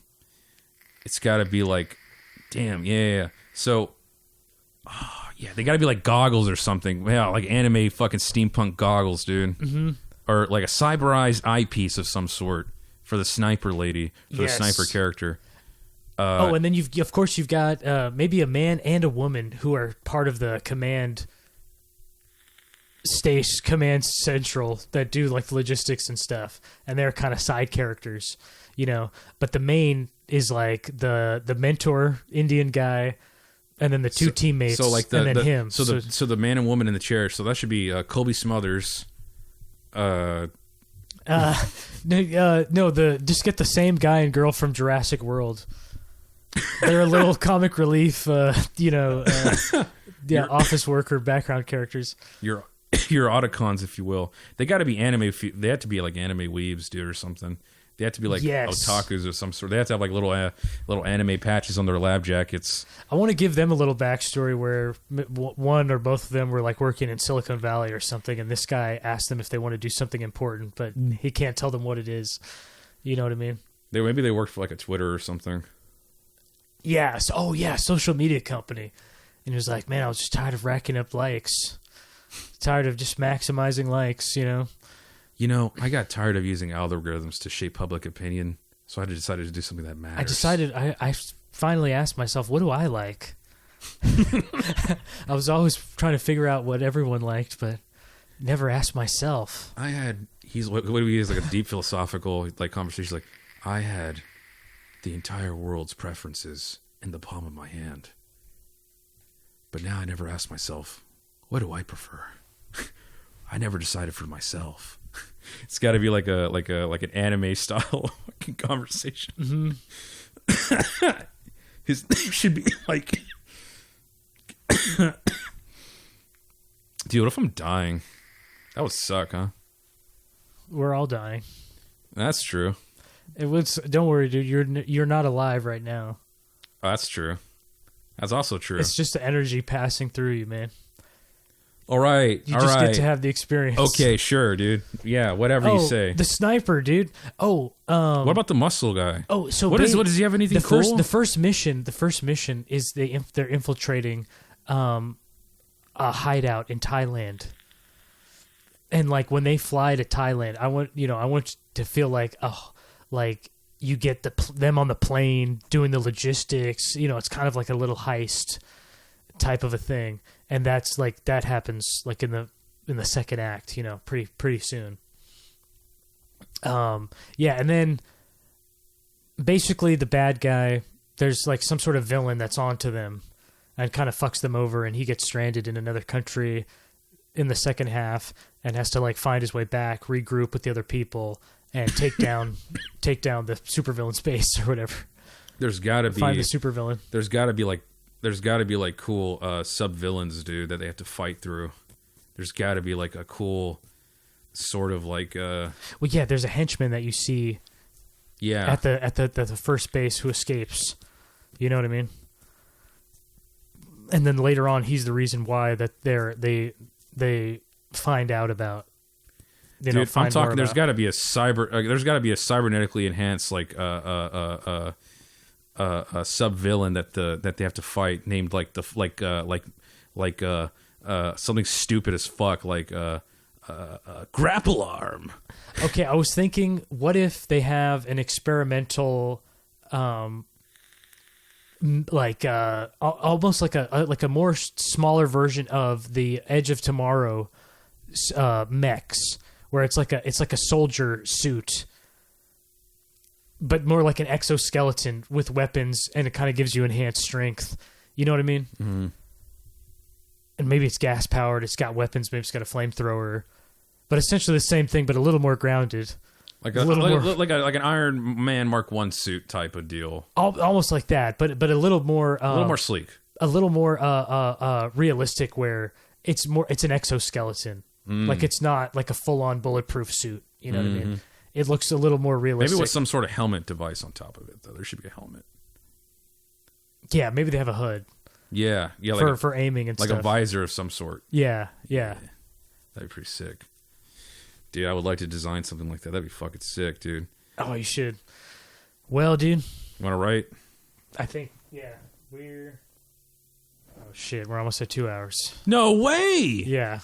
S2: yeah. So, they got to be like goggles or something. Yeah, like anime fucking steampunk goggles, dude. Mm-hmm. Or like a cyberized eyepiece of some sort for the sniper lady, for the sniper character.
S3: And then you've got maybe a man and a woman who are part of the command central that do like the logistics and stuff, and they're kind of side characters, but the main is like the mentor Indian guy, and then the 2 teammates, and then him.
S2: So the man and woman in the chair, so that should be Colby Smuthers.
S3: No, just get the same guy and girl from Jurassic World. They're a little comic relief, office worker background characters.
S2: Your autocons, if you will. They got to be anime. They have to be like anime weebs, dude, or something. They have to be like otakus or some sort. They have to have like little anime patches on their lab jackets.
S3: I want to give them a little backstory where one or both of them were like working in Silicon Valley or something, and this guy asked them if they want to do something important, but he can't tell them what it is. You know what I mean?
S2: Maybe they worked for like a Twitter or something.
S3: Yeah. Social media company. And he was like, man, I was just tired of racking up likes. Tired of just maximizing likes,
S2: I got tired of using algorithms to shape public opinion, so I decided to do something that matters.
S3: I finally asked myself, what do I like? I was always trying to figure out what everyone liked, but never asked myself.
S2: What do we use, like a deep philosophical like conversation, like, I had the entire world's preferences in the palm of my hand. But now I never ask myself, what do I prefer? I never decided for myself. It's got to be like an anime style fucking conversation. His name should be like, dude, what if I'm dying? That would suck, huh?
S3: We're all dying.
S2: That's true.
S3: It was. Don't worry, dude. You're not alive right now.
S2: Oh, that's true. That's also true.
S3: It's just the energy passing through you, man.
S2: All right.
S3: You just get to have the experience.
S2: Okay, sure, dude. Yeah, whatever you say.
S3: The sniper, dude. What
S2: about the muscle guy?
S3: Oh, so
S2: what does he have anything cool?
S3: The first mission is they're infiltrating a hideout in Thailand. And like when they fly to Thailand, I want to feel like you get them on the plane doing the logistics. It's kind of like a little heist type of a thing, and that happens like in the second act. Pretty soon. And then basically the bad guy, there's like some sort of villain that's onto them and kind of fucks them over, and he gets stranded in another country in the second half and has to like find his way back, regroup with the other people, and take down the supervillain space or whatever.
S2: There's got to be
S3: find the supervillain. There's got
S2: to be like cool sub villains, dude, that they have to fight through. There's got to be like a cool sort of like well,
S3: yeah, there's a henchman that you see at the first base who escapes. You know what I mean? And then later on, he's the reason why that they find out about.
S2: Dude, I'm talking. There's got to be a cybernetically enhanced like a sub villain that they have to fight, named like something stupid as fuck, like grapple arm.
S3: Okay, I was thinking, what if they have an experimental, almost like a more smaller version of the Edge of Tomorrow mechs, where it's like a soldier suit, but more like an exoskeleton with weapons, and it kind of gives you enhanced strength. You know what I mean?
S2: Mm-hmm.
S3: And maybe it's gas powered. It's got weapons. Maybe it's got a flamethrower, but essentially the same thing, but a little more grounded.
S2: Like an Iron Man Mark I suit type of deal.
S3: Almost like that, but a little more
S2: sleek,
S3: a little more realistic, where it's an exoskeleton. Like it's not like a full on bulletproof suit. You know what I mean? It looks a little more realistic.
S2: Maybe with some sort of helmet device on top of it, though. There should be a helmet.
S3: Yeah, maybe they have a hood.
S2: Yeah,
S3: for aiming and
S2: like
S3: stuff.
S2: a visor of some sort.
S3: Yeah.
S2: That'd be pretty sick. Dude, I would like to design something like that. That'd be fucking sick, dude.
S3: Oh, you should. Well, dude.
S2: You want to write?
S3: I think, yeah. Oh, shit. We're almost at 2 hours.
S2: No way!
S3: Yeah.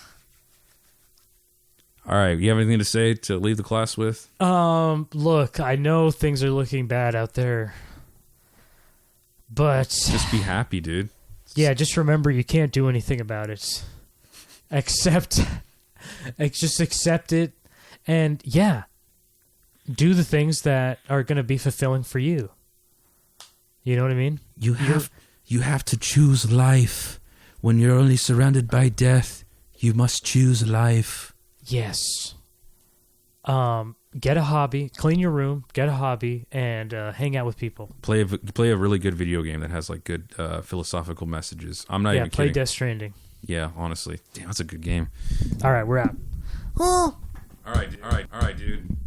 S2: All right. You have anything to say to leave the class with?
S3: Look, I know things are looking bad out there, but
S2: just be happy, dude.
S3: Yeah, just remember you can't do anything about it. Just accept it, and do the things that are going to be fulfilling for you. You know what I mean?
S1: You have to choose life. When you're only surrounded by death, you must choose life.
S3: Yes. Get a hobby, clean your room, get a hobby, and hang out with people.
S2: Play a really good video game that has like good philosophical messages. I'm not even kidding.
S3: Play Death Stranding.
S2: Yeah, honestly. Damn, that's a good game.
S3: All right, we're out.
S2: All right, dude.